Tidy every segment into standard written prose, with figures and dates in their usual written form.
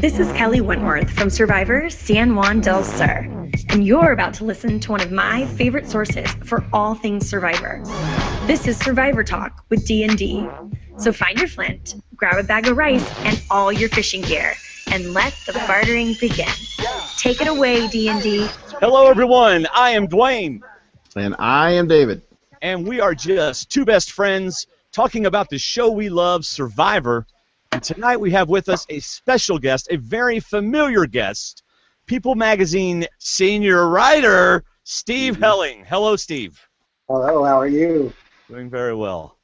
This is Kelly Wentworth from Survivor San Juan del Sur, and you're about to listen to one of my favorite sources for all things Survivor. This is Survivor Talk with D&D. So find your flint, grab a bag of rice, and all your fishing gear, and let the bartering begin. Take it away, D&D. Hello, everyone. I am Dwaine. And I am David. And we are just two best friends talking about the show we love, Survivor. And tonight we have with us a special guest, a very familiar guest, People Magazine senior writer, Steve Helling. Hello, Steve. Hello, how are you? Doing very well.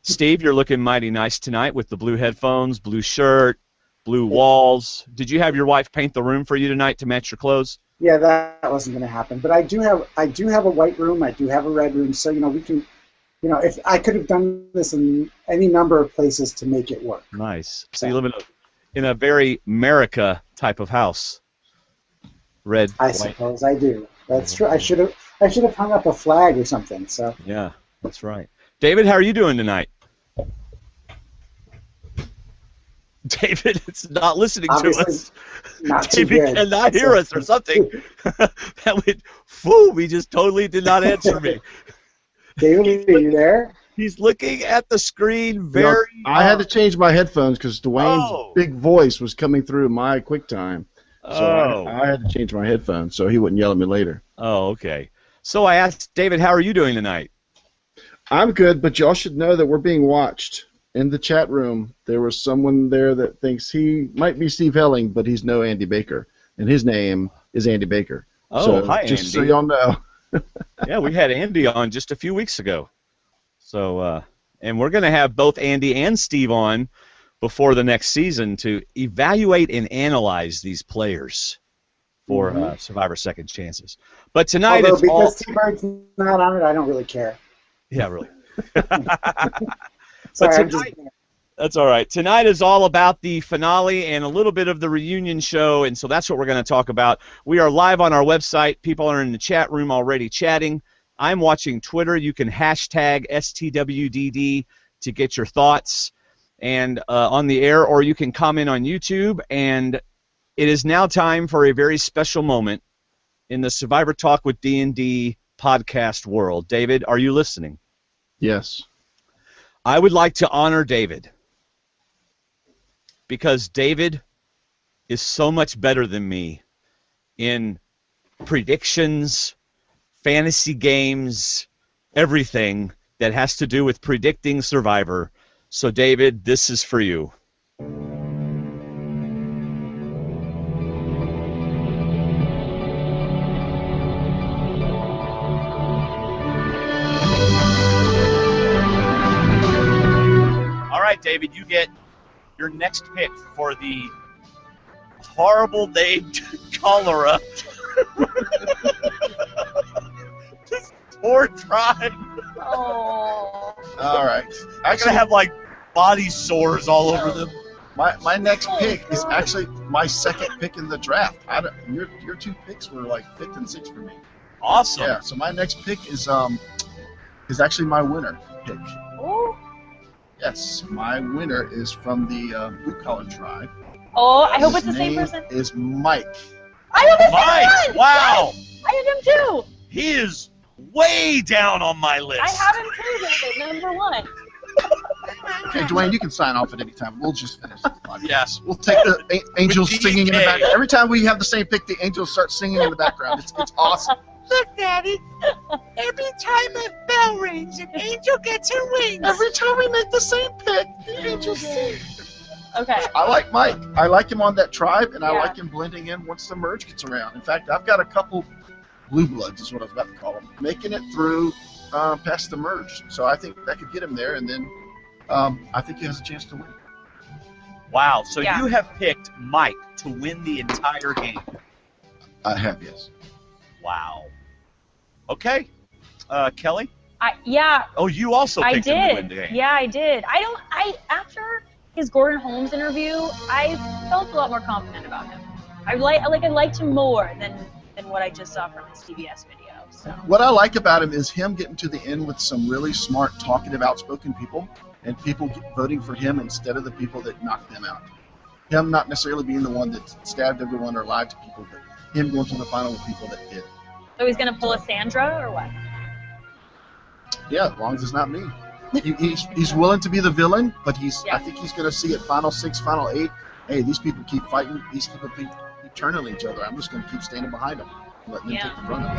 Steve, you're looking mighty nice tonight with the blue headphones, blue shirt, blue walls. Did you have your wife paint the room for you tonight to match your clothes? Yeah, that wasn't going to happen. But I do have a white room. I do have a red room. So we can. If I could have done this in any number of places to make it work. Nice. So you live in a very America type of house. Red. I white. suppose I do. That's true. I should have hung up a flag or something. So. Yeah, that's right. David, how are you doing tonight? David is not listening Obviously, to us. Not David cannot hear us or something. We just totally did not answer me. David, are you there? He's looking at the screen very... I had to change my headphones because Dwayne's big voice was coming through my QuickTime. So I had to change my headphones so he wouldn't yell at me later. Oh, okay. So I asked David, how are you doing tonight? I'm good, but y'all should know that we're being watched. In the chat room, there was someone there that thinks he might be Steve Helling, but he's no Andy Baker. And his name is Andy Baker. Oh, so, hi, just Andy. so y'all know. Yeah, we had Andy on just a few weeks ago. So, and we're going to have both Andy and Steve on before the next season to evaluate and analyze these players for Survivor Second Chances. But tonight Although, it's because T-Bird's not on it, I don't really care. Yeah, really. Sorry, That's all right. Tonight is all about the finale and a little bit of the reunion show, and so that's what we're going to talk about. We are live on our website. People are in the chat room already chatting. I'm watching Twitter. You can hashtag STWDD to get your thoughts and on the air, or you can comment on YouTube. And it is now time for a very special moment in the Survivor Talk with D&D podcast world. David, are you listening? Yes. I would like to honor David because David is so much better than me in predictions, fantasy games, everything that has to do with predicting Survivor. So, David, this is for you. All right, David, you get your next pick for the horrible named cholera. This poor tribe. Oh. All right. I'm going to have, like, body sores all over them. My next pick is actually my second pick in the draft. Your two picks were like 5th and 6th for me. Awesome. Yeah. So my next pick is actually my winner pick. Oh. Yes, my winner is from the Blue Collar Tribe. Oh, I hope it's the same person. His name is Mike. I have the Mike, same one! wow. Yes, I have him too. He is way down on my list. I have him too, David, number 1. Okay, Dwayne, you can sign off at any time. We'll just finish this podcast. Yes. We'll take the angels With singing in the DK. background. Every time we have the same pick, the angels start singing in the background. It's awesome. Look, Daddy. Every time a bell rings, an angel gets her wings. Every time we make the same pick, the angels sing. Okay. I like Mike. I like him on that tribe, and I Yeah. like him blending in once the merge gets around. In fact, I've got a couple blue bloods, is what I was about to call them, making it through past the merge. So I think that could get him there, and then I think he has a chance to win. Wow, so Yeah. you have picked Mike to win the entire game. I have, yes. Wow. Okay. Kelly? Yeah, Oh, you also I picked him to win did. the game. Yeah, I did. After his Gordon Holmes interview, I felt a lot more confident about him. I liked him more than what I just saw from his TBS video. So. What I like about him is him getting to the end with some really smart, talkative, outspoken people, and people voting for him instead of the people that knocked them out. him not necessarily being the one that stabbed everyone or lied to people, but him going to the final with people that did. So he's gonna pull a Sandra or what? Yeah, as long as it's not me. He's willing to be the villain, but I think he's going to see at Final 6, Final 8, hey, these people keep fighting, these people keep turning on each other. I'm just going to keep standing behind them, letting them take the brunt of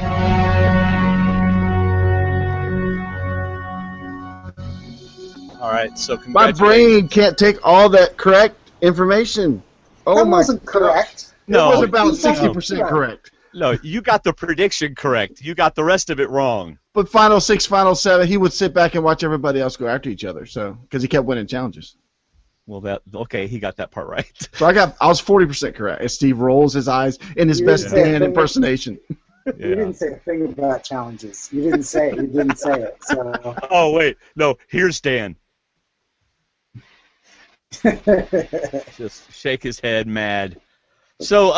it. All right, so My brain can't take all that correct information. Oh, That my wasn't correct. No, It was about you said 60% correct. No, you got the prediction correct. You got the rest of it wrong. But Final 6, Final 7, he would sit back and watch everybody else go after each other. So because he kept winning challenges. Well, okay, he got that part right. So I was 40% correct. And Steve rolls his eyes in his You best didn't say Dan a thing. impersonation. You didn't say a thing about challenges. You didn't say it. You didn't say it. So. Oh wait, no. Here's Dan. Just shake his head, mad. So,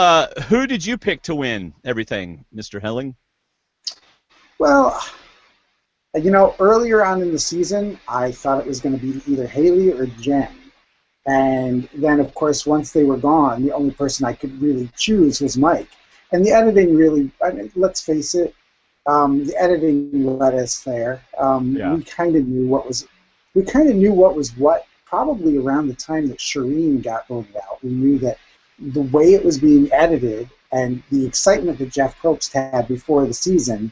who did you pick to win everything, Mr. Helling? Well, earlier on in the season, I thought it was going to be either Haley or Jen. And then, of course, once they were gone, the only person I could really choose was Mike. And the editing really, let's face it, the editing led us there. We kind of knew what was what probably around the time that Shireen got voted out. We knew that the way it was being edited and the excitement that Jeff Probst had before the season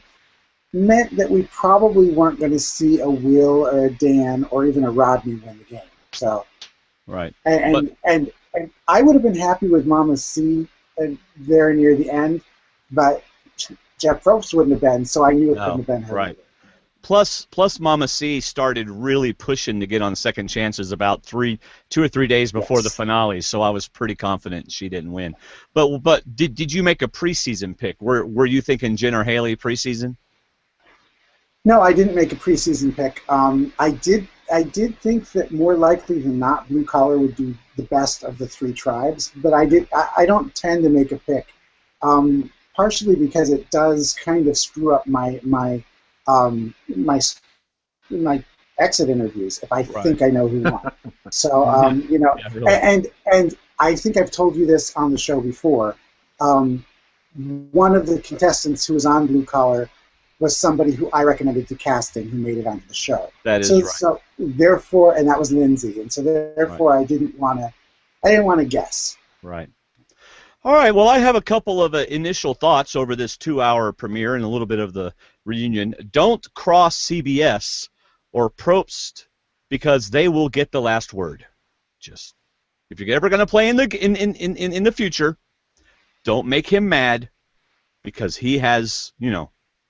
meant that we probably weren't going to see a Will or a Dan or even a Rodney win the game. So, right. And I would have been happy with Mama C there near the end, but Jeff Probst wouldn't have been, so I knew it couldn't have been her. Right. Plus, Mama C started really pushing to get on second chances about 2 or 3 days before the finale, so I was pretty confident she didn't win. But did you make a preseason pick? Were you thinking Jen or Haley preseason? No, I didn't make a preseason pick. I did think that more likely than not, Blue Collar would do the best of the three tribes, but I don't tend to make a pick, partially because it does kind of screw up my exit interviews if I think I know who won. So really. and I think I've told you this on the show before. One of the contestants who was on Blue Collar was somebody who I recommended to casting who made it onto the show. That is right. So therefore, and that was Lindsay, and so therefore I didn't want to guess. Right. All right, well, I have a couple of initial thoughts over this 2-hour premiere and a little bit of the reunion. Don't cross CBS or Probst because they will get the last word. Just if you're ever going to play in the future, don't make him mad because he has,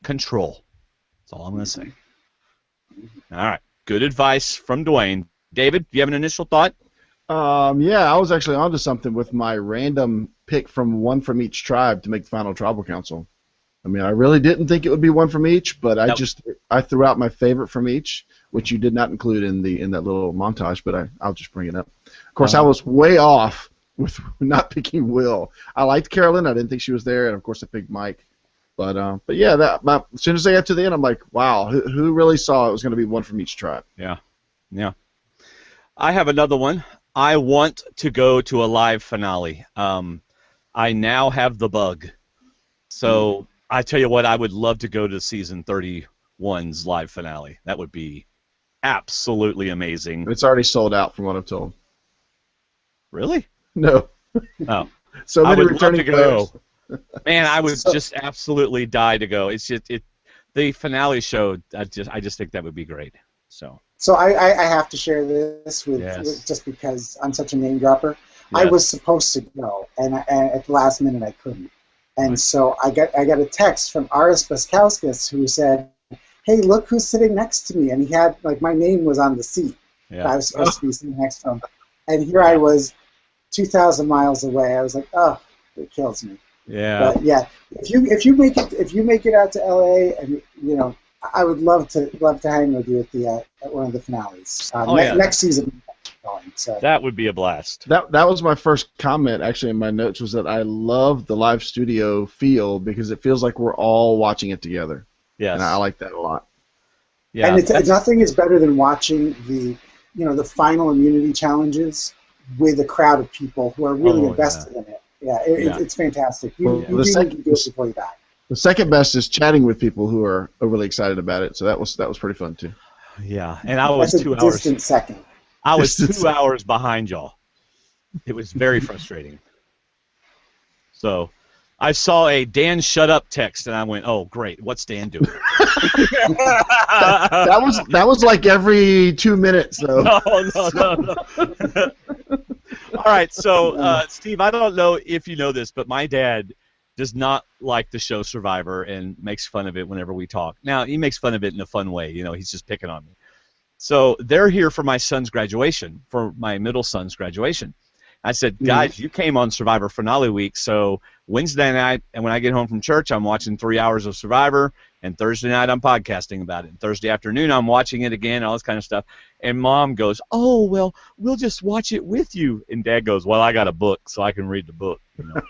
control. That's all I'm going to say. All right, good advice from Dwaine. David, do you have an initial thought? Yeah, I was actually onto something with my random pick from one from each tribe to make the final tribal council. I mean, I really didn't think it would be one from each, but I threw out my favorite from each, which you did not include in that little montage, but I'll just bring it up. Of course, I was way off with not picking Will. I liked Carolyn. I didn't think she was there, and of course I picked Mike. But yeah, as soon as I got to the end, I'm like, wow, who really saw it was going to be one from each tribe? Yeah. I have another one. I want to go to a live finale. I now have the bug. So I tell you what, I would love to go to season 31's live finale. That would be absolutely amazing. It's already sold out from what I'm told. Really? No. Oh. So many I would returning love to go. Man, I would just absolutely die to go. It's just the finale show. I just think that would be great. So I have to share this with just because I'm such a name dropper. Yes. I was supposed to go, and at the last minute I couldn't. And so I got a text from Aris Baskauskas who said, "Hey, look who's sitting next to me," and he had my name was on the seat. Yeah. I was supposed to be sitting next to him, and here I was, 2,000 miles away. I was like, oh, it kills me. Yeah. But yeah, if you make it out to LA, and I would love to hang with you at one of the finales next season. So. That would be a blast. That was my first comment actually in my notes, was that I love the live studio feel because it feels like we're all watching it together. Yes. And I like that a lot. Yeah. And nothing is better than watching the final immunity challenges with a crowd of people who are really Oh, invested in it. Yeah, Yeah. it's fantastic. You, Well, you the do need second- to do it before you die. The second best is chatting with people who are really excited about it. So that was pretty fun too. Yeah, and I was That's a 2 hours. distant second. I was Distant 2 hours behind y'all. It was very frustrating. So, I saw a Dan shut up text, and I went, "Oh, great! What's Dan doing?" That was like every 2 minutes though. No. All right, so Steve, I don't know if you know this, but my dad does not like the show Survivor and makes fun of it whenever we talk. Now, he makes fun of it in a fun way. You know, he's just picking on me. So they're here for my son's graduation, for my middle son's graduation. I said, guys, you came on Survivor finale week, so Wednesday night, and when I get home from church, I'm watching 3 hours of Survivor, and Thursday night I'm podcasting about it. And Thursday afternoon I'm watching it again, all this kind of stuff. And Mom goes, "Oh, well, we'll just watch it with you." And Dad goes, "Well, I got a book, so I can read the book." You know.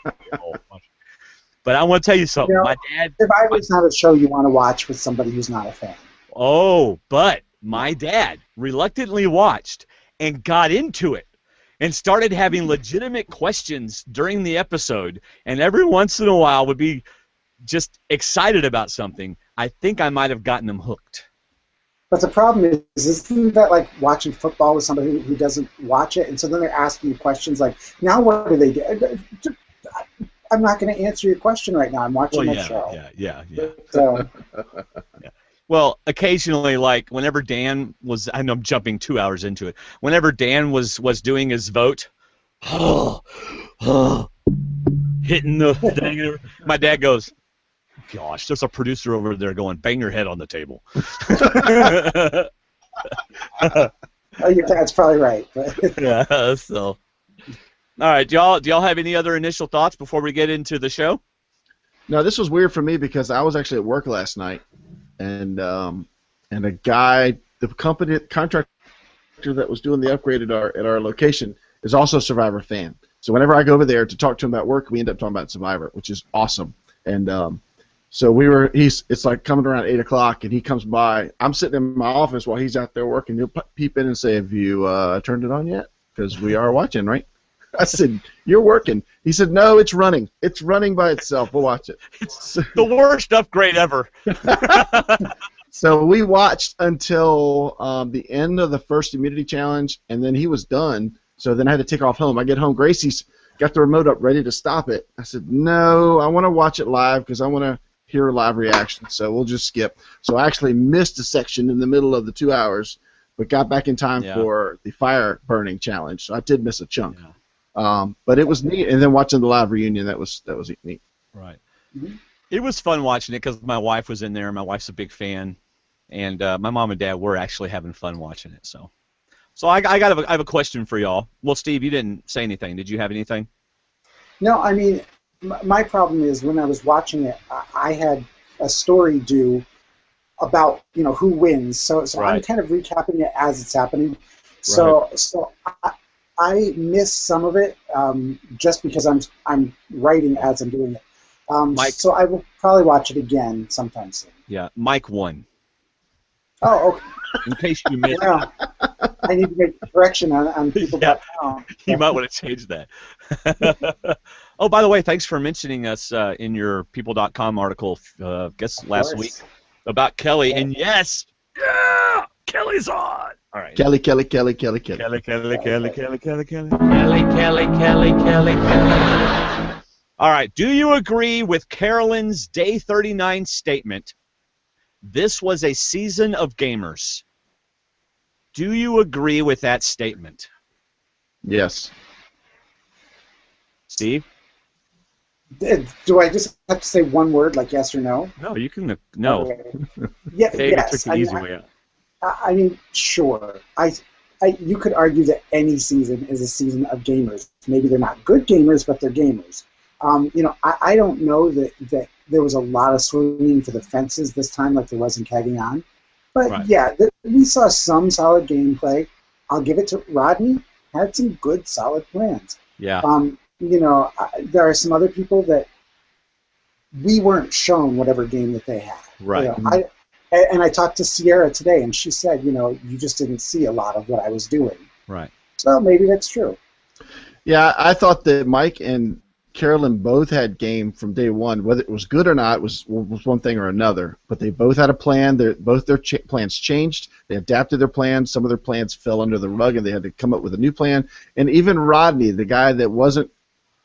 But I want to tell you something. You know, My dad. Survivor's not a show you want to watch with somebody who's not a fan. Oh, but my dad reluctantly watched and got into it and started having legitimate questions during the episode, and every once in a while would be just excited about something. I think I might have gotten him hooked. But the problem is, isn't that like watching football with somebody who doesn't watch it, and so then they're asking you questions like, now what do they do? I'm not going to answer your question right now. I'm watching that show. Yeah. So, Well, occasionally, like whenever Dan was, I know I'm jumping 2 hours into it. Whenever Dan was doing his vote, hitting the thing, my dad goes, "Gosh, there's a producer over there going, bang your head on the table." oh, your dad's probably right. But Yeah. So, all right, do y'all have any other initial thoughts before we get into the show? No, this was weird for me because I was actually at work last night, and a guy, the contractor that was doing the upgrade at our location is also a Survivor fan. So whenever I go over there to talk to him about work, we end up talking about Survivor, which is awesome. And so it's like coming around 8 o'clock, and he comes by. I'm sitting in my office while he's out there working. He'll peep in and say, "Have you turned it on yet? Because we are watching, right?" I said, "You're working." He said, "No, it's running. It's running by itself. We'll watch it." It's the worst upgrade ever. So we watched until the end of the first immunity challenge, and then he was done. So then I had to take off home. I get home. Gracie's got the remote up ready to stop it. I said, "No, I want to watch it live because I want to hear a live reaction, so we'll just skip." So I actually missed a section in the middle of the 2 hours, but got back in time for the fire burning challenge. So I did miss a chunk. Yeah. But it was neat, and then watching the live reunion, that was neat. Right. It was fun watching it because my wife was in there. My wife's a big fan, and my mom and dad were actually having fun watching it. So I have a question for y'all. Well, Steve, you didn't say anything. Did you have anything? no, I mean, my problem is when I was watching it, I had a story due about who wins. So I'm Right. kind of recapping it as it's happening. So I missed some of it just because I'm writing as I'm doing it. Mike- So I will probably watch it again sometime soon. Yeah, Mike won. Oh, okay. In case you missed, Well, I need to make a correction on people.com. you might want to change that. Oh, by the way, thanks for mentioning us in your People.com article, I guess last week, about Kelly. And yes, Kelly's on. All right. Kelly. Kelly. All right. Do you agree with Carolyn's Day 39 statement? This was a season of gamers. Do you agree with that statement? Yes. Steve? Do I just have to say one word, like yes or no? No, you can. No. Okay. Yeah, David yes. took the easy way out. I mean, sure. You could argue that any season is a season of gamers. Maybe they're not good gamers, but they're gamers. I don't know that there was a lot of swinging for the fences this time like there was in Kegging On. But, Right. yeah, we saw some solid gameplay. I'll give it to Rodney. Had some good, solid plans. Yeah. There are some other people that we weren't shown whatever game that they had. Right. I talked to Sierra today, and she said, you just didn't see a lot of what I was doing. Right. So maybe that's true. Yeah, I thought that Mike and Carolyn both had game from day one. Whether it was good or not was one thing or another. But they both had a plan. Both their plans changed. They adapted their plans. Some of their plans fell under the rug, and they had to come up with a new plan. And even Rodney, the guy that wasn't,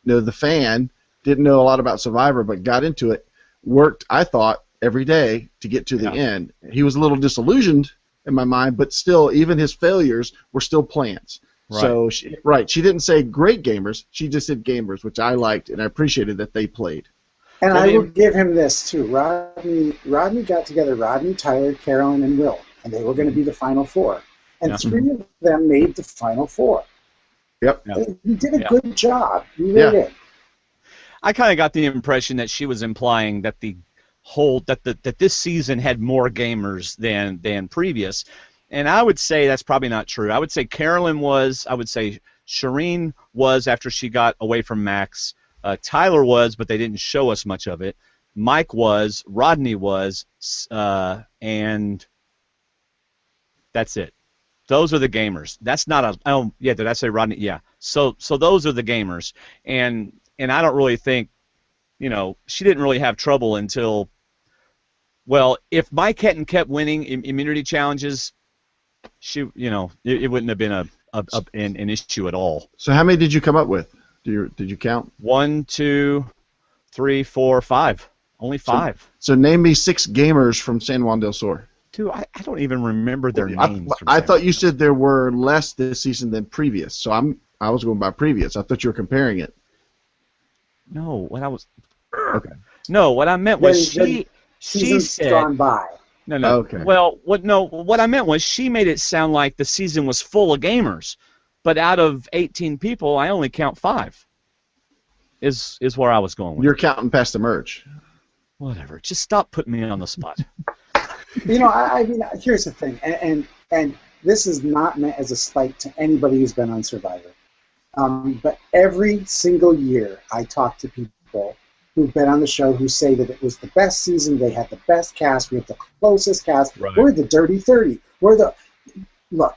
the fan, didn't know a lot about Survivor, but got into it, worked, I thought, every day to get to the end. He was a little disillusioned in my mind, but still, even his failures were still plans. Right. So, she didn't say great gamers. She just said gamers, which I liked, and I appreciated that they played. And I will give him this, too. Rodney got together, Rodney, Tyler, Carolyn, and Will, and they were going to be the final four. And three of them made the final four. Yep. He did a good job. He really did. I kind of got the impression that she was implying that that this season had more gamers than previous, and I would say that's probably not true. I would say Carolyn was. I would say Shireen was after she got away from Max. Tyler was, but they didn't show us much of it. Mike was. Rodney was, and that's it. Those are the gamers. That's not a. Oh yeah, did I say Rodney? Yeah. So those are the gamers, and I don't really think, she didn't really have trouble until, well, if Mike hadn't kept winning immunity challenges, it wouldn't have been an issue at all. So how many did you come up with? Did you count? 1, 2, 3, 4, 5. Only 5. So name me 6 gamers from San Juan del Sur. Dude, I don't even remember their names. I thought you said there were less this season than previous, so I was going by previous. I thought you were comparing it. No, what I meant was she said gone by. No. Okay. Well, what I meant was she made it sound like the season was full of gamers, but out of 18 people, I only count 5. Is where I was going with. You're counting past the merge. Whatever. Just stop putting me on the spot. I mean, here's the thing, and this is not meant as a slight to anybody who's been on Survivor. But every single year I talk to people who've been on the show who say that it was the best season, they had the best cast, we had the closest cast, we're the Dirty 30. Look,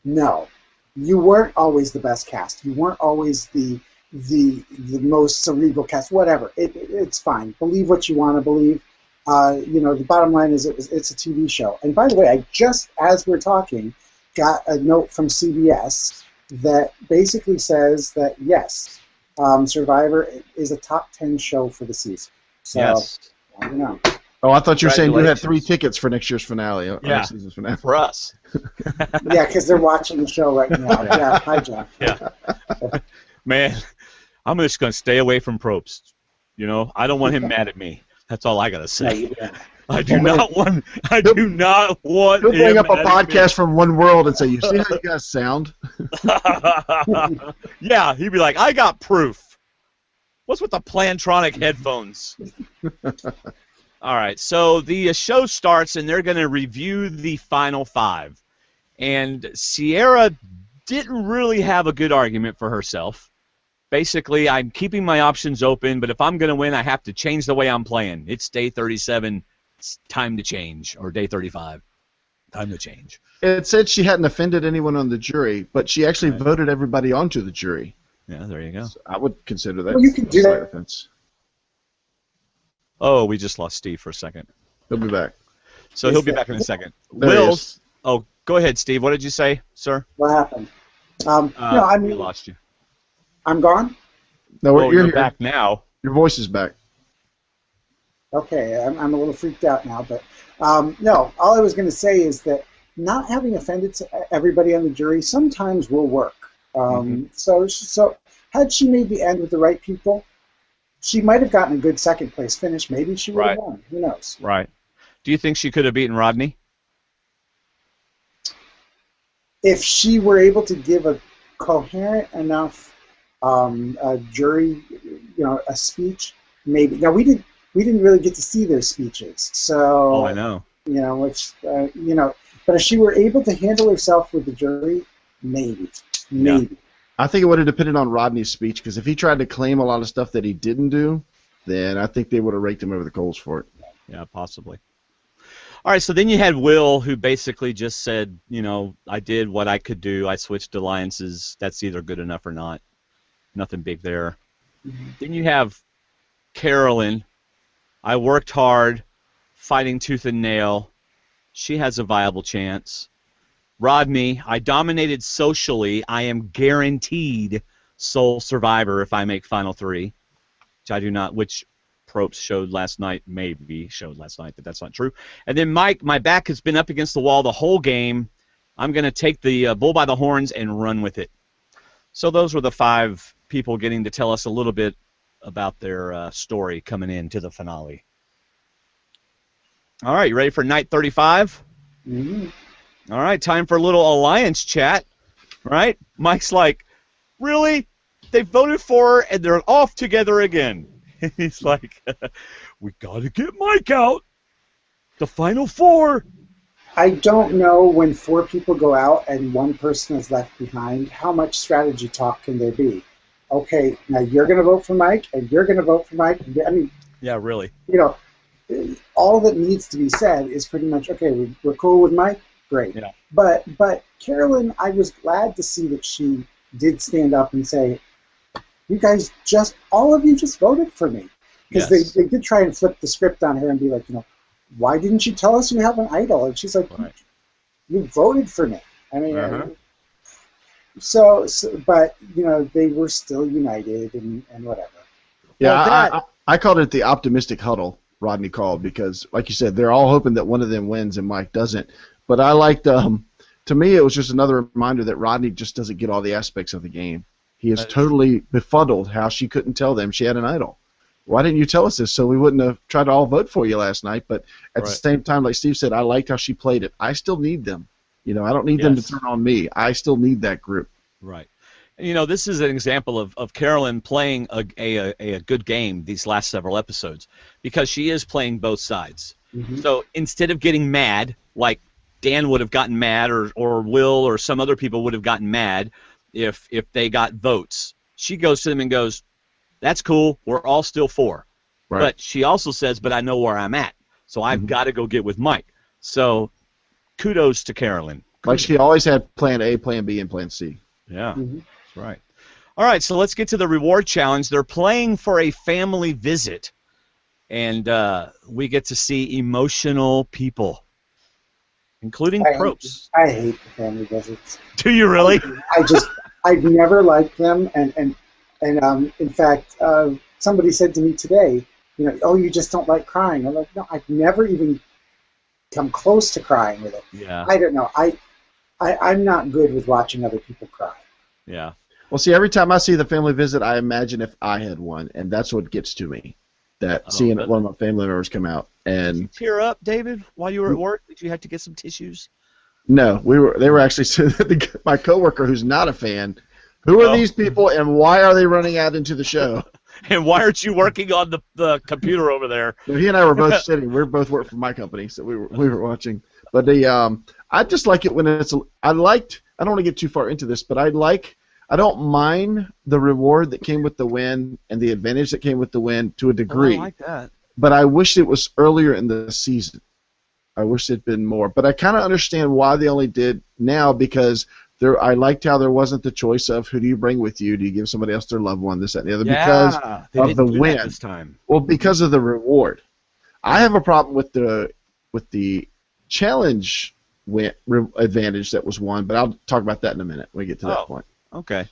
no, you weren't always the best cast. You weren't always the most cerebral cast, whatever. It's fine. Believe what you want to believe. The bottom line is it's a TV show. And by the way, I just, as we're talking, got a note from CBS that basically says that, yes, Survivor is a top 10 show for the season. So, yes. Oh, I thought you were saying you had 3 tickets for next year's finale. Next season's finale. For us. Yeah, because they're watching the show right now. Yeah, hi, John. Yeah. Man, I'm just going to stay away from Probst. I don't want him mad at me. That's all I got to say. I do not want. He'll bring up a podcast from One World and say, "You see how you guys sound?" Yeah, he'd be like, "I got proof." What's with the Plantronic headphones? All right, so the show starts, and they're going to review the final 5, and Sierra didn't really have a good argument for herself. Basically, I'm keeping my options open, but if I'm going to win, I have to change the way I'm playing. It's day 37. It's time to change, or day 35. Time to change. It said she hadn't offended anyone on the jury, but she actually voted everybody onto the jury. Yeah, there you go. So I would consider that. Well, you can do that. Offense. Oh, we just lost Steve for a second. He'll be back. So he'll be back in a second. Will's. Oh, go ahead, Steve. What did you say, sir? What happened? We lost you. I'm gone? No, you're back now. Your voice is back. Okay, I'm a little freaked out now, but no, all I was going to say is that not having offended everybody on the jury sometimes will work. So had she made the end with the right people, she might have gotten a good second place finish. Maybe she would have won. Who knows? Right. Do you think she could have beaten Rodney? If she were able to give a coherent enough jury, a speech, maybe. Now we didn't really get to see their speeches, so. Oh, I know. But if she were able to handle herself with the jury, maybe. Yeah. I think it would have depended on Rodney's speech, because if he tried to claim a lot of stuff that he didn't do, then I think they would have raked him over the coals for it. Yeah, possibly. All right, so then you had Will, who basically just said, you know, I did what I could do. I switched alliances. That's either good enough or not. Nothing big there. Then you have Carolyn. I worked hard, fighting tooth and nail. She has a viable chance. Rodney, I dominated socially. I am guaranteed sole survivor if I make Final 3, which I do not, which Probst showed last night, maybe showed last night, but that's not true. And then Mike, my back has been up against the wall the whole game. I'm going to take the bull by the horns and run with it. So those were the 5 people getting to tell us a little bit about their story coming into the finale. All right, you ready for night 35? Mm-hmm. All right, time for a little alliance chat. Right? Mike's like, really? They voted for her and they're off together again. He's like, we got to get Mike out. The final 4. I don't know when 4 people go out and 1 person is left behind, how much strategy talk can there be? Okay, now you're going to vote for Mike, and you're going to vote for Mike. I mean, yeah, really. You know, all that needs to be said is pretty much, okay, we're cool with Mike? Great. Yeah. But Carolyn, I was glad to see that she did stand up and say, you guys all of you just voted for me. Because Yes. they did try and flip the script on her and be like, you know, why didn't you tell us you have an idol? And she's like, Right. you voted for me. I mean, Uh-huh. so, but, you know, they were still united and whatever. Yeah, Well, I called it the optimistic huddle, Rodney called, because, like you said, they're all hoping that one of them wins and Mike doesn't. But I liked, to me, it was just another reminder that Rodney just doesn't get all the aspects of the game. He is totally befuddled how she couldn't tell them she had an idol. Why didn't you tell us this so we wouldn't have tried to all vote for you last night? But at the same time, like Steve said, I liked how she played it. I still need them. You know, I don't need them to turn on me. I still need that group. Right. You know, this is an example of Carolyn playing a good game these last several episodes because she is playing both sides. Mm-hmm. So instead of getting mad, like Dan would have gotten mad or Will or some other people would have gotten mad if they got votes, she goes to them and goes, that's cool, we're all still 4. Right. But she also says, but I know where I'm at, so I've got to go get with Mike. So kudos to Carolyn. Like she always had plan A, plan B, and plan C. Yeah. Mm-hmm. That's right. All right, so let's get to the reward challenge. They're playing for a family visit, and we get to see emotional people, including Probst. I hate the family visits. Do you really? I've never liked them, and in fact, somebody said to me today, you know, oh, you just don't like crying. I'm like, no, I've never even come close to crying with it. Yeah. I don't know. I'm not good with watching other people cry. Yeah. Well, see, every time I see the family visit, I imagine if I had one, and that's what gets to me. That seeing really? one of my family members come out, Did you and tear up, David, while you were at work? Did you have to get some tissues? no, they were actually my coworker who's not a fan. Who are these people, and why are they running out into the show? And why aren't you working on the computer over there? So he and I were both sitting. We both work for my company, so we were watching. But I just like it when it's. I don't want to get too far into this, but I don't mind the reward that came with the win and the advantage that came with the win to a degree. Oh, I like that. But I wish it was earlier in the season. I wish it'd been more. But I kind of understand why they only did now because I liked how there wasn't the choice of who do you bring with you. Do you give somebody else their loved one, this, that, and the other, because of the win. This time. Well, because of the reward. I have a problem with the challenge advantage that was won, but I'll talk about that in a minute when we get to that point. Okay.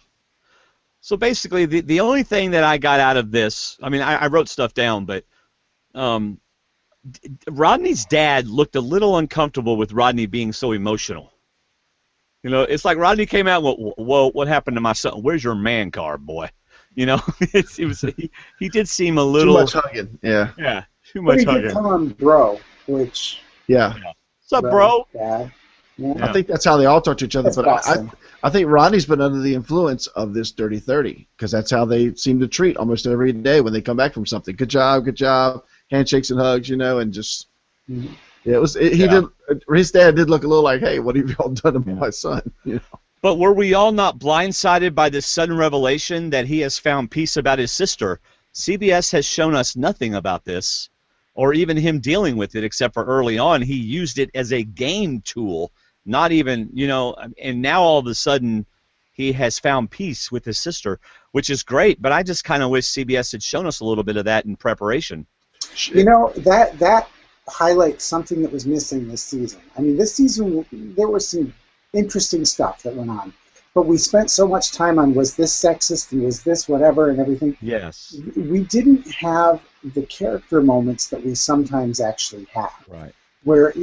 So basically, the only thing that I got out of this, I mean, I wrote stuff down, but Rodney's dad looked a little uncomfortable with Rodney being so emotional. You know, it's like Rodney came out and went, whoa, what happened to my son? Where's your man card, boy? You know, he did seem a little... Too much hugging, yeah. Yeah, too much But he hugging. did call him bro, which... Yeah. What's up, bro? Yeah. I think that's how they all talk to each other. That's But awesome. I think Rodney's been under the influence of this Dirty 30 because that's how they seem to treat almost every day when they come back from something. Good job, handshakes and hugs, you know, and just yeah, his dad did look a little like, hey, what have y'all done to my son? You know? But were we all not blindsided by this sudden revelation that he has found peace about his sister? CBS has shown us nothing about this. or even him dealing with it, except for early on. He used it as a game tool, not even, and now all of a sudden he has found peace with his sister, which is great, but I just kind of wish CBS had shown us a little bit of that in preparation. That highlights something that was missing this season. I mean, this season there was some interesting stuff that went on, but we spent so much time on was this sexist and was this whatever and everything. Yes. We didn't have the character moments that we sometimes actually have. Right. Where,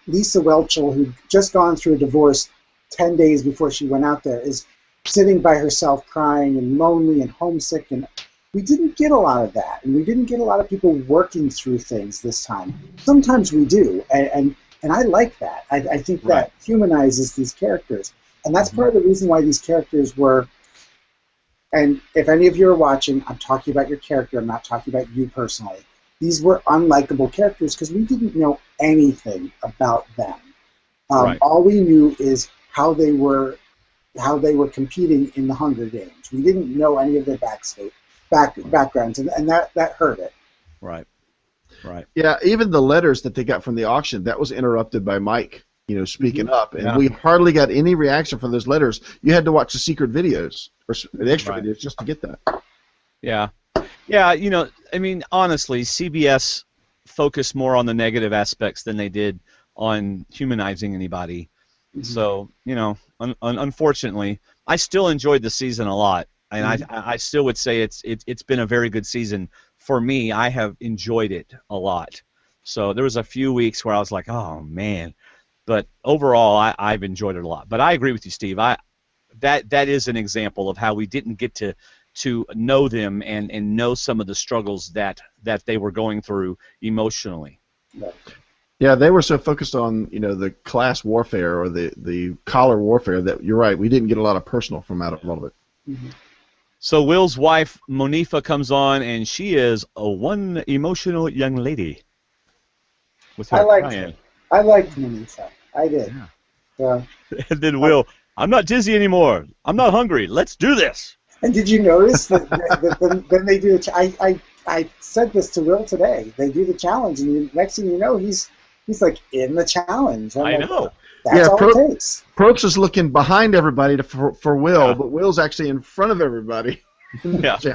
Lisa Welchel, who'd just gone through a divorce 10 days before she went out there, is sitting by herself crying and lonely and homesick, and we didn't get a lot of that, and we didn't get a lot of people working through things this time. Sometimes we do, and I like that. I think that humanizes these characters, and that's part of the reason why these characters were, and if any of you are watching, I'm talking about your character, I'm not talking about you personally. These were unlikable characters because we didn't know anything about them. All we knew is how they were competing in the Hunger Games. We didn't know any of their backgrounds, and that hurt it. Right. Yeah, even the letters that they got from the auction, that was interrupted by Mike, speaking up, and we hardly got any reaction from those letters. You had to watch the secret videos or the extra videos just to get that. Yeah. Yeah, I mean, honestly, CBS focused more on the negative aspects than they did on humanizing anybody. So, unfortunately, I still enjoyed the season a lot, and I still would say it's been a very good season for me. I have enjoyed it a lot. So there was a few weeks where I was like, oh man, but overall I've enjoyed it a lot. But I agree with you, Steve. That is an example of how we didn't get to know them and know some of the struggles that they were going through emotionally. Yeah, they were so focused on the class warfare or the collar warfare that you're right. We didn't get a lot of personal from out of a lot of it. Mm-hmm. So Will's wife Monifa comes on, and she is one emotional young lady. With her I liked Monifa. I did. Yeah. And then Will, I'm not dizzy anymore. I'm not hungry. Let's do this. And did you notice that then they do I said this to Will today. They do the challenge, and the next thing you know, he's like in the challenge. I know. That's all it takes. Probst is looking behind everybody for Will, but Will's actually in front of everybody. Yeah. He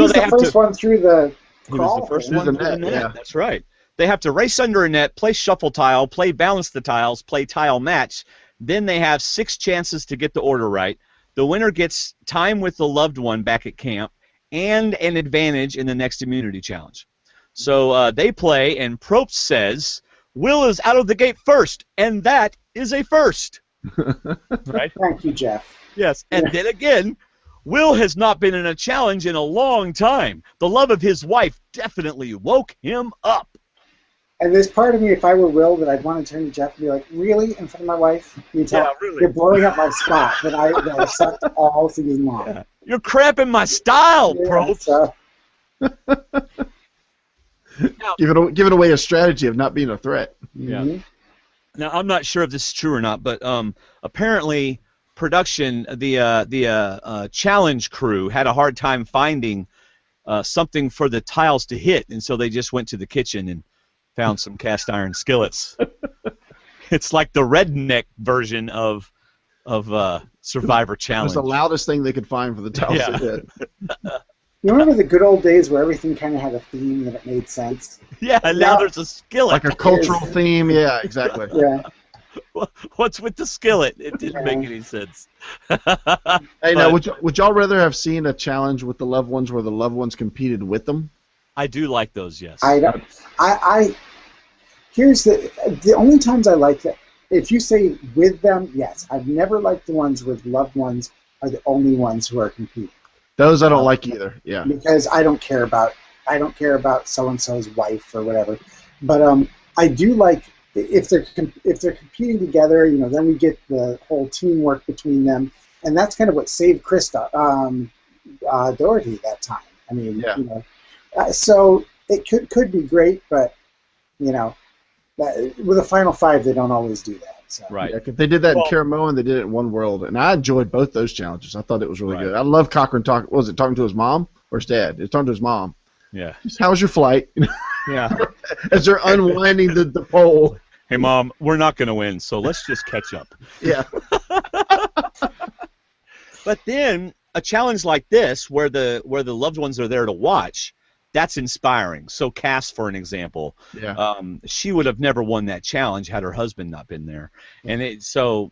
was the first one through the crawl. He was the first one through the net. Yeah. That's right. They have to race under a net, play shuffle tile, play balance the tiles, play tile match. Then they have 6 chances to get the order right. The winner gets time with the loved one back at camp and an advantage in the next immunity challenge. So they play, and Probst says, Will is out of the gate first, and that is a first. Right? Thank you, Jeff. Yes, and then again, Will has not been in a challenge in a long time. The love of his wife definitely woke him up. And there's part of me, if I were Will, that I'd want to turn to Jeff and be like, really? In front of my wife? Really. You're blowing up my spot that I sucked all season long. Yeah. You're cramping my style, Probst. Now, giving away a strategy of not being a threat. Yeah. Mm-hmm. Now, I'm not sure if this is true or not, but apparently production, the challenge crew had a hard time finding something for the tiles to hit, and so they just went to the kitchen and found some cast iron skillets. It's like the redneck version of Survivor Challenge. It was the loudest thing they could find for the tiles to hit. You remember the good old days where everything kind of had a theme that it made sense? Yeah, now there's a skillet. Like a cultural theme, yeah, exactly. Yeah. What's with the skillet? It didn't make any sense. Hey, now, would y'all rather have seen a challenge with the loved ones where the loved ones competed with them? I do like those, yes. Here's the only times I like that. If you say with them, yes. I've never liked the ones with loved ones are the only ones who are competing. Those I don't like either. Yeah. Because I don't care about so and so's wife or whatever. But I do like if they're competing together. Then we get the whole teamwork between them, and that's kind of what saved Chris Doherty that time. I mean, so it could be great, but with the Final Five, they don't always do that. So. Right. Yeah, they did that in Caramoan, they did it in One World, and I enjoyed both those challenges. I thought it was really good. I love Cochran talking to his mom or his dad. He was talking to his mom. Yeah. Just, how was your flight? Yeah. As they're unwinding the pole. Hey, Mom, we're not going to win, so let's just catch up. Yeah. But then a challenge like this, where the loved ones are there to watch, that's inspiring. So Cass, for an example, she would have never won that challenge had her husband not been there. And so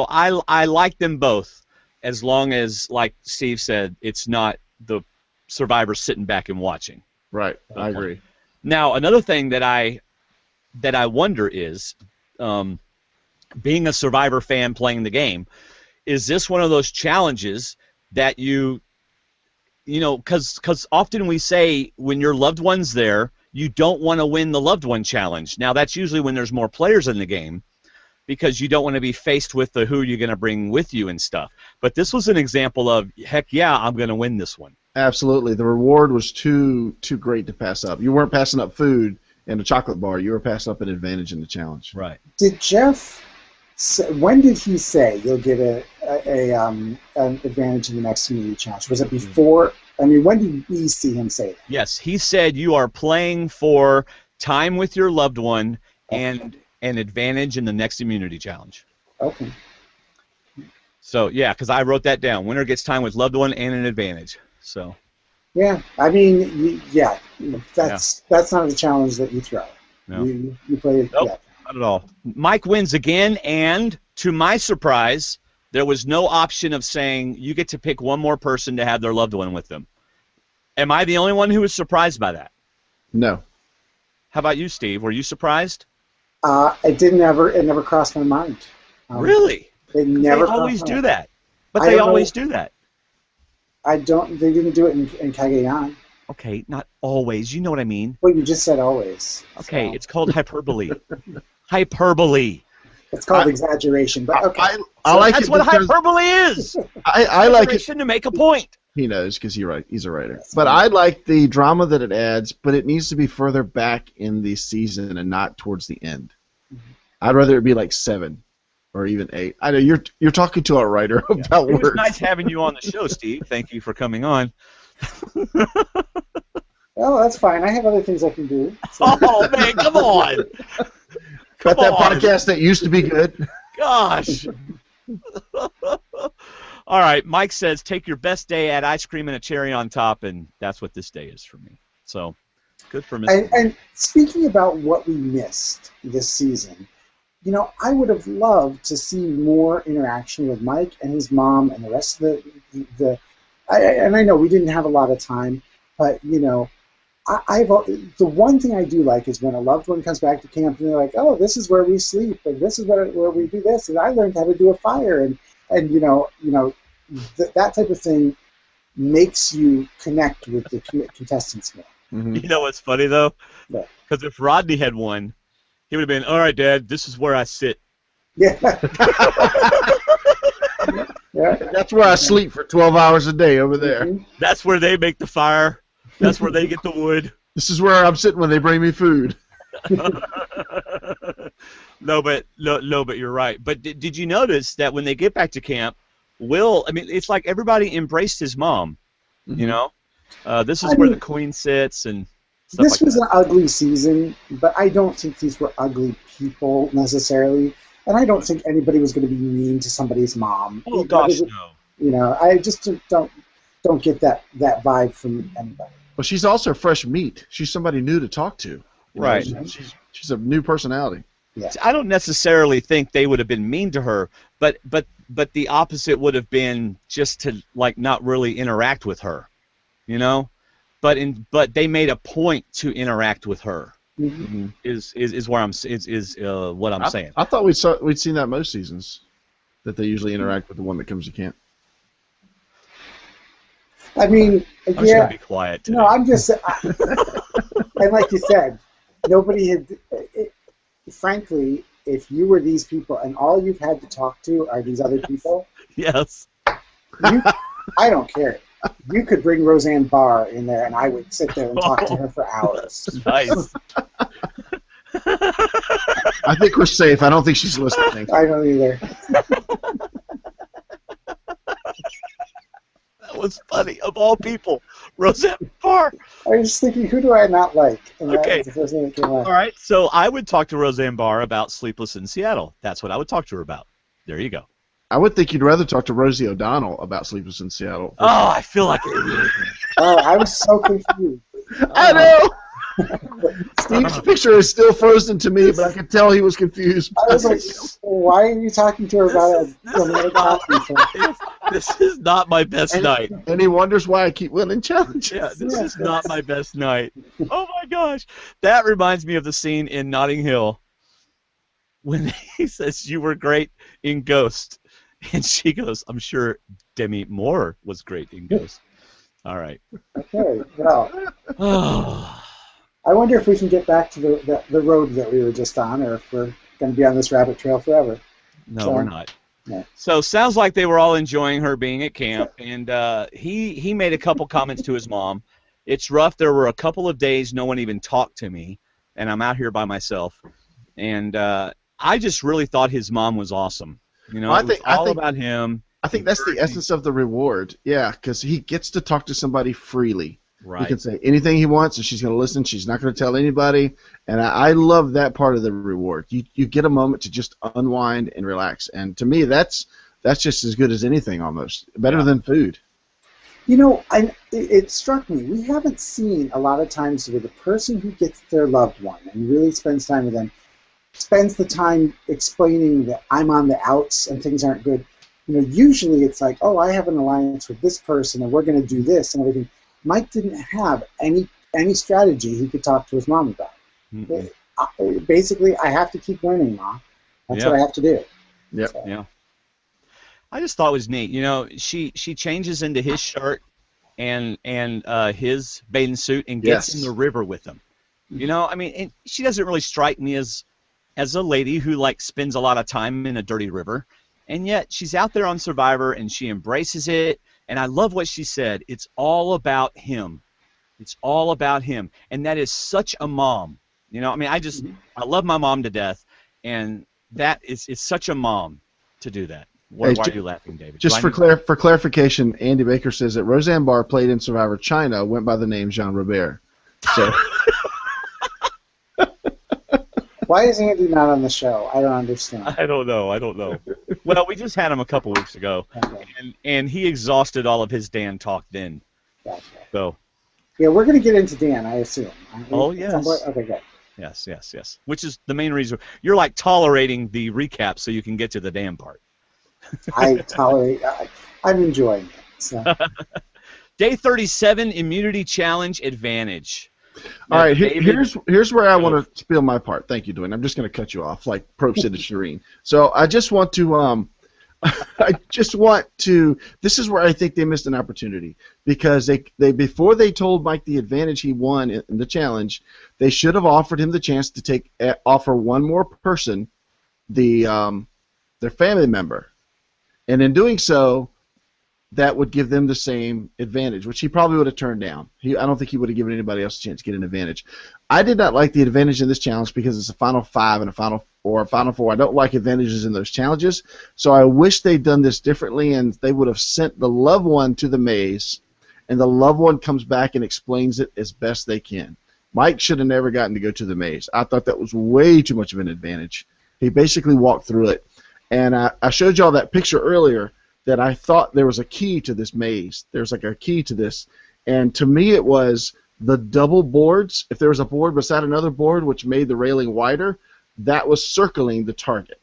I like them both, as long as, like Steve said, it's not the survivors sitting back and watching. Right. I agree. Now, another thing that I wonder is, being a Survivor fan playing the game, is this one of those challenges that you know, because often we say when your loved one's there, you don't want to win the loved one challenge. Now, that's usually when there's more players in the game, because you don't want to be faced with the who you're going to bring with you and stuff. But this was an example of, heck yeah, I'm going to win this one. Absolutely. The reward was too great to pass up. You weren't passing up food and a chocolate bar. You were passing up an advantage in the challenge. Right. Did Jeff? When did he say you'll get an advantage in the next community challenge? Was it before? I mean, when did we see him say that? Yes, he said you are playing for time with your loved one and an advantage in the next immunity challenge. Okay. So yeah, because I wrote that down. Winner gets time with loved one and an advantage. So. Yeah, I mean, that's not a challenge that you throw. No. You play it. Nope. Yeah. Not at all. Mike wins again, and to my surprise, there was no option of saying you get to pick one more person to have their loved one with them. Am I the only one who was surprised by that? No. How about you, Steve? Were you surprised? It never crossed my mind. Really? They always do that. But they always do that. They didn't do it in Cagayan. Okay, not always. You know what I mean. Well, you just said always. Okay, so. It's called hyperbole. Hyperbole. It's called exaggeration, but okay. That's what hyperbole is. I like it to make a point. He knows because he's a writer. But I like the drama that it adds, but it needs to be further back in the season and not towards the end. Mm-hmm. I'd rather it be like 7 or even 8. I know you're talking to a writer about words. It was nice having you on the show, Steve. Thank you for coming on. Well, that's fine. I have other things I can do. So. Oh, man, come on. Got that podcast that used to be good. Gosh. All right, Mike says, take your best day, add ice cream and a cherry on top, and that's what this day is for me. So, good for Mr. And speaking about what we missed this season, you know, I would have loved to see more interaction with Mike and his mom and the rest of and I know we didn't have a lot of time, but, you know, the one thing I do like is when a loved one comes back to camp and they're like, oh, this is where we sleep, and this is where we do this, and I learned how to do a fire, and you know that type of thing makes you connect with the contestants more. Mm-hmm. You know what's funny, though? Because if Rodney had won, he would have been, all right, Dad, this is where I sit. Yeah. Yeah. That's where I sleep for 12 hours a day over there. Mm-hmm. That's where they make the fire. That's where they get the wood. This is where I'm sitting when they bring me food. No, but you're right. But did you notice that when they get back to camp, Will, I mean, it's like everybody embraced his mom, Mm-hmm. you know? This is where the queen sits and stuff This like was that. an ugly season, but I don't think these were ugly people necessarily, and I don't think anybody was going to be mean to somebody's mom. Oh, gosh, no. You know, I just don't get that vibe from anybody. Well, she's also fresh meat. She's somebody new to talk to. Right. She's a new personality. Yeah. I don't necessarily think they would have been mean to her, but the opposite would have been just to like not really interact with her, you know. But they made a point to interact with her. Mm-hmm. Is what I'm saying. I thought we'd seen that most seasons, that they usually interact with the one that comes to camp. I mean, I'm just gonna be quiet today. No, I'm just, and like you said, nobody had. Frankly, if you were these people and all you've had to talk to are these other people, Yes. I don't care. You could bring Roseanne Barr in there, and I would sit there and talk to her for hours. Nice. I think we're safe. I don't think she's listening. I don't either. That was funny. Of all people, WorldsApart. I was just thinking, who do I not like? And that Okay. was the first thing that came up. All right, so I would talk to Roseanne Barr about Sleepless in Seattle. That's what I would talk to her about. There you go. I would think you'd rather talk to Rosie O'Donnell about Sleepless in Seattle. Oh, I feel like Oh, I was so confused. I know. Steve's picture is still frozen to me, but I could tell he was confused. I was like, why are you talking to her about this is not my best night. And he wonders why I keep winning challenges. Yeah, this is not my best night. Oh my gosh. That reminds me of the scene in Notting Hill when he says, "You were great in Ghost." And she goes, "I'm sure Demi Moore was great in Ghost." All right. Okay, well. I wonder if we can get back to the road that we were just on, or if we're going to be on this rabbit trail forever. No, we're not. Yeah. So sounds like they were all enjoying her being at camp, and he made a couple comments to his mom. It's rough. There were a couple of days no one even talked to me, and I'm out here by myself. And I just really thought his mom was awesome. You know, it was all about him. I think that's the essence of the reward. Yeah, because he gets to talk to somebody freely. Right. He can say anything he wants, and she's going to listen. She's not going to tell anybody, and I love that part of the reward. You get a moment to just unwind and relax, and to me, that's just as good as anything, almost better than food. You know, it struck me. We haven't seen a lot of times where the person who gets their loved one and really spends time with them spends the time explaining that I'm on the outs and things aren't good. You know, usually it's like, oh, I have an alliance with this person, and we're going to do this and everything. Mike didn't have any strategy he could talk to his mom about. Mm-hmm. Basically, I have to keep winning, Ma. That's what I have to do. Yep. So. Yeah. I just thought it was neat. You know, she changes into his shirt and his bathing suit and gets in the river with him. You know, I mean, and she doesn't really strike me as a lady who like spends a lot of time in a dirty river, and yet she's out there on Survivor and she embraces it. And I love what she said. It's all about him. It's all about him. And that is such a mom. You know, I mean, I love my mom to death, and that is such a mom to do that. Why are you laughing, David? Just for clarification, Andy Baker says that Roseanne Barr played in Survivor China, went by the name Jean Robert. So. Why is Andy not on the show? I don't understand. I don't know. Well, we just had him a couple weeks ago, and he exhausted all of his Dan talk then. Gotcha. So. Yeah, we're going to get into Dan, I assume. Oh, yes. Okay, good. Yes. Which is the main reason. You're like tolerating the recap so you can get to the Dan part. I tolerate. I'm enjoying it. So. Day 37, Immunity Challenge Advantage. All right, here's where I want to spill my part. Thank you, Dwayne. I'm just going to cut you off like Probst did to Shireen. So I just want to this is where I think they missed an opportunity, because they before they told Mike the advantage he won in the challenge, they should have offered him the chance to offer one more person their family member, and in doing so, that would give them the same advantage, which he probably would have turned down. I don't think he would have given anybody else a chance to get an advantage. I did not like the advantage in this challenge because it's a Final 5 and a Final 4. I don't like advantages in those challenges, so I wish they'd done this differently, and they would have sent the loved one to the maze, and the loved one comes back and explains it as best they can. Mike should have never gotten to go to the maze. I thought that was way too much of an advantage. He basically walked through it, and I showed y'all that picture earlier that I thought there was a key to this maze. There's like a key to this. And to me it was the double boards. If there was a board beside another board which made the railing wider, that was circling the target.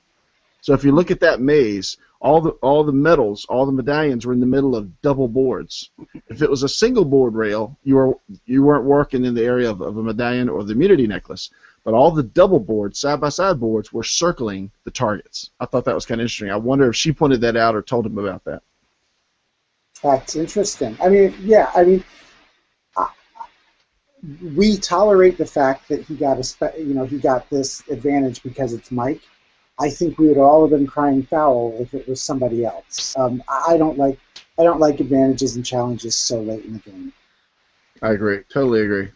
So if you look at that maze, all the medals, all the medallions were in the middle of double boards. If it was a single board rail, you weren't working in the area of a medallion or the immunity necklace. But all the double boards, side-by-side boards, were circling the targets. I thought that was kind of interesting. I wonder if she pointed that out or told him about that. That's interesting. We tolerate the fact that he got he got this advantage because it's Mike. I think we would all have been crying foul if it was somebody else. I don't like advantages and challenges so late in the game. I agree. Totally agree.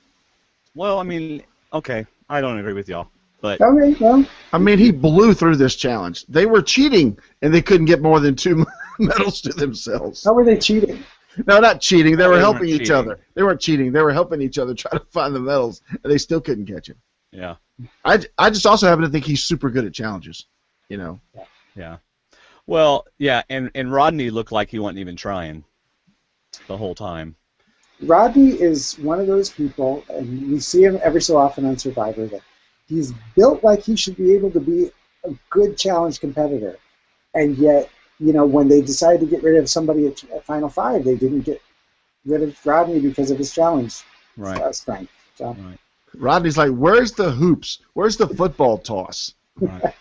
Well, I mean, okay. I don't agree with y'all, but okay, well, I mean, he blew through this challenge. They were cheating, and they couldn't get more than 2 medals to themselves. How were they cheating? No, not cheating. They were They weren't helping each cheating. other. They weren't cheating. They were helping each other try to find the medals, and they still couldn't catch him. Yeah. I just also happen to think he's super good at challenges. You know. Yeah. Well, yeah, and Rodney looked like he wasn't even trying the whole time. Rodney is one of those people, and we see him every so often on Survivor, that he's built like he should be able to be a good challenge competitor. And yet, you know, when they decided to get rid of somebody at Final Five, they didn't get rid of Rodney because of his challenge strength. So. Right. Rodney's like, where's the hoops? Where's the football toss? Right.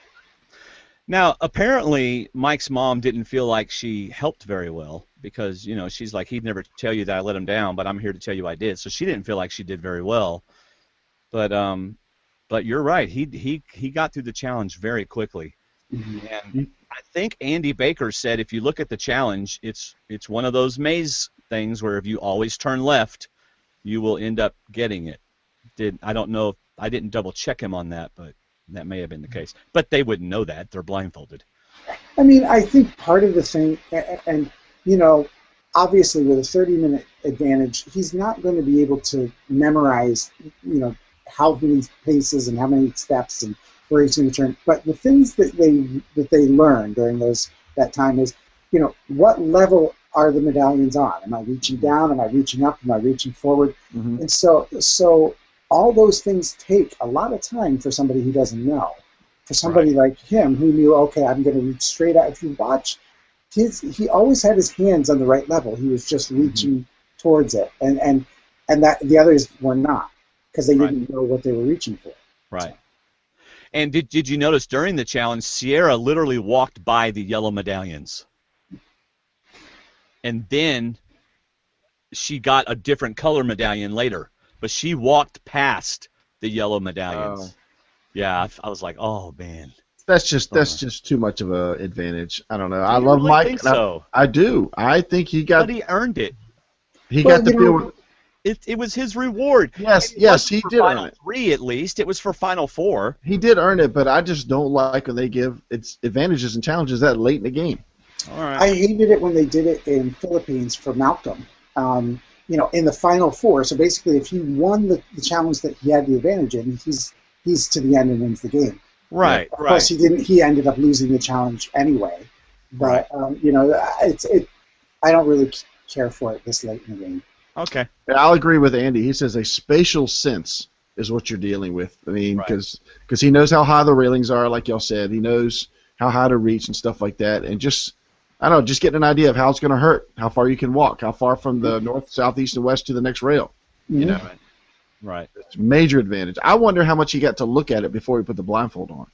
Now, apparently, Mike's mom didn't feel like she helped very well because, you know, she's like, he'd never tell you that I let him down, but I'm here to tell you I did. So she didn't feel like she did very well. But you're right. He got through the challenge very quickly. Mm-hmm. And I think Andy Baker said if you look at the challenge, it's one of those maze things where if you always turn left, you will end up getting it. I don't know if I didn't double check him on that, but that may have been the case. But they wouldn't know that. They're blindfolded. I mean, I think part of the thing, and you know, obviously with a 30-minute advantage, he's not going to be able to memorize, you know, how many paces and how many steps and where he's going to turn. But the things that they learn during that time is, you know, what level are the medallions on? Am I reaching down? Am I reaching up? Am I reaching forward? Mm-hmm. And so all those things take a lot of time for somebody who doesn't know. For somebody like him who knew, okay, I'm going to reach straight out. If you watch, he always had his hands on the right level. He was just reaching towards it, and that the others were not because they didn't know what they were reaching for. Right. So. And did you notice during the challenge, Sierra literally walked by the yellow medallions, and then she got a different color medallion later. But she walked past the yellow medallions. Oh. Yeah, I was like, oh man. That's just too much of an advantage. I don't know. I You love really Mike. think so? I do. I think he got. But he earned it. He got the feel. It was his reward. Yes, he did earn it. Final 3 at least. It was for Final 4. He did earn it, but I just don't like when they give its advantages and challenges that late in the game. All right. I hated it when they did it in Philippines for Malcolm. You know, in the Final 4. So basically, if he won the challenge that he had the advantage in, he's to the end and wins the game. Right. Of course, he didn't. He ended up losing the challenge anyway. But you know, I don't really care for it this late in the game. Okay. Yeah, I'll agree with Andy. He says a spatial sense is what you're dealing with. I mean, because he knows how high the railings are, like y'all said. He knows how high to reach and stuff like that, and just getting an idea of how it's going to hurt, how far you can walk, how far from the north, south, east, and west to the next rail. Mm-hmm. You know, right. It's a major advantage. I wonder how much he got to look at it before he put the blindfold on,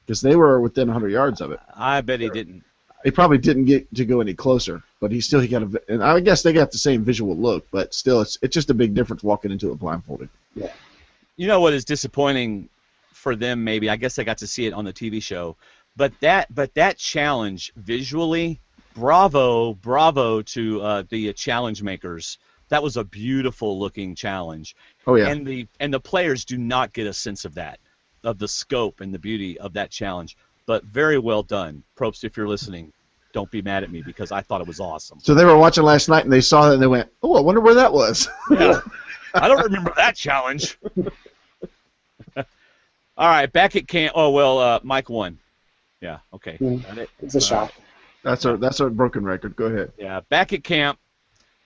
because they were within 100 yards of it. I bet he didn't. He probably didn't get to go any closer, but he got and I guess they got the same visual look, but still, it's just a big difference walking into it blindfolded. Yeah. You know what is disappointing for them? Maybe I guess they got to see it on the TV show, but that challenge visually. Bravo to the challenge makers. That was a beautiful looking challenge. Oh yeah. And the players do not get a sense of that, of the scope and the beauty of that challenge. But very well done. Probst, if you're listening, don't be mad at me because I thought it was awesome. So they were watching last night and they saw it and they went, "Oh, I wonder where that was." Yeah. I don't remember that challenge. All right, back at camp. Oh well, Mike won. Yeah. Okay. It's a shot. That's a broken record. Go ahead. Yeah, back at camp.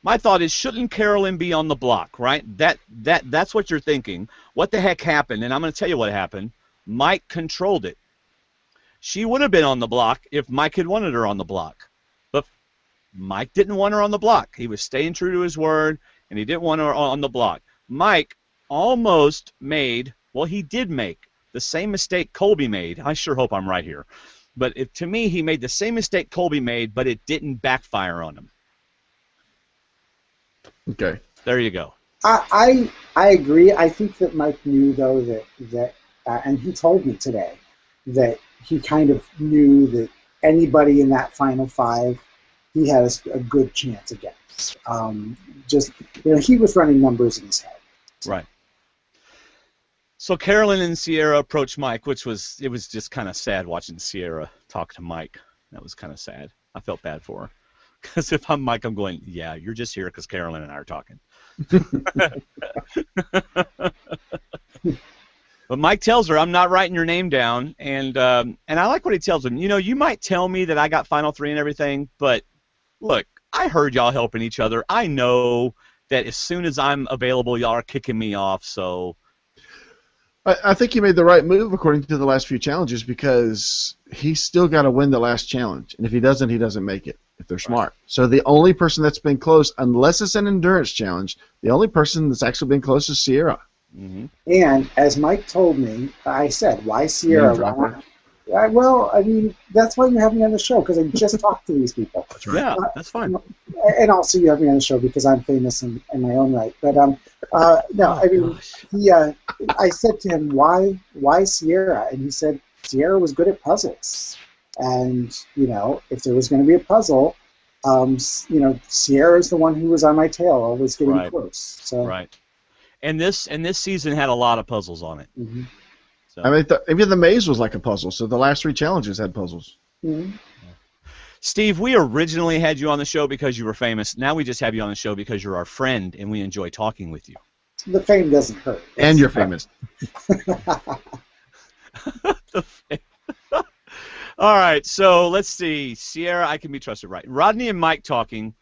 My thought is, shouldn't Carolyn be on the block, right? That's what you're thinking. What the heck happened? And I'm going to tell you what happened. Mike controlled it. She would have been on the block if Mike had wanted her on the block. But Mike didn't want her on the block. He was staying true to his word, and he didn't want her on the block. Mike almost made, well, he did make the same mistake Colby made. I sure hope I'm right here. But to me, he made the same mistake Colby made, but it didn't backfire on him. Okay. There you go. I agree. I think that Mike knew, though, that and he told me today that he kind of knew that anybody in that Final 5 he had a good chance against. Just, he was running numbers in his head. Right. So Carolyn and Sierra approached Mike, it was just kind of sad watching Sierra talk to Mike. That was kind of sad. I felt bad for her Because if I'm Mike, I'm going, yeah, you're just here because Carolyn and I are talking. But Mike tells her, I'm not writing your name down, and I like what he tells him. You might tell me that I got Final 3 and everything, but look, I heard y'all helping each other. I know that as soon as I'm available, y'all are kicking me off, so... I think he made the right move according to the last few challenges because he's still got to win the last challenge, and if he doesn't make it, if they're smart. So the only person that's been close, unless it's an endurance challenge, the only person that's actually been close is Sierra. Mm-hmm. And as Mike told me, I said, why Sierra? Well, I mean, that's why you have me on the show, because I just talked to these people. That's right. Yeah, that's fine. And also you have me on the show because I'm famous in my own right. But no, I mean, I said to him, why Sierra? And he said, Sierra was good at puzzles. And, if there was going to be a puzzle, Sierra's the one who was on my tail, always getting close. So. Right. And this season had a lot of puzzles on it. Mm-hmm. So. I mean, even the maze was like a puzzle, so the last 3 challenges had puzzles. Mm-hmm. Steve, we originally had you on the show because you were famous. Now we just have you on the show because you're our friend and we enjoy talking with you. The fame doesn't hurt. And you're famous. All right, so let's see. Sierra, I can be trusted, right? Rodney and Mike talking,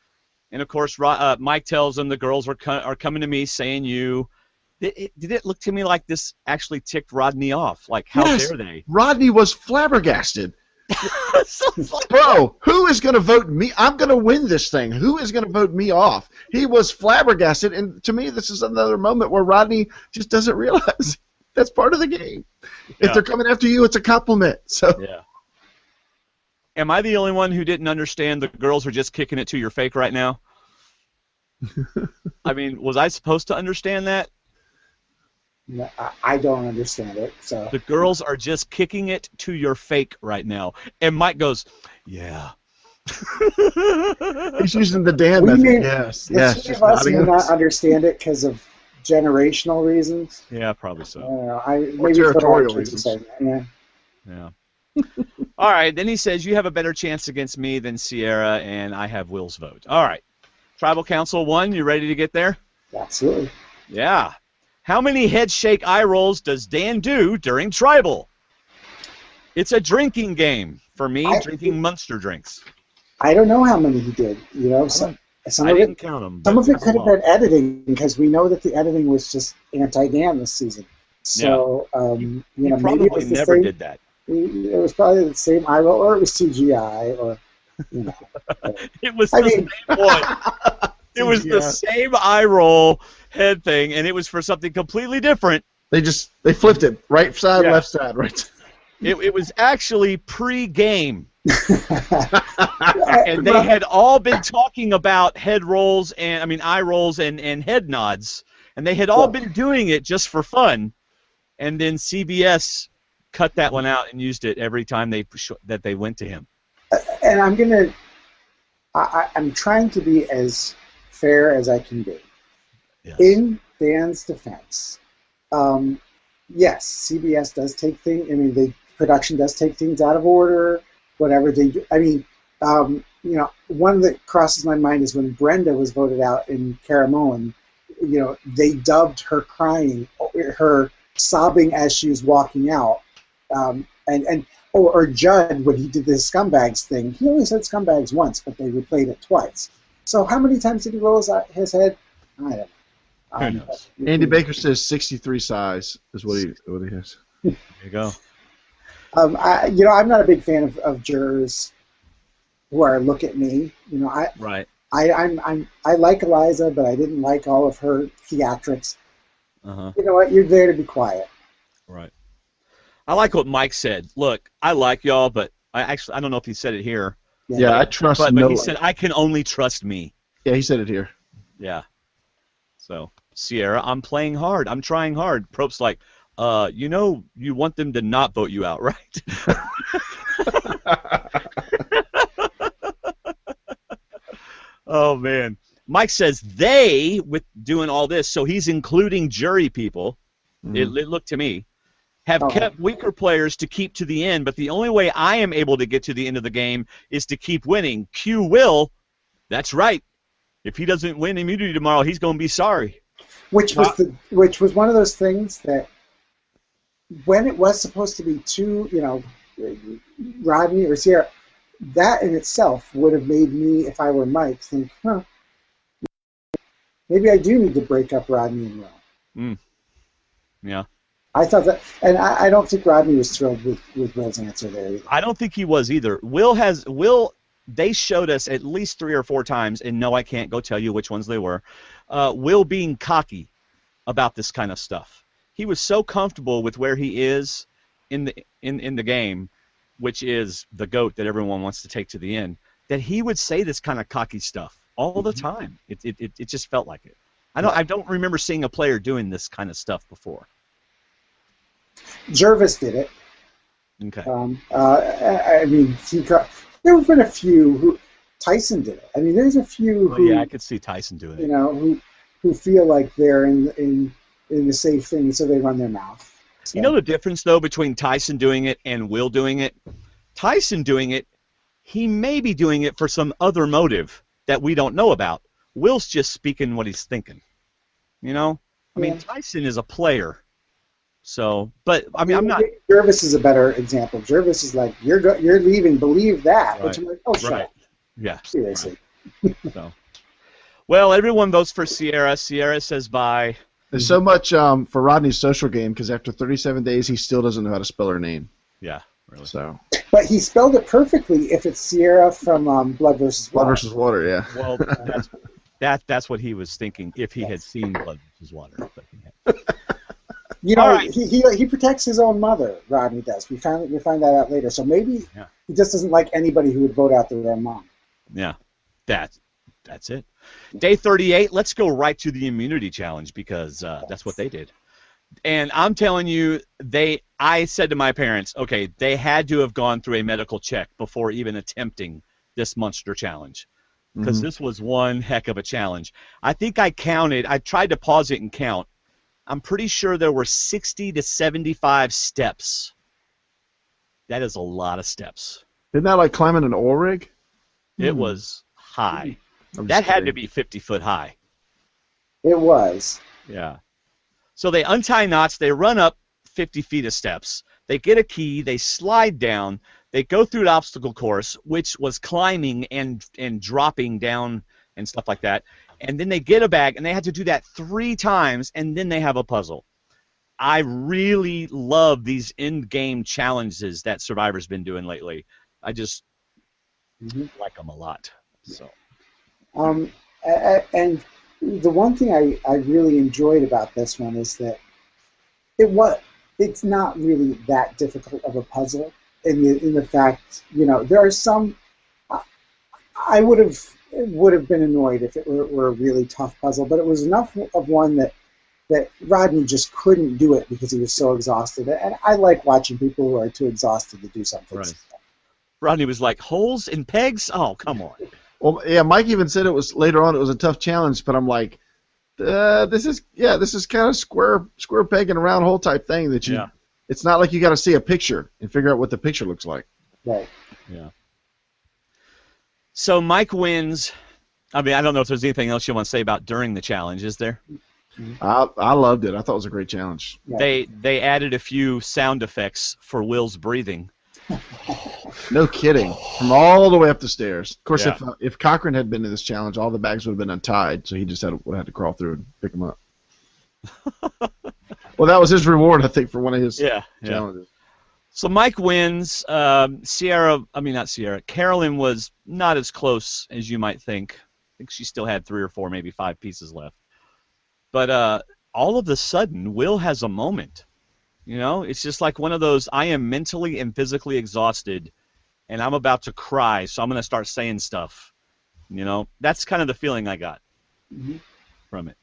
and of course, Mike tells them the girls are coming to me saying you. Did it look to me like this actually ticked Rodney off? Like, how dare they? Rodney was flabbergasted. Bro, who is going to vote me? I'm going to win this thing. Who is going to vote me off? He was flabbergasted, and to me, this is another moment where Rodney just doesn't realize that's part of the game. Yeah. If they're coming after you, it's a compliment. So. Yeah. Am I the only one who didn't understand the girls are just kicking it to your fake right now? I mean, was I supposed to understand that? No, I don't understand it. So the girls are just kicking it to your fake right now, and Mike goes, "Yeah." He's using the Dan method. Yes. The three of us may not understand it because of generational reasons. Yeah, probably so. Or territorial reasons. Yeah. All right. Then he says, "You have a better chance against me than Sierra, and I have Will's vote." All right. Tribal Council 1, you ready to get there? Absolutely. Yeah. How many head shake eye rolls does Dan do during Tribal? It's a drinking game. For me, drinking Munster drinks. I don't know how many he did. I didn't count them. Some of it could have been editing because we know that the editing was just anti-Dan this season. So, he maybe probably it was the never same, did that. It was probably the same eye roll, or it was CGI, or It was the same one. It was the same eye roll head thing, and it was for something completely different. They flipped it right side, left side, right. It was actually pre-game, and they had all been talking about eye rolls and head nods, and they had all been doing it just for fun, and then CBS cut that one out and used it every time that they went to him. And I'm trying to be as fair as I can be. Yes. In Dan's defense, yes, CBS does take things. I mean, the production does take things out of order. Whatever they do. I mean, one that crosses my mind is when Brenda was voted out in Caramoan. They dubbed her crying, her sobbing as she was walking out, or Judd when he did the scumbags thing. He only said scumbags once, but they replayed it twice. So how many times did he roll his head? I don't know. Who knows? Andy Baker says 63 size is what he has. There you go. I'm not a big fan of jurors who are look at me. Right. I like Eliza, but I didn't like all of her theatrics. Uh-huh. You know what? You're there to be quiet. Right. I like what Mike said. Look, I like y'all, but I don't know if he said it here. Yeah, I trust but no he one. said, I can only trust me. Yeah, he said it here. Yeah. So, Sierra, I'm playing hard. I'm trying hard. Probst's like, you want them to not vote you out, right? Oh, man. Mike says they, with doing all this, so he's including jury people, it looked to me, have kept weaker players to keep to the end, but the only way I am able to get to the end of the game is to keep winning. Cue Will, That's right. If he doesn't win immunity tomorrow, he's going to be sorry. Which was one of those things that when it was supposed to be two, Rodney or Sierra, that in itself would have made me, if I were Mike, think, maybe I do need to break up Rodney and Will. Yeah. I thought that, and I don't think Rodney was thrilled with Will's answer there either. I don't think he was either. They showed us at least 3 or 4 times, and no, I can't go tell you which ones they were, Will being cocky about this kind of stuff. He was so comfortable with where he is in the game, which is the GOAT that everyone wants to take to the end, that he would say this kind of cocky stuff all the time. It just felt like it. I don't remember seeing a player doing this kind of stuff before. Jervis did it. Okay. I mean, there have been a few who. Tyson did it. I mean, there's a few who. Yeah, I could see Tyson doing it. Who feel like they're in the safe thing, so they run their mouth. So. You know the difference though between Tyson doing it and Will doing it? Tyson doing it, he may be doing it for some other motive that we don't know about. Will's just speaking what he's thinking. I mean, Tyson is a player. So, but I mean, I'm not. Jervis is a better example. Jervis is like, you're leaving. Believe that. Right. Which I'm like, oh, shut up. Yeah. Seriously. Right. So, well, everyone votes for Sierra. Sierra says bye. There's so much for Rodney's social game because after 37 days, he still doesn't know how to spell her name. Yeah, really. So. But he spelled it perfectly if it's Sierra from Blood versus Water. Blood versus Water, yeah. Well, that's what he was thinking if he had seen Blood versus Water. But right. he protects his own mother. Rodney does. We find that out later. So maybe he just doesn't like anybody who would vote out their own mom. Yeah, that's it. Day 38. Let's go right to the immunity challenge because that's what they did. And I'm telling you, I said to my parents, okay, they had to have gone through a medical check before even attempting this monster challenge because this was one heck of a challenge. I think I tried to pause it and count. I'm pretty sure there were 60 to 75 steps. That is a lot of steps. Isn't that like climbing an oil rig? It was high. That had to be 50 foot high. It was. Yeah. So they untie knots. They run up 50 feet of steps. They get a key. They slide down. They go through an obstacle course, which was climbing and dropping down and stuff like that. And then they get a bag, and they had to do that 3 times, and then they have a puzzle. I really love these in-game challenges that Survivor's been doing lately. I just like them a lot. So. And the one thing I really enjoyed about this one is that it's not really that difficult of a puzzle in the fact, there are some. I would have been annoyed if it were a really tough puzzle, but it was enough of one that Rodney just couldn't do it because he was so exhausted. And I like watching people who are too exhausted to do something. Right. Rodney was like, holes and pegs? Oh, come on. Well, yeah, Mike even said it was later on. It was a tough challenge, but I'm like, this is kind of square peg in a round hole type thing that you. Yeah. It's not like you got to see a picture and figure out what the picture looks like. Right. Yeah. So Mike wins. I mean, I don't know if there's anything else you want to say about during the challenge. Is there? I loved it. I thought it was a great challenge. Yeah. They added a few sound effects for Will's breathing. No kidding. From all the way up the stairs. Of course, if Cochran had been in this challenge, all the bags would have been untied, so he just would have to crawl through and pick them up. Well, that was his reward, I think, for one of his challenges. So Mike wins. Carolyn was not as close as you might think. I think she still had 3 or 4, maybe 5 pieces left. But all of a sudden, Will has a moment. It's just like one of those, I am mentally and physically exhausted, and I'm about to cry, so I'm going to start saying stuff. That's kind of the feeling I got from it.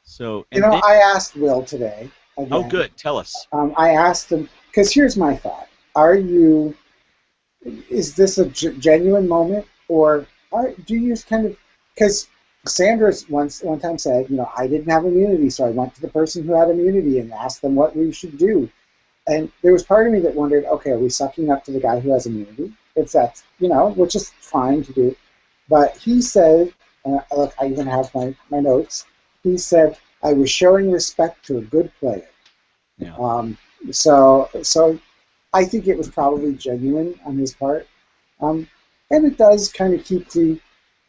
So, I asked Will today. Again. Oh, good. Tell us. I asked him, because here's my thought. Is this a genuine moment, or do you just kind of, because Sandra one time said, I didn't have immunity, so I went to the person who had immunity and asked them what we should do. And there was part of me that wondered, okay, are we sucking up to the guy who has immunity? If that's, which is fine to do. But he said, look, I even have my notes. He said, I was showing respect to a good player. Yeah. So I think it was probably genuine on his part. And it does kind of keep the,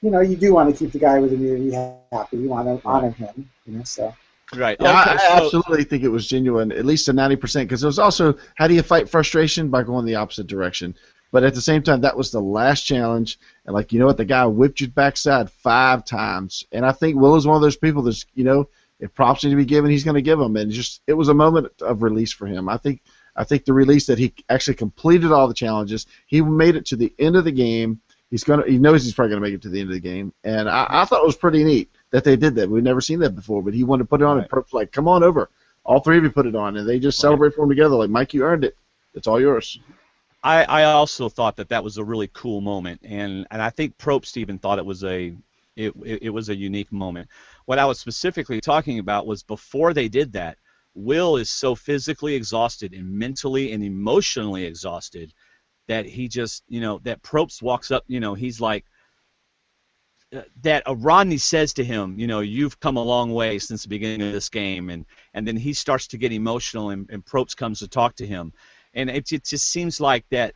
you do want to keep the guy with immunity happy. You want to honor him, so. Right. Yeah, Okay, I absolutely think it was genuine, at least to 90%, because it was also, how do you fight frustration? By going the opposite direction. But at the same time, that was the last challenge, and you know what, the guy whipped your backside 5 times, and I think Will is one of those people that's, if props need to be given, he's going to give them, and it was a moment of release for him. I think the release that he actually completed all the challenges, he made it to the end of the game. He knows he's probably going to make it to the end of the game, and I thought it was pretty neat that they did that. We've never seen that before, but he wanted to put it on, and Probst like, come on over. All 3 of you put it on, and they just celebrate for him together. Like, Mike, you earned it. It's all yours. I also thought that was a really cool moment, and I think Probst even thought it was a unique moment. What I was specifically talking about was before they did that, Will is so physically exhausted and mentally and emotionally exhausted that he just, that Probst walks up, he's like, that Rodney says to him, you've come a long way since the beginning of this game, and then he starts to get emotional, and Probst comes to talk to him. And it just seems like that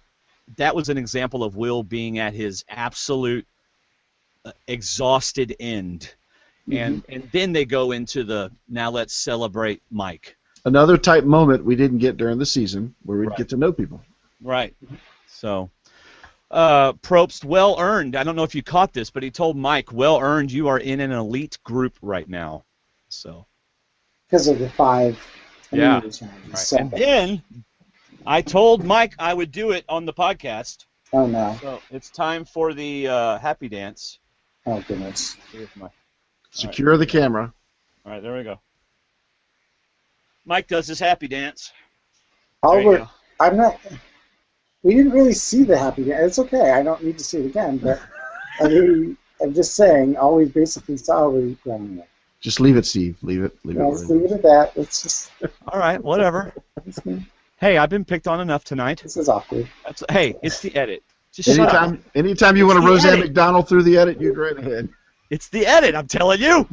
was an example of Will being at his absolute exhausted end. And then they go into the, now let's celebrate Mike. Another type moment we didn't get during the season where we'd get to know people. Right. So, Probst, well earned. I don't know if you caught this, but he told Mike, well earned, you are in an elite group right now. So. Because of the 5 immunity challenges. Right. So. And then I told Mike I would do it on the podcast. Oh, no. So it's time for the happy dance. Oh, goodness. Secure the camera. All right, there we go. Mike does his happy dance. Albert, we didn't really see the happy dance. It's okay. I don't need to see it again. But I'm just saying, all we basically saw was running it. Just leave it, Steve. Leave it. Let's leave it at that. Let's just. All right, whatever. Hey, I've been picked on enough tonight. This is awkward. Hey, it's the edit. Just anytime you want to Roseanne McDonald through the edit, you go right ahead. It's the edit, I'm telling you.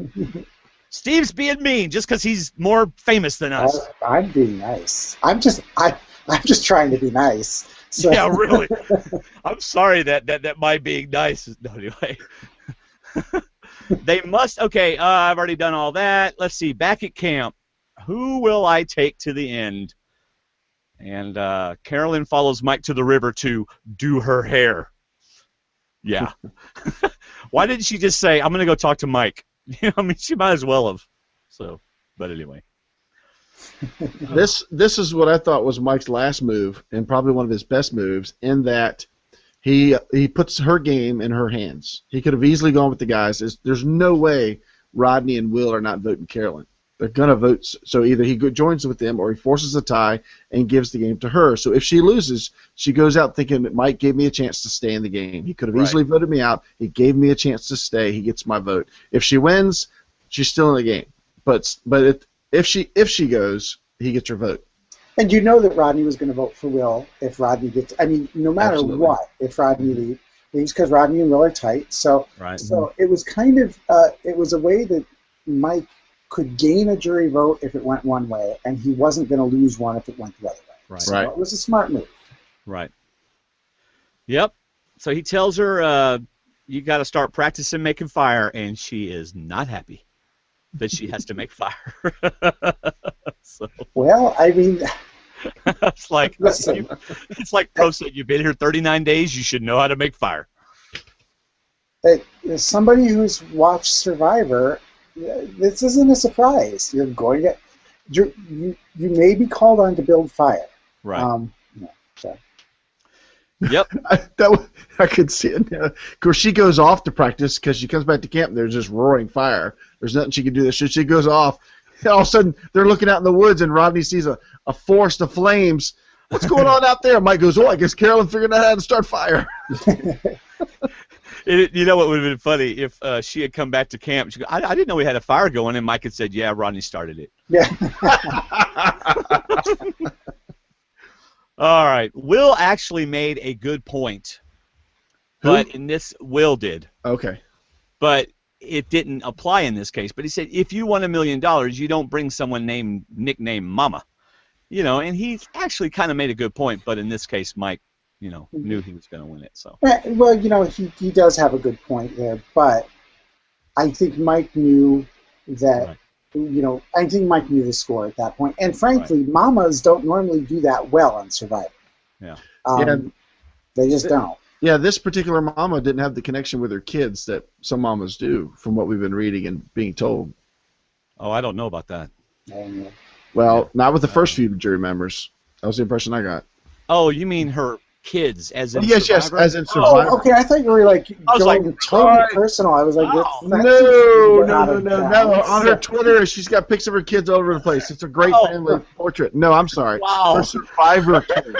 Steve's being mean just because he's more famous than us. I'm being nice. I'm just trying to be nice. So. Yeah, really. I'm sorry that my being nice is no anyway. They must. Okay, I've already done all that. Let's see. Back at camp, who will I take to the end? And Carolyn follows Mike to the river to do her hair. Yeah. Why didn't she just say, I'm going to go talk to Mike? I mean, she might as well have. So, but anyway. This is what I thought was Mike's last move, and probably one of his best moves, in that he puts her game in her hands. He could have easily gone with the guys. There's no way Rodney and Will are not voting Carolyn. They're going to vote, so either he joins with them or he forces a tie and gives the game to her. So if she loses, she goes out thinking that Mike gave me a chance to stay in the game. He could have easily voted me out. He gave me a chance to stay. He gets my vote. If she wins, she's still in the game. But if she goes, he gets her vote. And you know that Rodney was going to vote for Will if Rodney gets. I mean, no matter what, if Rodney leaves, because Rodney and Will are tight. So it was kind of it was a way that Mike could gain a jury vote if it went one way, and he wasn't going to lose one if it went the other way. Right. So it was a smart move. Right. Yep. So he tells her, you got to start practicing making fire, and she is not happy that she has to make fire. Well, I mean... it's like Probst said, you've been here 39 days, you should know how to make fire. As somebody who's watched Survivor, this isn't a surprise. You're going to, you may be called on to build fire. Right. Yep. I could see it now. Of course, she goes off to practice because she comes back to camp and there's just roaring fire. There's nothing she can do. So she goes off. And all of a sudden, they're looking out in the woods and Rodney sees a forest of flames. What's going on out there? Mike goes, I guess Carolyn figured out how to start fire. You know what would have been funny if she had come back to camp. She go, I didn't know we had a fire going, and Mike had said, "Yeah, Rodney started it." Yeah. All right. Will actually made a good point but in this, Will did. Okay. But it didn't apply in this case. But he said, if you won $1 million, you don't bring someone nicknamed Mama. You know, and he actually kind of made a good point. But in this case, Mike, you know, knew he was going to win it. So. Well, you know, he does have a good point there, but I think Mike knew that. Right. You know, I think Mike knew the score at that point. And frankly, mamas don't normally do that well on Survivor. Yeah. They just don't. Yeah, this particular mama didn't have the connection with her kids that some mamas do, from what we've been reading and being told. Oh, I don't know about that. Well, not with the first few jury members. That was the impression I got. Oh, you mean her kids, as in yes, Survivor? Yes, as in Survivor. Oh, okay, I thought you were like going totally personal. I was like, no. On her Twitter, she's got pics of her kids all over the place. It's a great family portrait. No, I'm sorry. Wow. Her Survivor kid.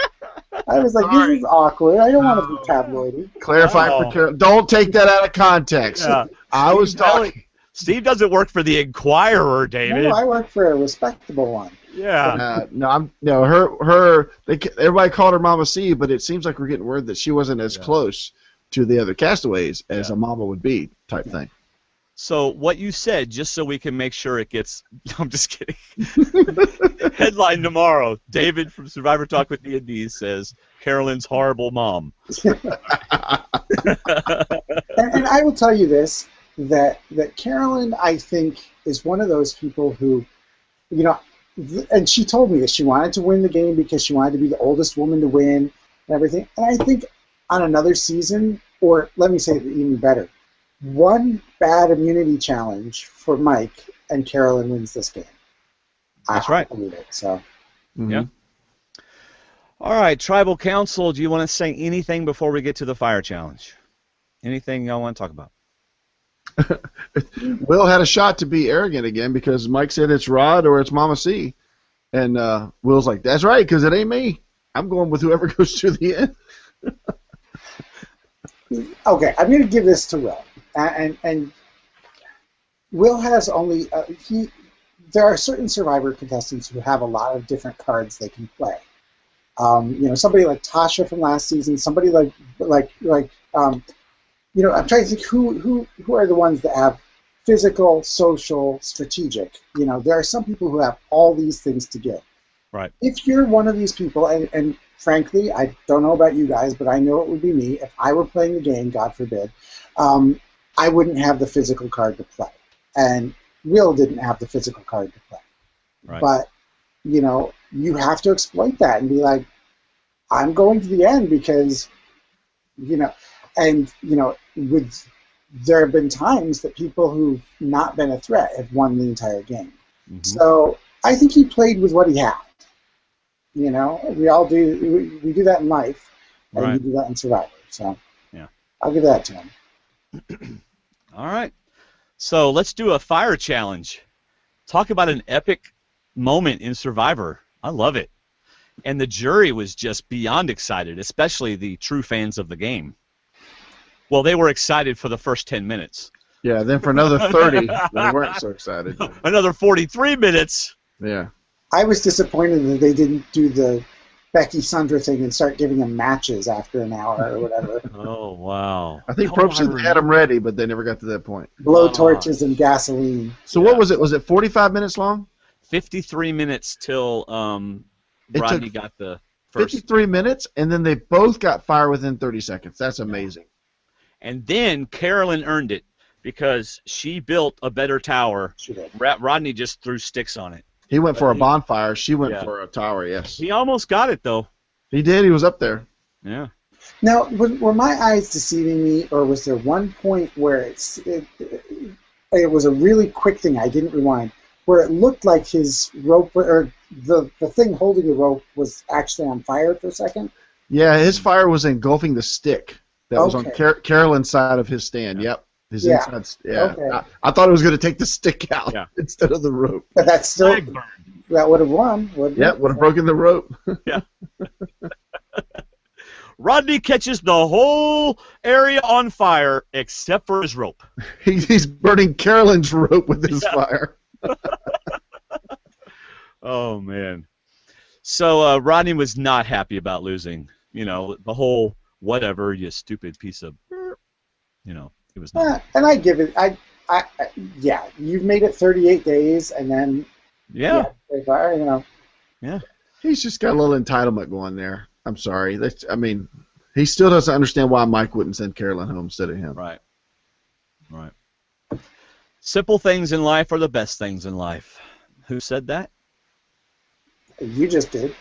I was like, this is awkward. I don't want to be tabloidy. Clarify for Carol. Don't take that out of context. Yeah. I was talking. Steve doesn't work for the Inquirer, David. No, I work for a respectable one. Yeah. Everybody called her Mama C, but it seems like we're getting word that she wasn't as close to the other castaways as a mama would be, type thing. So what you said, just so we can make sure it gets. I'm just kidding. Headline tomorrow: David from Survivor Talk with D&D says Carolyn's horrible mom. and I will tell you this: that Carolyn, I think, is one of those people who, you know. And she told me that she wanted to win the game because she wanted to be the oldest woman to win and everything. And I think on another season, or let me say it even better, one bad immunity challenge for Mike and Carolyn wins this game. That's right. I believe it. So. Yeah. All right, Tribal Council, do you want to say anything before we get to the fire challenge? Anything y'all want to talk about? Will had a shot to be arrogant again because Mike said it's Rod or it's Mama C. And Will's like, that's right, because it ain't me. I'm going with whoever goes to the end. Okay, I'm going to give this to Will. And Will has only there are certain Survivor contestants who have a lot of different cards they can play. You know, somebody like Tasha from last season, somebody like you know, I'm trying to think who are the ones that have physical, social, strategic. You know, there are some people who have all these things to give. Right. If you're one of these people, and frankly, I don't know about you guys, but I know it would be me. If I were playing the game, God forbid, I wouldn't have the physical card to play. And Will didn't have the physical card to play. Right. But, you know, you have to exploit that and be like, I'm going to the end because, you know, and, you know, there have been times that people who've not been a threat have won the entire game. Mm-hmm. So I think he played with what he had. You know, we all do. We do that in life, and we do that in Survivor. So yeah, I'll give that to him. All right. So let's do a fire challenge. Talk about an epic moment in Survivor. I love it. And the jury was just beyond excited, especially the true fans of the game. Well, they were excited for the first 10 minutes. Yeah, then for another 30, they weren't so excited. Another 43 minutes. Yeah. I was disappointed that they didn't do the Becky Sandra thing and start giving them matches after an hour or whatever. Oh, wow. I think Probst had them ready, but they never got to that point. Blow torches and gasoline. So what was it? Was it 45 minutes long? 53 minutes till Rodney got the first. 53 minutes, and then they both got fire within 30 seconds. That's amazing. And then Carolyn earned it because she built a better tower. She did. Rodney just threw sticks on it. He went for a bonfire. She went for a tower, yes. He almost got it, though. He did. He was up there. Yeah. Now, were my eyes deceiving me, or was there one point where it was a really quick thing, I didn't rewind, where it looked like his rope, or the thing holding the rope was actually on fire for a second? Yeah, his fire was engulfing the stick that was on Carolyn's side of his stand. Yep. His inside. Yeah. Okay. I thought it was going to take the stick out instead of the rope. But that's still that would have won. Yeah, would have broken the rope. Yeah. Rodney catches the whole area on fire except for his rope. He's burning Carolyn's rope with his fire. Oh man. So Rodney was not happy about losing. You know, the whole whatever, you stupid piece of, it was not. And I give it, yeah, you've made it 38 days, and then Yeah. He's just got a little entitlement going there. I'm sorry. He still doesn't understand why Mike wouldn't send Carolyn home instead of him. Right. Simple things in life are the best things in life. Who said that? You just did.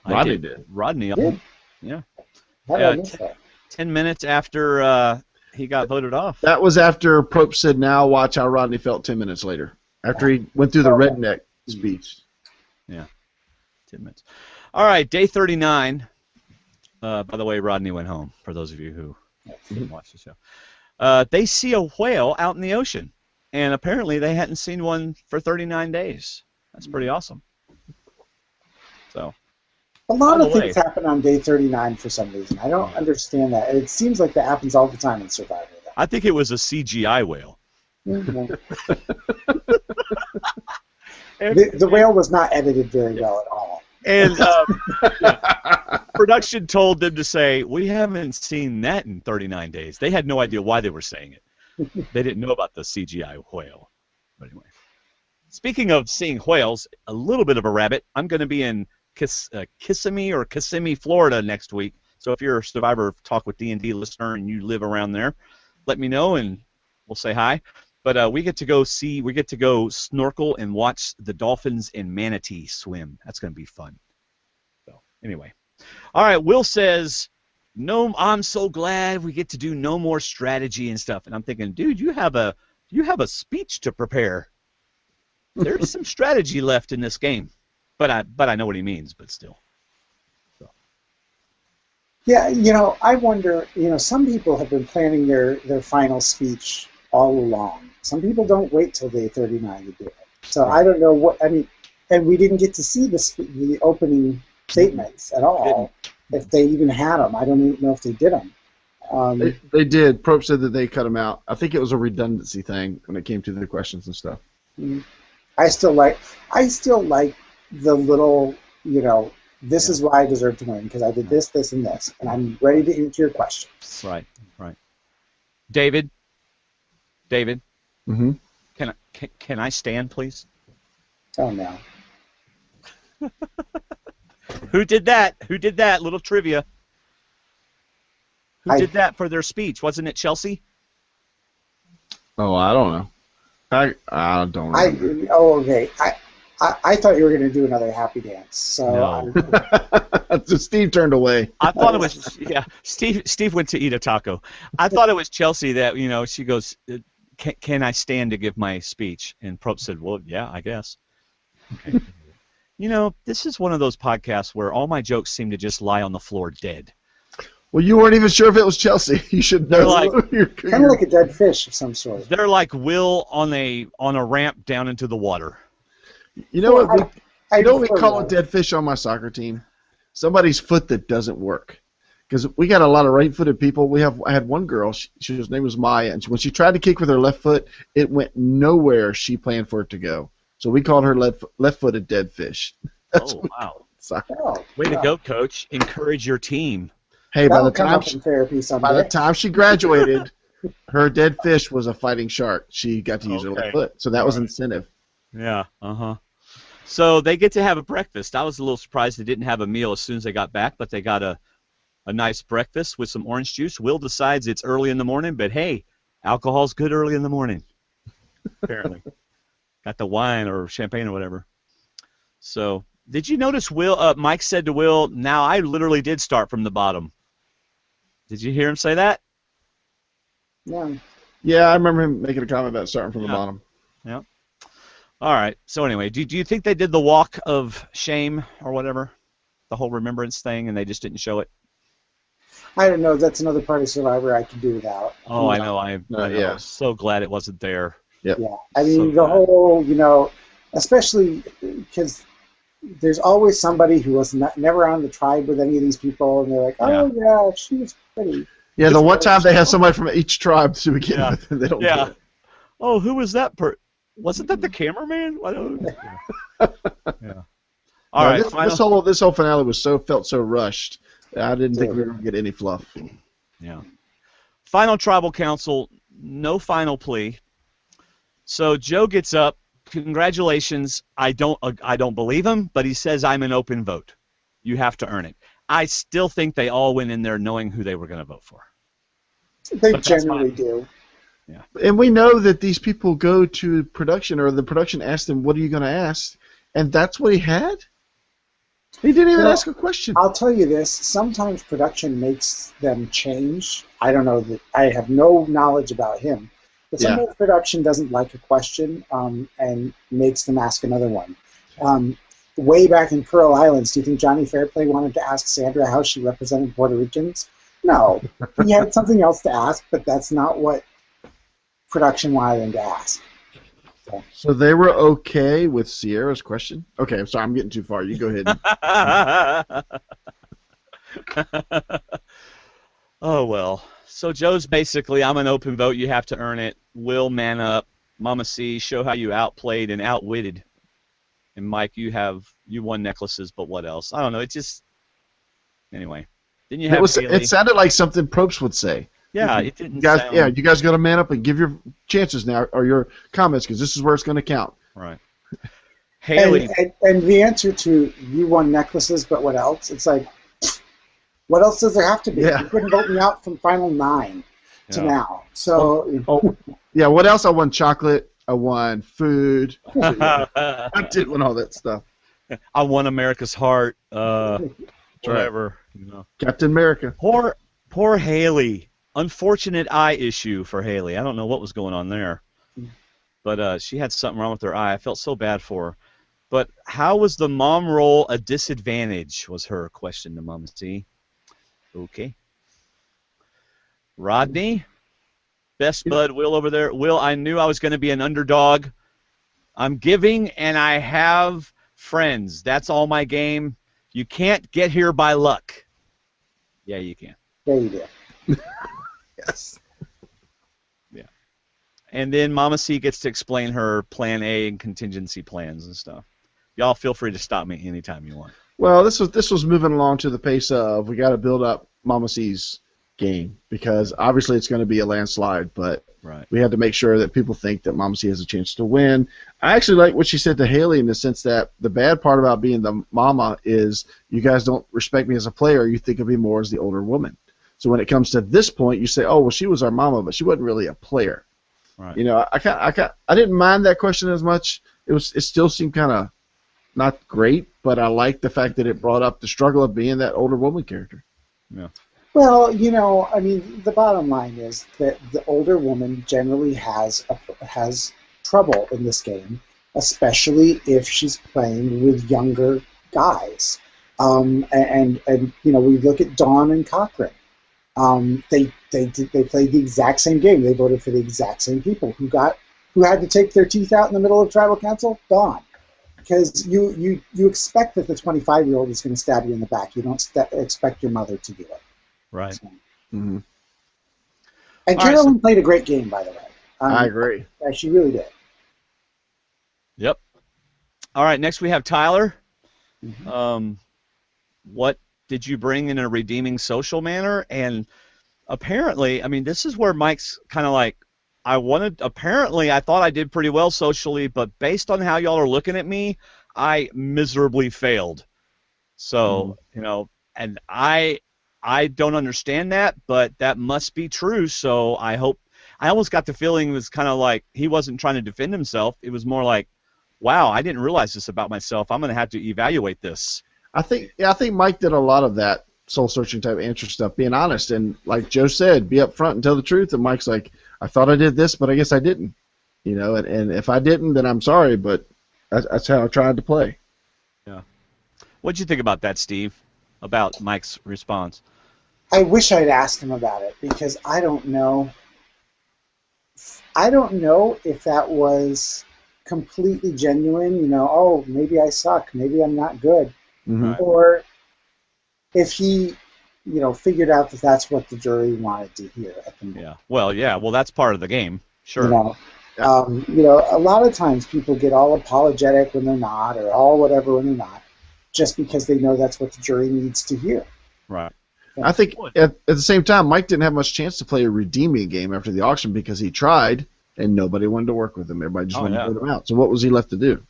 Rodney did. Rodney. Did. Yeah. How did I miss that? 10 minutes after he got voted off. That was after Probst said, now watch how Rodney felt 10 minutes later. After he went through the redneck speech. Yeah. 10 minutes. All right, day 39. By the way, Rodney went home, for those of you who didn't watch the show. They see a whale out in the ocean, and apparently they hadn't seen one for 39 days. That's pretty awesome. So, a lot of things happen on day 39 for some reason. I don't understand that. It seems like that happens all the time in Survivor. I think it was a CGI whale. Mm-hmm. The whale was not edited very well at all. And production told them to say, we haven't seen that in 39 days. They had no idea why they were saying it. They didn't know about the CGI whale. But anyway, speaking of seeing whales, a little bit of a rabbit. I'm going to be in Kissimmee, Florida next week. So if you're a Survivor Talk with D&D listener and you live around there, let me know and we'll say hi. But we get to go snorkel and watch the dolphins and manatee swim. That's going to be fun. So anyway, all right. Will says, "No, I'm so glad we get to do no more strategy and stuff." And I'm thinking, dude, you have a speech to prepare. There's some strategy left in this game, but I know what he means. But still. So. Yeah, I wonder. Some people have been planning their final speech all along. Some people don't wait till day 39 to do it. So I don't know what, and we didn't get to see the opening statements at all, if they even had them. I don't even know if they did them. They did. Probst said that they cut them out. I think it was a redundancy thing when it came to the questions and stuff. I still like the little, this is why I deserve to win, because I did this, this, and this, and I'm ready to answer your questions. Right. David. Mm-hmm. Can I stand, please? Oh, no. Who did that? Little trivia. Who did that for their speech? Wasn't it Chelsea? Oh, I don't know. I don't know. Okay. I thought you were going to do another happy dance. So no. So Steve turned away. I thought it was Steve went to eat a taco. I thought it was Chelsea that she goes, Can I stand to give my speech? And Probst said, well, yeah, I guess. Okay. This is one of those podcasts where all my jokes seem to just lie on the floor dead. Well, you weren't even sure if it was Chelsea. You should know. Kind of like a dead fish of some sort. They're like Will on a ramp down into the water. You know what? We call a dead fish on my soccer team? Somebody's foot that doesn't work. Because we got a lot of right-footed people. I had one girl. Her name was Maya, and when she tried to kick with her left foot, it went nowhere she planned for it to go. So we called her left-footed dead fish. Wow! Way to go, Coach! Encourage your team. Hey, by the time she graduated, her dead fish was a fighting shark. She got to use her left foot, so that was incentive. Yeah. So they get to have a breakfast. I was a little surprised they didn't have a meal as soon as they got back, but they got a nice breakfast with some orange juice. Will decides it's early in the morning, but hey, alcohol's good early in the morning, apparently. Got the wine or champagne or whatever. So, did you notice Mike said to Will, now I literally did start from the bottom. Did you hear him say that? Yeah. Yeah, I remember him making a comment about starting from the bottom. Yeah. All right. So anyway, do you think they did the walk of shame or whatever? The whole remembrance thing, and they just didn't show it? I don't know. That's another part of Survivor I could do without. Oh, I know. I'm so glad it wasn't there. Yep. Yeah. I mean, the whole, especially because there's always somebody who was never on the tribe with any of these people, and they're like, oh, yeah she was pretty. Yeah, the one time they had somebody from each tribe to begin with, and they don't do it. Oh, who was that wasn't that the cameraman? Yeah. All right. This whole finale was felt so rushed. I didn't think we were going to get any fluff. Yeah. Final tribal council, no final plea. So Joe gets up. Congratulations. I don't believe him, but he says I'm an open vote. You have to earn it. I still think they all went in there knowing who they were going to vote for. They generally do. Yeah. And we know that these people go to production, or the production asked them, what are you going to ask? And that's what he had? He didn't even ask a question. I'll tell you this. Sometimes production makes them change. I don't know. I have no knowledge about him. But sometimes production doesn't like a question and makes them ask another one. Way back in Pearl Islands, do you think Johnny Fairplay wanted to ask Sandra how she represented Puerto Ricans? No. He had something else to ask, but that's not what production wanted him to ask. So they were okay with Sierra's question? Okay, I'm sorry, I'm getting too far. You go ahead. Oh, well. So Joe's basically, I'm an open vote, you have to earn it. Will, man up. Mama C, show how you outplayed and outwitted. And Mike, you won necklaces, but what else? I don't know, it just, anyway. Didn't you have it sounded like something Probst would say. Yeah, it didn't sound... Yeah, you guys got to man up and give your chances now, or your comments, because this is where it's going to count. Right. Haley. And the answer to you won necklaces, but what else? It's like, what else does there have to be? Yeah. You couldn't vote me out from Final 9 to now. So. Yeah, what else? I won chocolate. I won food. So, yeah. I did win all that stuff. I won America's heart. Whatever. You know. Captain America. Poor Haley. Unfortunate eye issue for Haley. I don't know what was going on there. But she had something wrong with her eye. I felt so bad for her. But how was the mom role a disadvantage, was her question to Mama C. Okay. Rodney? Best bud Will over there. Will, I knew I was going to be an underdog. I'm giving, and I have friends. That's all my game. You can't get here by luck. Yeah, you can. There you go. Yes. Yeah. And then Mama C gets to explain her plan A and contingency plans and stuff. Y'all feel free to stop me anytime you want. Well, this was moving along to the pace of we got to build up Mama C's game, because obviously it's going to be a landslide, but we had to make sure that people think that Mama C has a chance to win. I actually like what she said to Haley in the sense that the bad part about being the mama is you guys don't respect me as a player. You think of me more as the older woman. So when it comes to this point, you say, oh, well, she was our mama, but she wasn't really a player. Right. You know, I didn't mind that question as much. It still seemed kind of not great, but I liked the fact that it brought up the struggle of being that older woman character. Yeah. Well, you know, I mean, the bottom line is that the older woman generally has trouble in this game, especially if she's playing with younger guys. And you know, we look at Dawn and Cochran. They played the exact same game. They voted for the exact same people. Who had to take their teeth out in the middle of tribal council? Dawn. Because you expect that the 25-year-old is going to stab you in the back. You don't expect your mother to do it. Right. So. Mm-hmm. And Carolyn played a great game, by the way. I agree. She really did. Yep. All right, next we have Tyler. Mm-hmm. What did you bring in a redeeming social manner? And apparently, I mean, this is where Mike's kind of like, apparently I thought I did pretty well socially, but based on how y'all are looking at me, I miserably failed. So, you know, and I don't understand that, but that must be true. So I almost got the feeling it was kind of like he wasn't trying to defend himself. It was more like, wow, I didn't realize this about myself. I'm going to have to evaluate this. I think Mike did a lot of that soul-searching type answer stuff, being honest. And like Joe said, be up front and tell the truth. And Mike's like, I thought I did this, but I guess I didn't. You know, and if I didn't, then I'm sorry, but that's how I tried to play. Yeah. What'd you think about that, Steve, about Mike's response? I wish I'd asked him about it, because I don't know if that was completely genuine, you know, oh, maybe I suck, maybe I'm not good, or if he, you know, figured out that that's what the jury wanted to hear at the moment. Yeah, well, that's part of the game, sure. You know, a lot of times people get all apologetic when they're not, or all whatever when they're not, just because they know that's what the jury needs to hear. Right. I think at the same time, Mike didn't have much chance to play a redeeming game after the auction because he tried and nobody wanted to work with him. Everybody just wanted to put him out. So what was he left to do?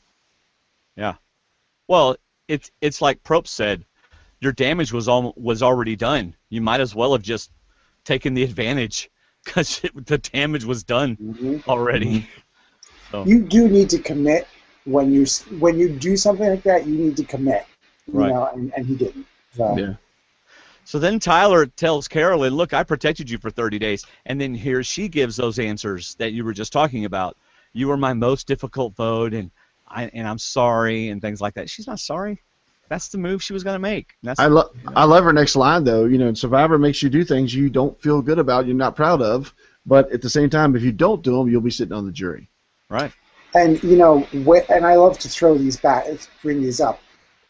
Yeah. Well, it's like Probst said, your damage was already done. You might as well have just taken the advantage because the damage was done already. So. You do need to commit when you do something like that. You need to commit, you know, and he didn't. So. Yeah. So then Tyler tells Carolyn, "Look, I protected you for 30 days," and then here she gives those answers that you were just talking about. You were my most difficult vote, and I'm sorry, and things like that. She's not sorry. That's the move she was going to make. I love her next line, though. You know, Survivor makes you do things you don't feel good about, you're not proud of, but at the same time, if you don't do them, you'll be sitting on the jury. Right. And, you know, and I love to throw these back, bring these up.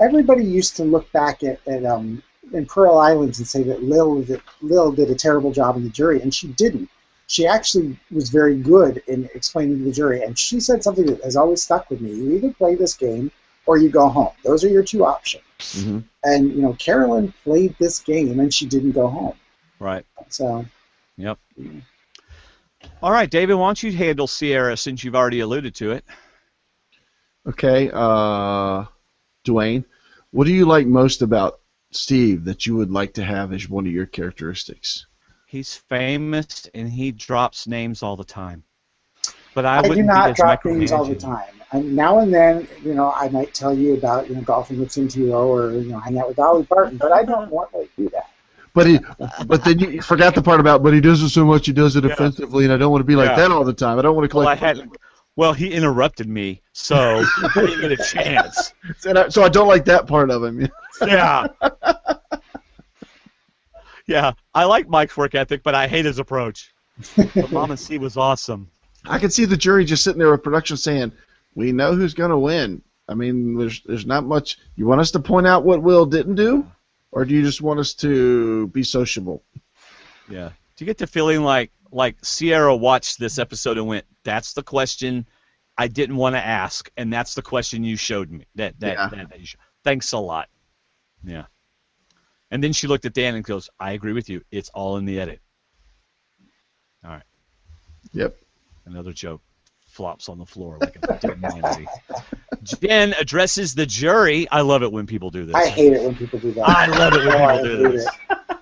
Everybody used to look back at in Pearl Islands and say that Lil did a terrible job in the jury, and she didn't. She actually was very good in explaining to the jury, and she said something that has always stuck with me. You either play this game or you go home. Those are your two options. Mm-hmm. And, you know, Carolyn played this game, and she didn't go home. Right. So. Yep. All right, David, why don't you handle Sierra since you've already alluded to it? Okay. Dwayne, what do you like most about Steve that you would like to have as one of your characteristics? He's famous, and he drops names all the time. But I do not drop names all the time. Now and then, you know, I might tell you about, you know, golfing with Tim Tebow or, you know, hanging out with Dolly Parton, but I don't want to do that. But then you forgot the part about, but he does it so much, he does it offensively, and I don't want to be like that all the time. I don't want to collect. Well, he interrupted me, so I didn't get a chance. So I don't like that part of him. Yeah. Yeah, I like Mike's work ethic, but I hate his approach. But Mama C was awesome. I can see the jury just sitting there with production saying, we know who's going to win. I mean, there's not much. You want us to point out what Will didn't do, or do you just want us to be sociable? Yeah. Do you get the feeling like Sierra watched this episode and went, that's the question I didn't want to ask, and that's the question you showed me. That you showed. Thanks a lot. Yeah. And then she looked at Dan and goes, I agree with you. It's all in the edit. All right. Yep. Another joke flops on the floor like a dead manatee. Jen addresses the jury. I love it when people do this. I hate it when people do that. I love it when people do this.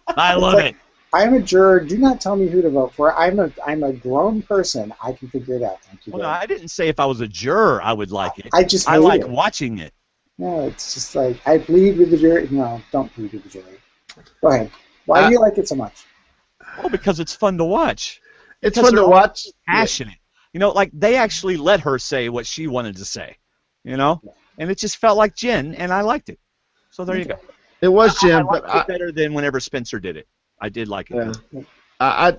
I love it. I'm a juror. Do not tell me who to vote for. I'm a grown person. I can figure it out. Thank you. Well, no, I didn't say if I was a juror I would like it. I like watching it. No, it's just like I plead with the jury. No, don't plead with the jury. Go ahead. Why do you like it so much? Well, because it's fun to watch. It's fun to watch. Passionate. You know, like they actually let her say what she wanted to say. You know, and it just felt like Jen, and I liked it. So there you go. It was Jen, but it better than whenever Spencer did it. I did like it. Yeah.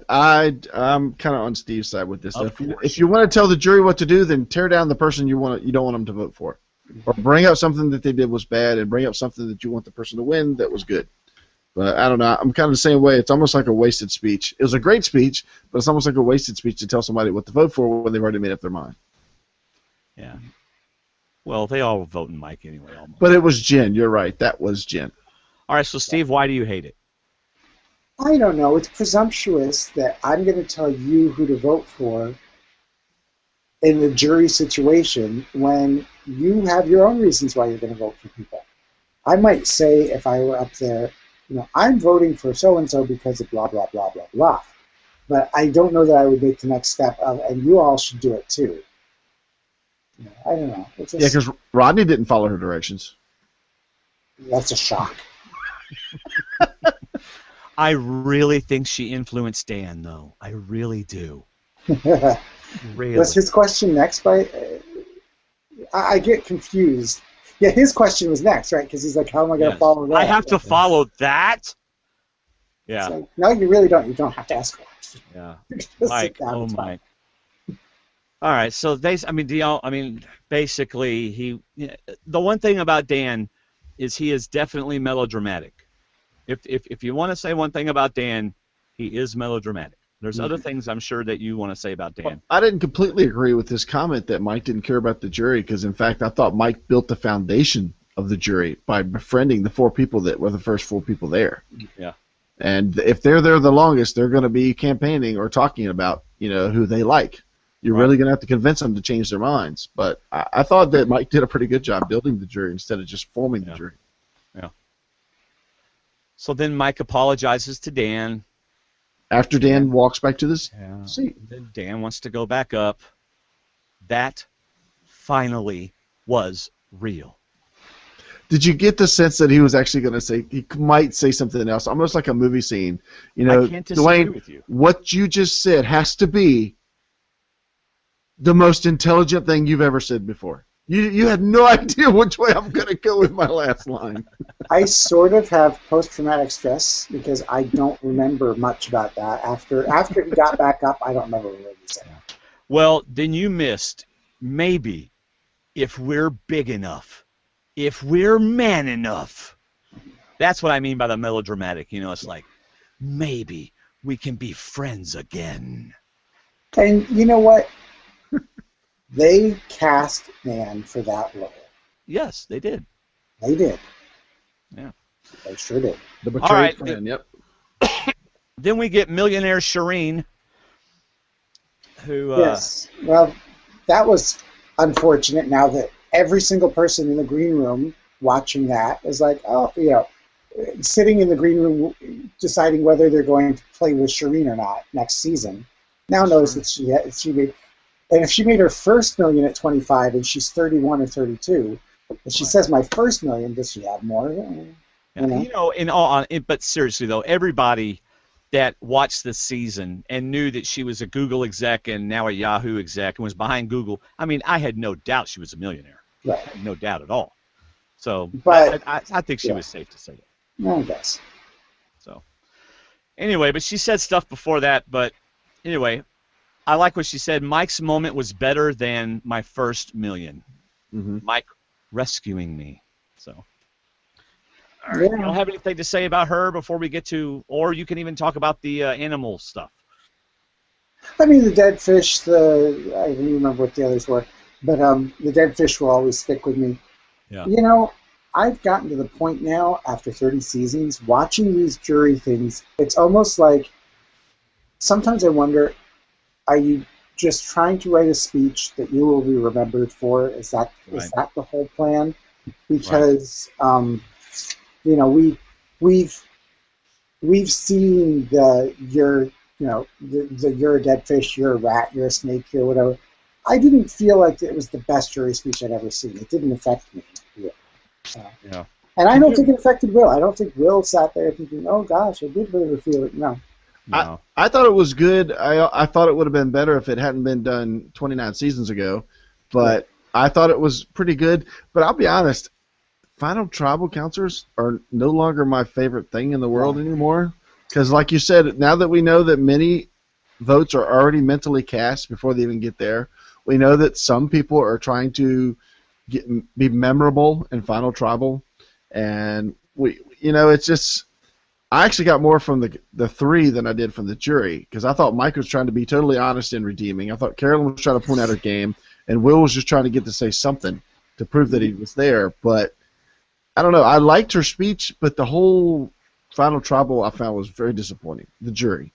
I'm kind of on Steve's side with this. If you want to tell the jury what to do, then tear down the person you don't want them to vote for, or bring up something that they did was bad, and bring up something that you want the person to win that was good. But I don't know. I'm kind of the same way. It's almost like a wasted speech. It was a great speech, but it's almost like a wasted speech to tell somebody what to vote for when they've already made up their mind. Yeah. Well, they all vote in Mike anyway. Almost. But it was Jen. You're right. That was Jen. All right. So, Steve, why do you hate it? I don't know. It's presumptuous that I'm going to tell you who to vote for in the jury situation when you have your own reasons why you're going to vote for people. I might say, if I were up there, you know, I'm voting for so-and-so because of blah, blah, blah, blah, blah. But I don't know that I would make the next step of, and you all should do it too. You know, I don't know. Yeah, because Rodney didn't follow her directions. That's a shock. I really think she influenced Dan, though. I really do. Really. Was his question next? I get confused. Yeah, his question was next, right? Because he's like, how am I going to follow that? I have to follow that? Yeah. Like, no, you really don't. You don't have to ask a question. Yeah. Mike, oh, Mike. All right, so basically, the one thing about Dan is he is definitely melodramatic. If you want to say one thing about Dan, he is melodramatic. There's other things I'm sure that you want to say about Dan. Well, I didn't completely agree with this comment that Mike didn't care about the jury because, in fact, I thought Mike built the foundation of the jury by befriending the 4 people that were the first 4 people there. Yeah. And if they're there the longest, they're going to be campaigning or talking about, who they like. You're really going to have to convince them to change their minds. But I thought that Mike did a pretty good job building the jury instead of just forming the jury. Yeah. So then Mike apologizes to Dan. After Dan walks back to this seat. Then Dan wants to go back up. That finally was real. Did you get the sense that he was actually going to say, he might say something else, almost like a movie scene? I can't disagree with you. What you just said has to be the most intelligent thing you've ever said before. You had no idea which way I'm going to go with my last line. I sort of have post-traumatic stress because I don't remember much about that. After he got back up, I don't remember what he said. Well, then you missed, maybe, if we're big enough, if we're man enough. That's what I mean by the melodramatic. It's like, maybe we can be friends again. And you know what? They cast man for that role. Yes, they did. They did. Yeah. They sure did. The betrayed friend, yep. Then we get millionaire Shireen, who... Yes. Well, that was unfortunate now that every single person in the green room watching that is like, sitting in the green room deciding whether they're going to play with Shireen or not next season. Now knows that she made... And if she made her first million at 25 and she's 31 or 32, if she says my first million, does she have more? But seriously though, everybody that watched this season and knew that she was a Google exec and now a Yahoo exec and was behind Google, I had no doubt she was a millionaire. Right. No doubt at all. So, but I think she was safe to say it. I guess. So, anyway, but she said stuff before that. But anyway. I like what she said. Mike's moment was better than my first million. Mm-hmm. Mike rescuing me. So, all right. You don't have anything to say about her before we get to, or you can even talk about the animal stuff. I mean, the dead fish. I don't even remember what the others were, but the dead fish will always stick with me. Yeah. I've gotten to the point now after 30 seasons watching these jury things. It's almost like sometimes I wonder. Are you just trying to write a speech that you will be remembered for? Is that the whole plan? Because we've seen you're a dead fish, you're a rat, you're a snake, you're whatever. I didn't feel like it was the best jury speech I'd ever seen. It didn't affect me. Yeah. And I don't think it affected Will. I don't think Will sat there thinking, "Oh gosh, I did really feel it." No. No. I thought it was good. I thought it would have been better if it hadn't been done 29 seasons ago, but I thought it was pretty good. But I'll be honest, final tribal councilors are no longer my favorite thing in the world anymore. Because like you said, now that we know that many votes are already mentally cast before they even get there, we know that some people are trying to be memorable in final tribal, and it's just... I actually got more from the three than I did from the jury because I thought Mike was trying to be totally honest and redeeming. I thought Carolyn was trying to point out her game, and Will was just trying to get to say something to prove that he was there. But I don't know. I liked her speech, but the whole final tribal I found was very disappointing. The jury,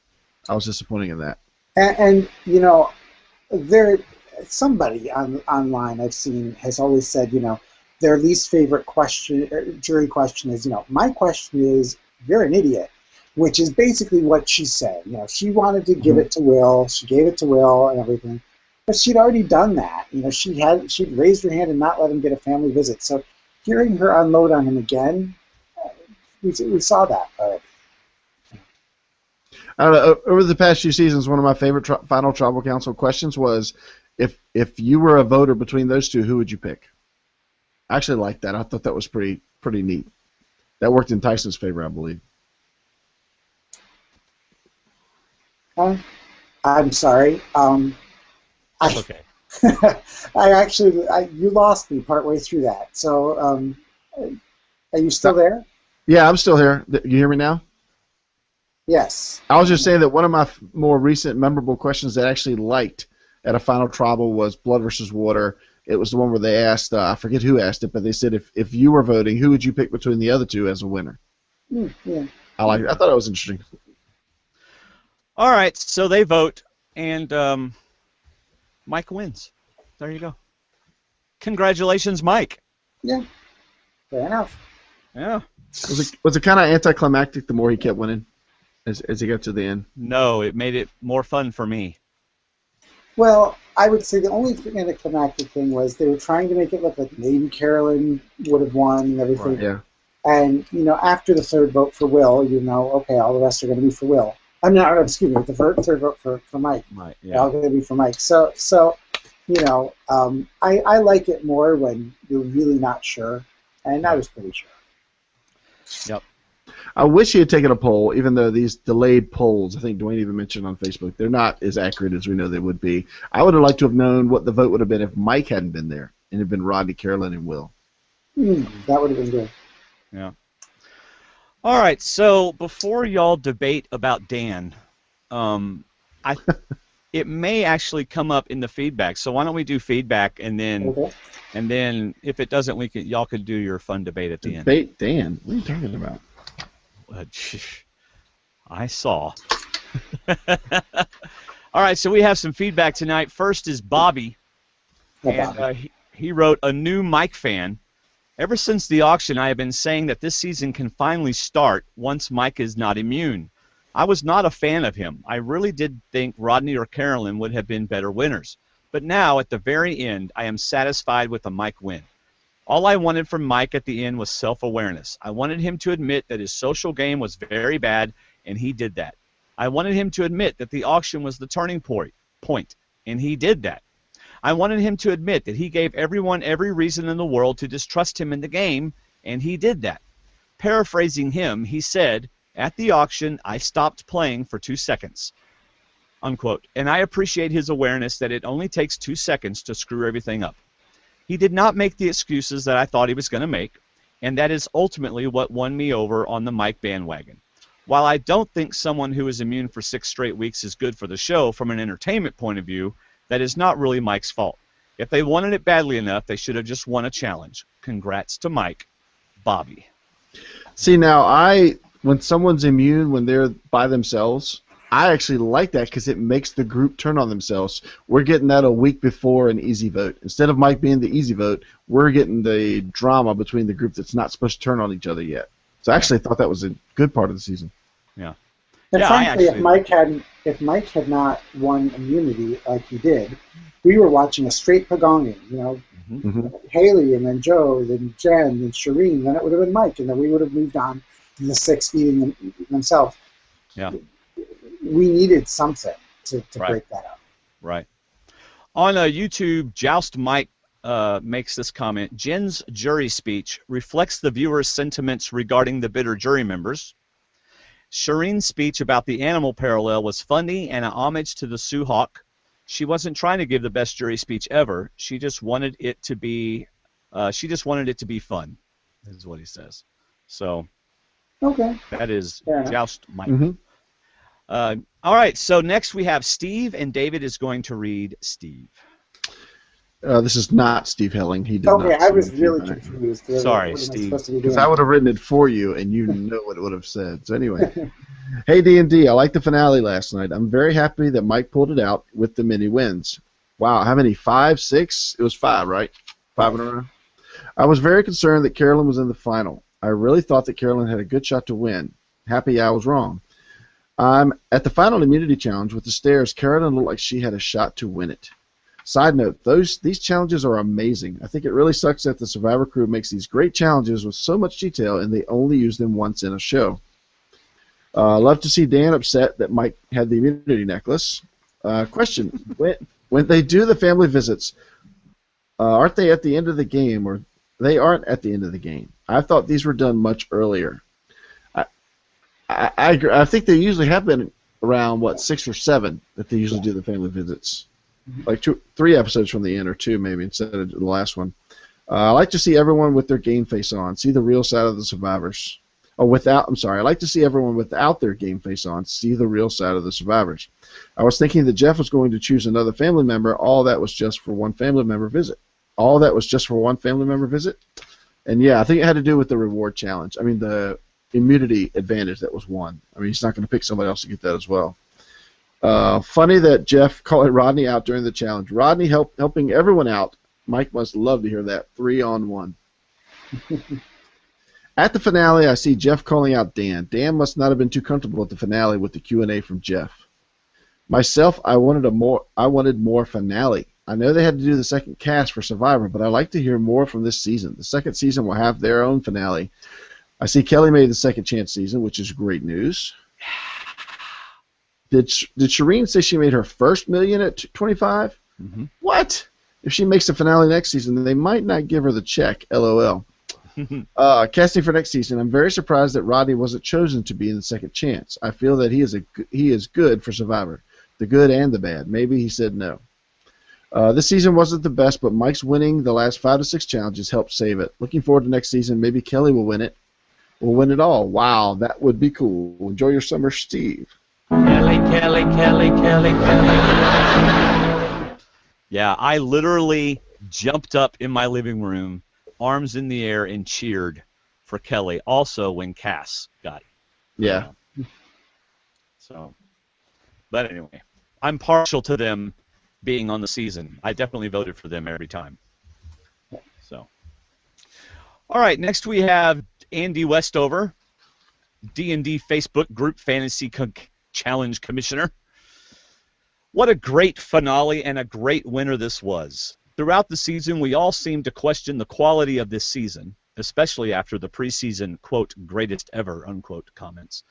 I was disappointed in that. And there somebody online I've seen has always said their least favorite jury question is my question is. You're an idiot, which is basically what she said. She wanted to give it to Will. She gave it to Will and everything, but she'd already done that. She'd raised her hand and not let him get a family visit. So hearing her unload on him again, we saw that already. I don't know. Over the past few seasons, one of my favorite final tribal council questions was, if you were a voter between those two, who would you pick? I actually liked that. I thought that was pretty neat. That worked in Tyson's favor, I believe. I'm sorry. Okay. You lost me partway through that. So, are you still there? Yeah, I'm still here. You hear me now? Yes. I was just saying that one of my more recent memorable questions that I actually liked at a final tribal was Blood versus Water. It was the one where they asked, I forget who asked it, but they said if you were voting, who would you pick between the other two as a winner? Yeah. I thought it was interesting. All right, so they vote, and Mike wins. There you go. Congratulations, Mike. Yeah, fair enough. Yeah. Was it kind of anticlimactic the more he kept winning as he got to the end? No, it made it more fun for me. Well, I would say the only anticlimactic thing was they were trying to make it look like maybe Carolyn would have won and everything. Right, yeah. And, after the third vote for Will, okay, all the rest are going to be for Will. I'm not, excuse me, the third vote for Mike. Mike, They're yeah. all going to be for Mike. So I like it more when you're really not sure, and I was pretty sure. Yep. I wish he had taken a poll, even though these delayed polls, I think Dwaine even mentioned on Facebook, they're not as accurate as we know they would be. I would have liked to have known what the vote would have been if Mike hadn't been there and it had been Rodney, Carolyn, and Will. That would have been good. Yeah. All right, so before y'all debate about Dan, it may actually come up in the feedback. So why don't we do feedback, and then if it doesn't, y'all could do your fun debate at the end. Debate Dan? What are you talking about? I saw. All right, so we have some feedback tonight. First is Bobby, and he wrote, "A new Mike fan. Ever since the auction, I have been saying that this season can finally start once Mike is not immune. I was not a fan of him. I really did think Rodney or Carolyn would have been better winners. But now, at the very end, I am satisfied with a Mike win. All I wanted from Mike at the end was self-awareness. I wanted him to admit that his social game was very bad, and he did that. I wanted him to admit that the auction was the turning point, and he did that. I wanted him to admit that he gave everyone every reason in the world to distrust him in the game, and he did that. Paraphrasing him, he said, 'At the auction, I stopped playing for 2 seconds.' Unquote. And I appreciate his awareness that it only takes 2 seconds to screw everything up. He did not make the excuses that I thought he was going to make, and that is ultimately what won me over on the Mike bandwagon. While I don't think someone who is immune for 6 straight weeks is good for the show from an entertainment point of view, that is not really Mike's fault. If they wanted it badly enough, they should have just won a challenge. Congrats to Mike. Bobby." See, now, when someone's immune when they're by themselves, I actually like that because it makes the group turn on themselves. We're getting that a week before an easy vote. Instead of Mike being the easy vote, we're getting the drama between the group that's not supposed to turn on each other yet. So I actually thought that was a good part of the season. Yeah. And frankly, if Mike had not won immunity like he did, we were watching a straight pagonging. Haley and then Joe, then Jen, then Shireen. Then it would have been Mike, and then we would have moved on to the 6 eating themselves. Yeah. We needed something to Right. break that up. Right. On YouTube, Joust Mike makes this comment: "Jen's jury speech reflects the viewer's sentiments regarding the bitter jury members. Shireen's speech about the animal parallel was funny and an homage to the Sioux Hawk. She wasn't trying to give the best jury speech ever. She just wanted it to be fun," is what he says. So Okay. that is Fair enough. Joust Mike. Mm-hmm. All right, so next we have Steve, and David is going to read Steve. This is not Steve Helling. He did Okay, not I was submit really feedback. confused. Sorry, What am I Steve. supposed to be Because doing? I would have written it for you, and you know what it would have said. So anyway, hey D&D, I liked the finale last night. I'm very happy that Mike pulled it out with the many wins. Wow, how many? 5, 6? It was 5, right? 5 in a row. I was very concerned that Carolyn was in the final. I really thought that Carolyn had a good shot to win. Happy I was wrong. At the final immunity challenge with the stairs, Carolyn looked like she had a shot to win it. Side note, these challenges are amazing. I think it really sucks that the Survivor crew makes these great challenges with so much detail and they only use them once in a show. Love to see Dan upset that Mike had the immunity necklace. Question, when they do the family visits, aren't they at the end of the game, or they aren't at the end of the game? I thought these were done much earlier. I agree. I think they usually have been around, 6 or 7 that they usually do the family visits. Like 3 episodes from the end, or 2 maybe, instead of the last one. I like to see everyone with their game face on, see the real side of the survivors. I like to see everyone without their game face on, see the real side of the survivors. I was thinking that Jeff was going to choose another family member. All that was just for one family member visit. And yeah, I think it had to do with the reward challenge. I mean, the immunity advantage that was won. I mean, he's not going to pick somebody else to get that as well. Funny that Jeff called Rodney out during the challenge. Rodney helping everyone out. Mike must love to hear that. 3-on-1. At the finale, I see Jeff calling out Dan. Dan must not have been too comfortable at the finale with the Q&A from Jeff. Myself, I wanted more finale. I know they had to do the second cast for Survivor, but I'd like to hear more from this season. The second season will have their own finale. I see Kelly made the second chance season, which is great news. Did Shireen say she made her first million at 25? Mm-hmm. What? If she makes the finale next season, then they might not give her the check. LOL. Casting for next season, I'm very surprised that Rodney wasn't chosen to be in the second chance. I feel that he is good for Survivor, the good and the bad. Maybe he said no. This season wasn't the best, but Mike's winning the last 5 to 6 challenges helped save it. Looking forward to next season. Maybe Kelly will win it. We'll win it all. Wow, that would be cool. Enjoy your summer, Steve. Kelly. Yeah, I literally jumped up in my living room, arms in the air, and cheered for Kelly. Also, when Cass got it. Yeah. So, but anyway, I'm partial to them being on the season. I definitely voted for them every time. So, all right, next we have Andy Westover, D&D Facebook Group Fantasy Challenge Commissioner. What a great finale and a great winner this was. Throughout the season, we all seemed to question the quality of this season, especially after the preseason, quote, greatest ever, unquote, comments.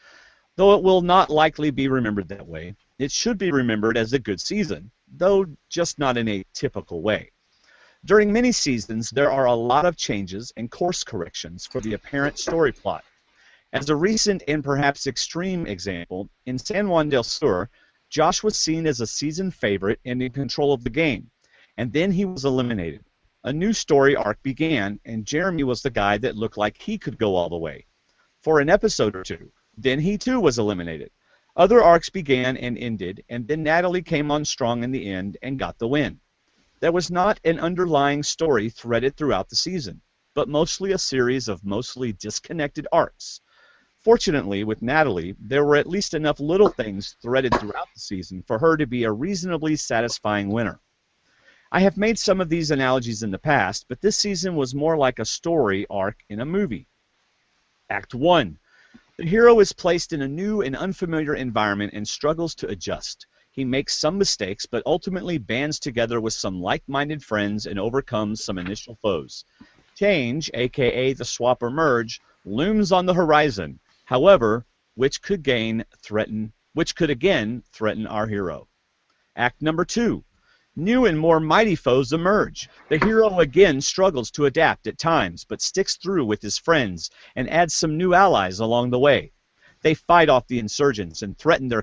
Though it will not likely be remembered that way, it should be remembered as a good season, though just not in a typical way. During many seasons, there are a lot of changes and course corrections for the apparent story plot. As a recent and perhaps extreme example, in San Juan del Sur, Josh was seen as a season favorite and in control of the game, and then he was eliminated. A new story arc began, and Jeremy was the guy that looked like he could go all the way. For an episode or two, then he too was eliminated. Other arcs began and ended, and then Natalie came on strong in the end and got the win. There was not an underlying story threaded throughout the season, but mostly a series of mostly disconnected arcs. Fortunately, with Natalie, there were at least enough little things threaded throughout the season for her to be a reasonably satisfying winner. I have made some of these analogies in the past, but this season was more like a story arc in a movie. Act 1. The hero is placed in a new and unfamiliar environment and struggles to adjust. He makes some mistakes, but ultimately bands together with some like-minded friends and overcomes some initial foes. Change, aka the swap or merge, looms on the horizon. However, which could again threaten our hero. Act number 2. New and more mighty foes emerge. The hero again struggles to adapt at times, but sticks through with his friends and adds some new allies along the way. They fight off the insurgents and threaten their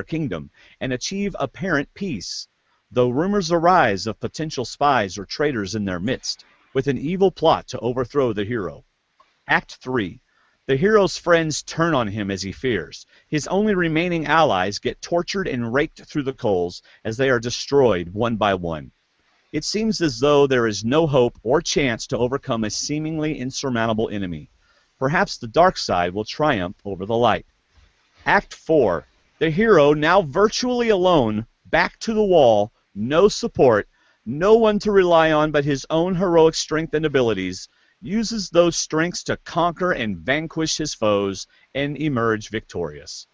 kingdom and achieve apparent peace, though rumors arise of potential spies or traitors in their midst, with an evil plot to overthrow the hero. Act 3. The hero's friends turn on him as he fears. His only remaining allies get tortured and raked through the coals as they are destroyed one by one. It seems as though there is no hope or chance to overcome a seemingly insurmountable enemy. Perhaps the dark side will triumph over the light. Act 4. The hero, now virtually alone, back to the wall, no support, no one to rely on but his own heroic strength and abilities, uses those strengths to conquer and vanquish his foes and emerge victorious.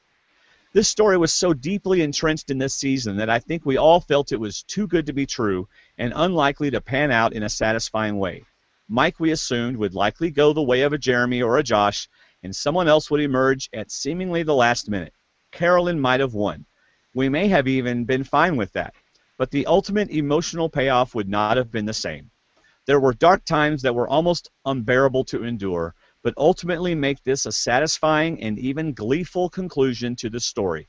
This story was so deeply entrenched in this season that I think we all felt it was too good to be true and unlikely to pan out in a satisfying way. Mike, we assumed, would likely go the way of a Jeremy or a Josh, and someone else would emerge at seemingly the last minute. Carolyn might have won. We may have even been fine with that, but the ultimate emotional payoff would not have been the same. There were dark times that were almost unbearable to endure, but ultimately make this a satisfying and even gleeful conclusion to the story.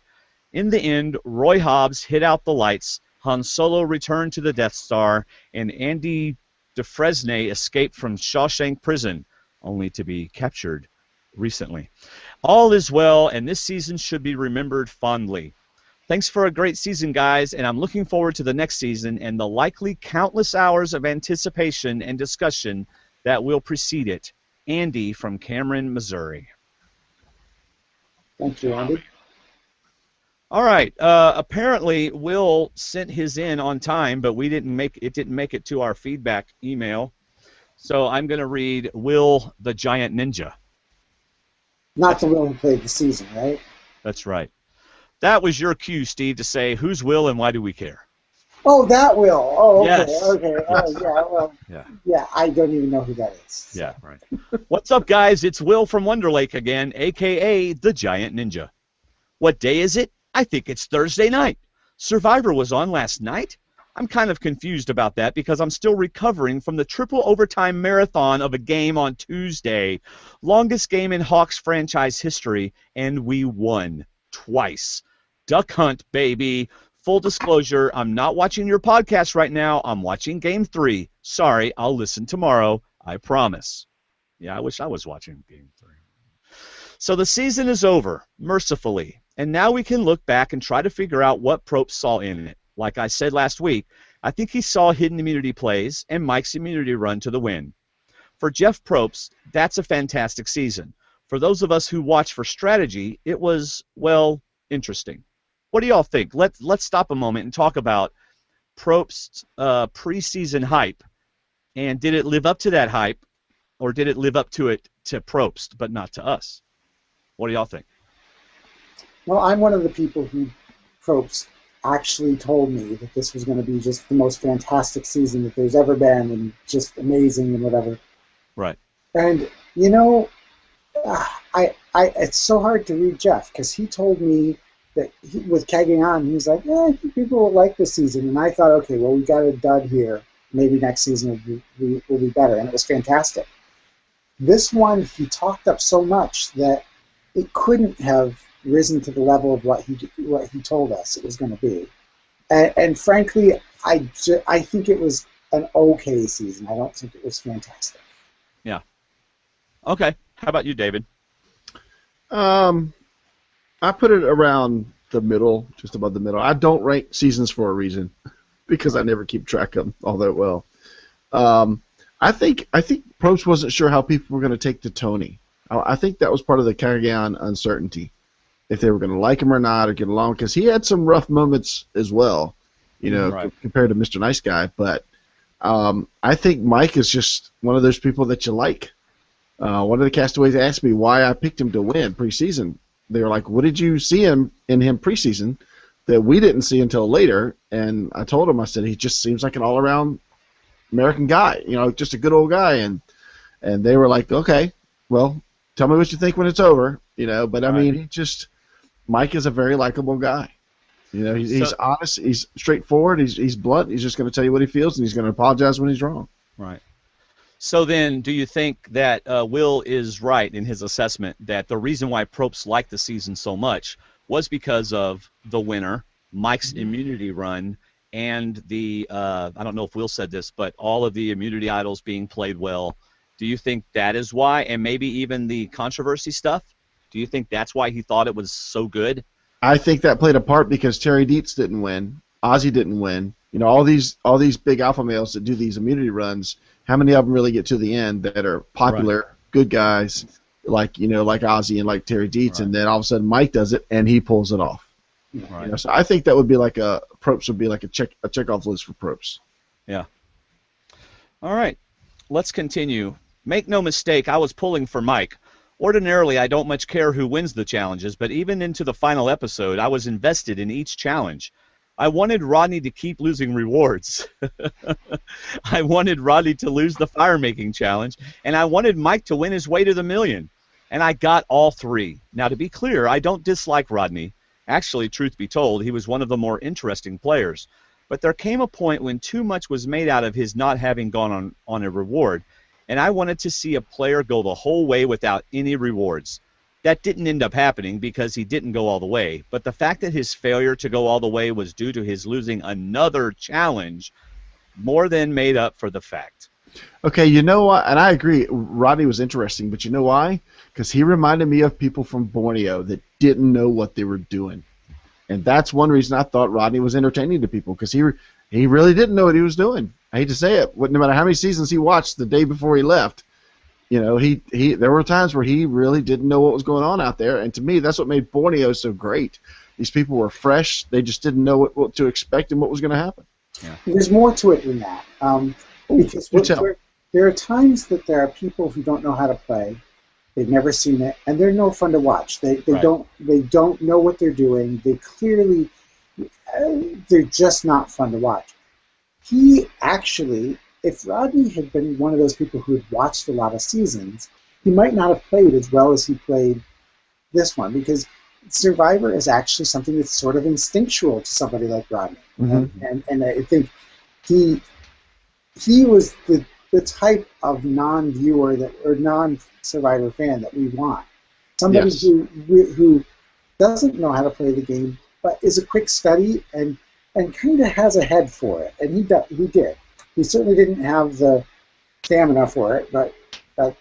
In the end, Roy Hobbs hit out the lights, Han Solo returned to the Death Star, and Andy Dufresne escaped from Shawshank Prison, only to be captured recently. All is well, and this season should be remembered fondly. Thanks for a great season, guys, and I'm looking forward to the next season and the likely countless hours of anticipation and discussion that will precede it. Andy from Cameron, Missouri. Thank you, Andy. All right. Apparently, Will sent his in on time, but didn't make it to our feedback email. So I'm going to read Will the Giant Ninja. Not the Will who played the season, right? That's right. That was your cue, Steve, to say who's Will and why do we care? Oh, that Will. Oh, okay, Yes. okay. Oh, yeah. Well, yeah. I don't even know who that is. Yeah, right. What's up, guys? It's Will from Wonder Lake again, a.k.a. the Giant Ninja. What day is it? I think it's Thursday night. Survivor was on last night? I'm kind of confused about that because I'm still recovering from the triple overtime marathon of a game on Tuesday. Longest game in Hawks franchise history, and we won twice. Duck hunt, baby. Full disclosure, I'm not watching your podcast right now. I'm watching Game 3. Sorry, I'll listen tomorrow. I promise. Yeah, I wish I was watching Game 3. So the season is over, mercifully. And now we can look back and try to figure out what Probst saw in it. Like I said last week, I think he saw hidden immunity plays and Mike's immunity run to the win. For Jeff Probst, that's a fantastic season. For those of us who watch for strategy, it was, well, interesting. What do y'all think? Let's stop a moment and talk about Probst's preseason hype. And did it live up to that hype, or did it live up to it to Probst, but not to us? What do y'all think? Well, I'm one of the people who Probst actually told me that this was going to be just the most fantastic season that there's ever been and just amazing and whatever. Right. And, you know, it's so hard to read Jeff because he told me that with kegging on, he was like, yeah, I think people will like this season. And I thought, okay, well, we got a dud here. Maybe next season will be better. And it was fantastic. This one, he talked up so much that it couldn't have risen to the level of what he told us it was going to be. And frankly, I think it was an okay season. I don't think it was fantastic. Yeah. Okay. How about you, David? I put it around the middle, just above the middle. I don't rank seasons for a reason because I never keep track of them all that well. I think Probst wasn't sure how people were going to take to Tony. I think that was part of the Kagayan uncertainty, if they were going to like him or not or get along, because he had some rough moments as well, you know, right, compared to Mr. Nice Guy. But I think Mike is just one of those people that you like. One of the castaways asked me why I picked him to win preseason. They were like, what did you see in him preseason that we didn't see until later? And I told him, I said, he just seems like an all-around American guy, you know, just a good old guy. And they were like, okay, well, tell me what you think when it's over, you know. But, I mean, Mike is a very likable guy. You know, he's honest, he's straightforward, he's blunt, he's just going to tell you what he feels, and he's going to apologize when he's wrong. Right. So then, do you think that Will is right in his assessment that the reason why Probst liked the season so much was because of the winner, Mike's immunity run, and the, I don't know if Will said this, but all of the immunity idols being played well? Do you think that is why, and maybe even the controversy stuff? Do you think that's why he thought it was so good? I think that played a part because Terry Dietz didn't win, Ozzy didn't win. You know, all these big alpha males that do these immunity runs, how many of them really get to the end that are popular, good guys, like Ozzy and like Terry Dietz, and then all of a sudden Mike does it and he pulls it off. Right. You know, so I think that would be like Probst would be like a check-off list for Probst. Yeah. All right, let's continue. Make no mistake, I was pulling for Mike. Ordinarily, I don't much care who wins the challenges, but even into the final episode, I was invested in each challenge. I wanted Rodney to keep losing rewards. I wanted Rodney to lose the fire-making challenge, and I wanted Mike to win his way to the million. And I got all three. Now, to be clear, I don't dislike Rodney. Actually, truth be told, he was one of the more interesting players. But there came a point when too much was made out of his not having gone on a reward, and I wanted to see a player go the whole way without any rewards. That didn't end up happening because he didn't go all the way, but the fact that his failure to go all the way was due to his losing another challenge more than made up for the fact. Okay, you know what? And I agree, Rodney was interesting, but you know why? Because he reminded me of people from Borneo that didn't know what they were doing. And that's one reason I thought Rodney was entertaining to people, because he really didn't know what he was doing. I hate to say it, no matter how many seasons he watched the day before he left, You know, he there were times where he really didn't know what was going on out there, and to me, that's what made Borneo so great. These people were fresh; they just didn't know what to expect and what was going to happen. Yeah. There's more to it than that. Because there are times that there are people who don't know how to play. They've never seen it, and they're no fun to watch. They Right. don't know what they're doing. They clearly they're just not fun to watch. He actually, if Rodney had been one of those people who had watched a lot of seasons, he might not have played as well as he played this one, because Survivor is actually something that's sort of instinctual to somebody like Rodney. Mhm. And I think he was the type of non-viewer or non-Survivor fan that we want. Somebody Yes. who doesn't know how to play the game, but is a quick study and kind of has a head for it. And he did. He certainly didn't have the stamina for it, but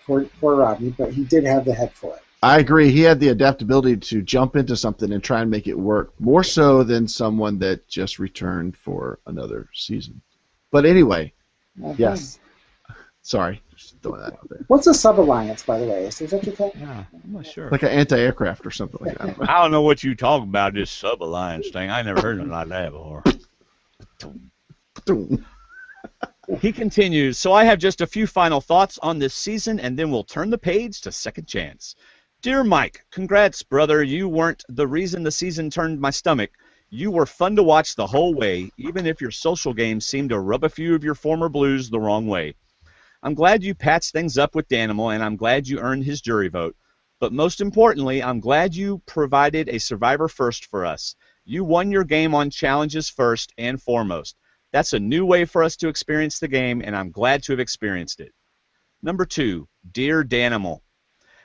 for Rodney, but he did have the head for it. I agree. He had the adaptability to jump into something and try and make it work, more so than someone that just returned for another season. But anyway, yes. Sorry, just throwing that out there. What's a sub-alliance, by the way? Is there such a thing? Yeah, I'm not sure. Like an anti-aircraft or something like that. I don't know what you talking about, this sub-alliance thing. I never heard nothing like that before. He continues, so I have just a few final thoughts on this season, and then we'll turn the page to Second Chance. Dear Mike, congrats, brother. You weren't the reason the season turned my stomach. You were fun to watch the whole way, even if your social games seemed to rub a few of your former blues the wrong way. I'm glad you patched things up with Danimal, and I'm glad you earned his jury vote. But most importantly, I'm glad you provided a Survivor first for us. You won your game on challenges first and foremost. That's a new way for us to experience the game, and I'm glad to have experienced it. Number 2, Dear Danimal,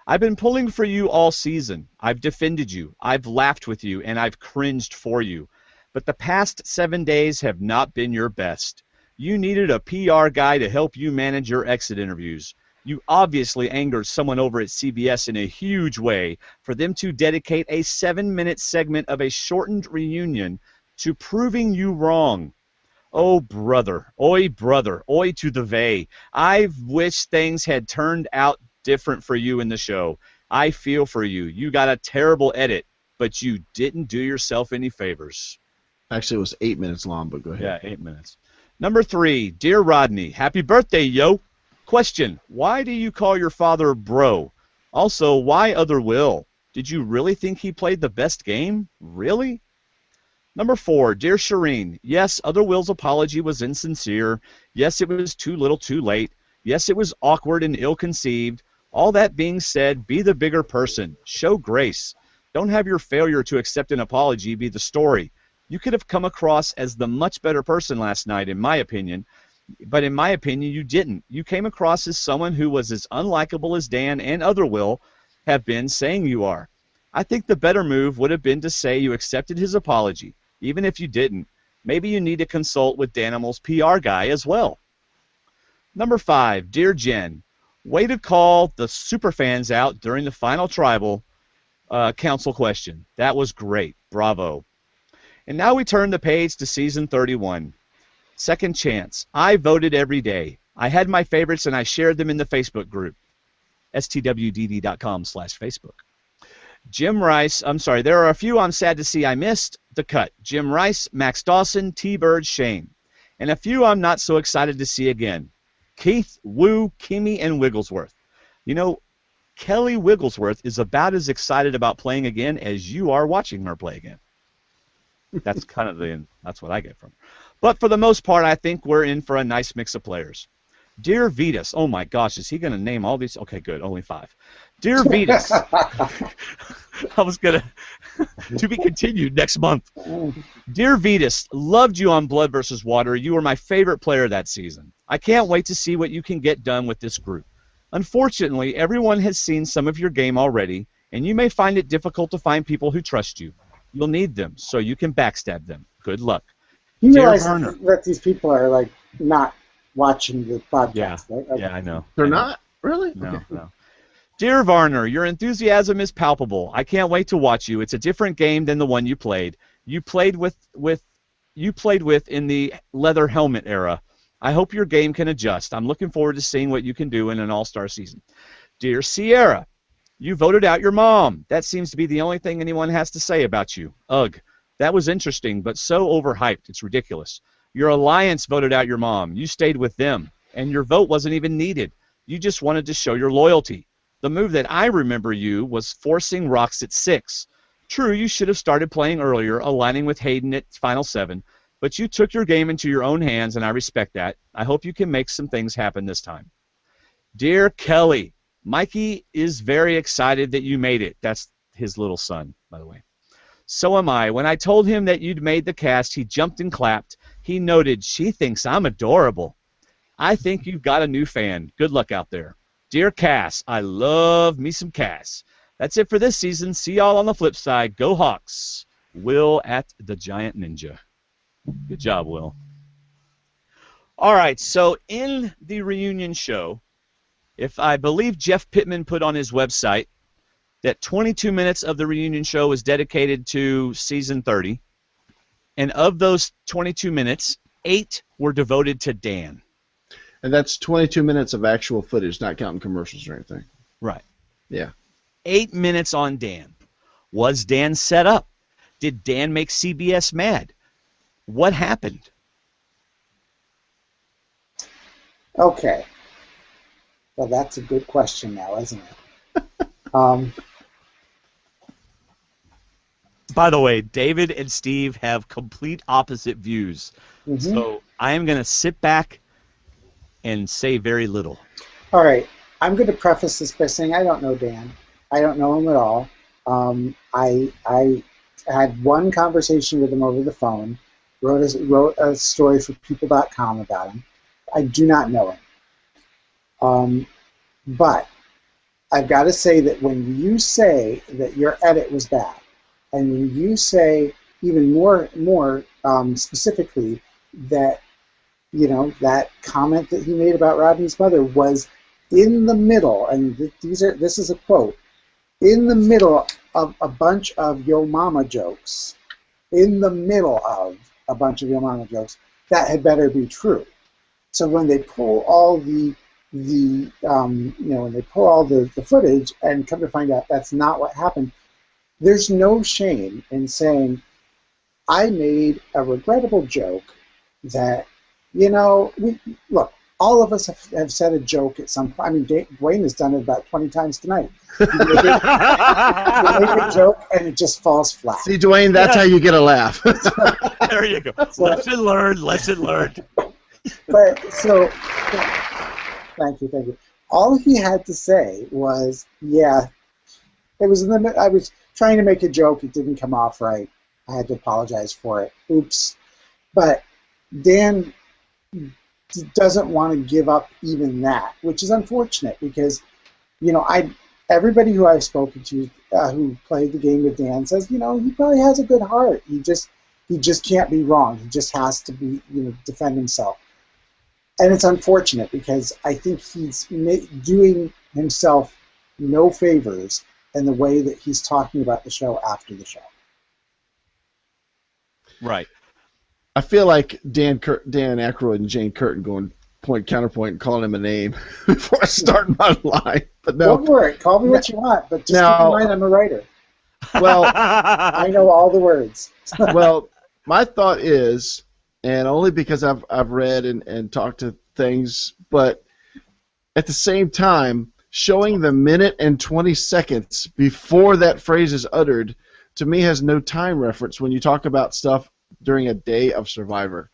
I've been pulling for you all season. I've defended you, I've laughed with you, and I've cringed for you. But the past 7 days have not been your best. You needed a PR guy to help you manage your exit interviews. You obviously angered someone over at CBS in a huge way for them to dedicate a 7-minute segment of a shortened reunion to proving you wrong. Oh, brother, oi to the vey. I wish things had turned out different for you in the show. I feel for you. You got a terrible edit, but you didn't do yourself any favors. Actually, it was 8 minutes long, but go ahead. Yeah, 8 minutes. Number 3, Dear Rodney, happy birthday, yo. Question, why do you call your father bro? Also, why other Will? Did you really think he played the best game? Really? Number 4, Dear Shireen, yes, other Will's apology was insincere. Yes, it was too little too late. Yes, it was awkward and ill-conceived. All that being said, be the bigger person. Show grace. Don't have your failure to accept an apology be the story. You could have come across as the much better person last night, in my opinion. But in my opinion, you didn't. You came across as someone who was as unlikable as Dan and other Will have been saying you are. I think the better move would have been to say you accepted his apology. Even if you didn't, maybe you need to consult with Danimal's PR guy as well. Number 5, Dear Jen, way to call the superfans out during the final tribal council question. That was great. Bravo. And now we turn the page to season 31. Second Chance. I voted every day. I had my favorites and I shared them in the Facebook group. stwdd.com/Facebook. Jim Rice, there are a few I'm sad to see I missed the cut. Jim Rice, Max Dawson, T-Bird, Shane. And a few I'm not so excited to see again. Keith, Wu, Kimmy, and Wigglesworth. You know, Kelly Wigglesworth is about as excited about playing again as you are watching her play again. That's kind of that's what I get from her. But for the most part, I think we're in for a nice mix of players. Dear Vetus, oh my gosh, is he going to name all these? Okay, good, only 5. Dear Vetus, I was going to be continued next month. Dear Vetus, loved you on Blood vs. Water. You were my favorite player that season. I can't wait to see what you can get done with this group. Unfortunately, everyone has seen some of your game already, and you may find it difficult to find people who trust you. You'll need them so you can backstab them. Good luck. You Dear realize Werner. that these people are like not watching the podcast, right? Okay. Yeah, I know. They're not? Really? No, Okay. no. Dear Varner, your enthusiasm is palpable. I can't wait to watch you. It's a different game than the one you played. You played with in the leather helmet era. I hope your game can adjust. I'm looking forward to seeing what you can do in an all-star season. Dear Sierra, you voted out your mom. That seems to be the only thing anyone has to say about you. Ugh. That was interesting, but so overhyped. It's ridiculous. Your alliance voted out your mom. You stayed with them, and your vote wasn't even needed. You just wanted to show your loyalty. The move that I remember you was forcing Rox at 6. True, you should have started playing earlier, aligning with Hayden at Final 7, but you took your game into your own hands, and I respect that. I hope you can make some things happen this time. Dear Kelly, Mikey is very excited that you made it. That's his little son, by the way. So am I. When I told him that you'd made the cast, he jumped and clapped. He noted, she thinks I'm adorable. I think you've got a new fan. Good luck out there. Dear Cass, I love me some Cass. That's it for this season. See y'all on the flip side. Go Hawks. Will at the Giant Ninja. Good job, Will. All right, so in the reunion show, if I believe Jeff Pittman put on his website that 22 minutes of the reunion show was dedicated to season 30, and of those 22 minutes, 8 were devoted to Dan. And that's 22 minutes of actual footage, not counting commercials or anything. Right. Yeah. 8 minutes on Dan. Was Dan set up? Did Dan make CBS mad? What happened? Okay. Well, that's a good question now, isn't it? By the way, David and Steve have complete opposite views. Mm-hmm. So I am going to sit back and say very little. All right. I'm going to preface this by saying I don't know Dan. I don't know him at all. I had one conversation with him over the phone, wrote a story for people.com about him. I do not know him. But I've got to say that when you say that your edit was bad, and when you say even more specifically that, you know, that comment that he made about Rodney's mother was in the middle, and this is a quote, in the middle of a bunch of Yo Mama jokes, in the middle of a bunch of Yo Mama jokes, that had better be true. So when they pull all the footage and come to find out that's not what happened, there's no shame in saying, I made a regrettable joke that, you know, look, all of us have said a joke at some point. I mean, Dwayne has done it about 20 times tonight. You make a joke and it just falls flat. See, Dwayne, that's how you get a laugh. There you go. Lesson learned. But so, thank you. All he had to say was, yeah, it was I was trying to make a joke. It didn't come off right. I had to apologize for it. Oops. But Dan doesn't want to give up even that, which is unfortunate because, you know, everybody who I've spoken to who played the game with Dan says, you know, he probably has a good heart. He just can't be wrong. He just has to be, you know, defend himself. And it's unfortunate because I think he's doing himself no favors in the way that he's talking about the show after the show. Right. I feel like Dan Aykroyd and Jane Curtin going point counterpoint and calling him a name before I start my line. But no. Go for it. Call me what you want, but just keep in mind I'm a writer. Well, I know all the words. Well, my thought is, and only because I've read and talked to things, but at the same time, showing the minute and 20 seconds before that phrase is uttered, to me has no time reference when you talk about stuff during a day of Survivor.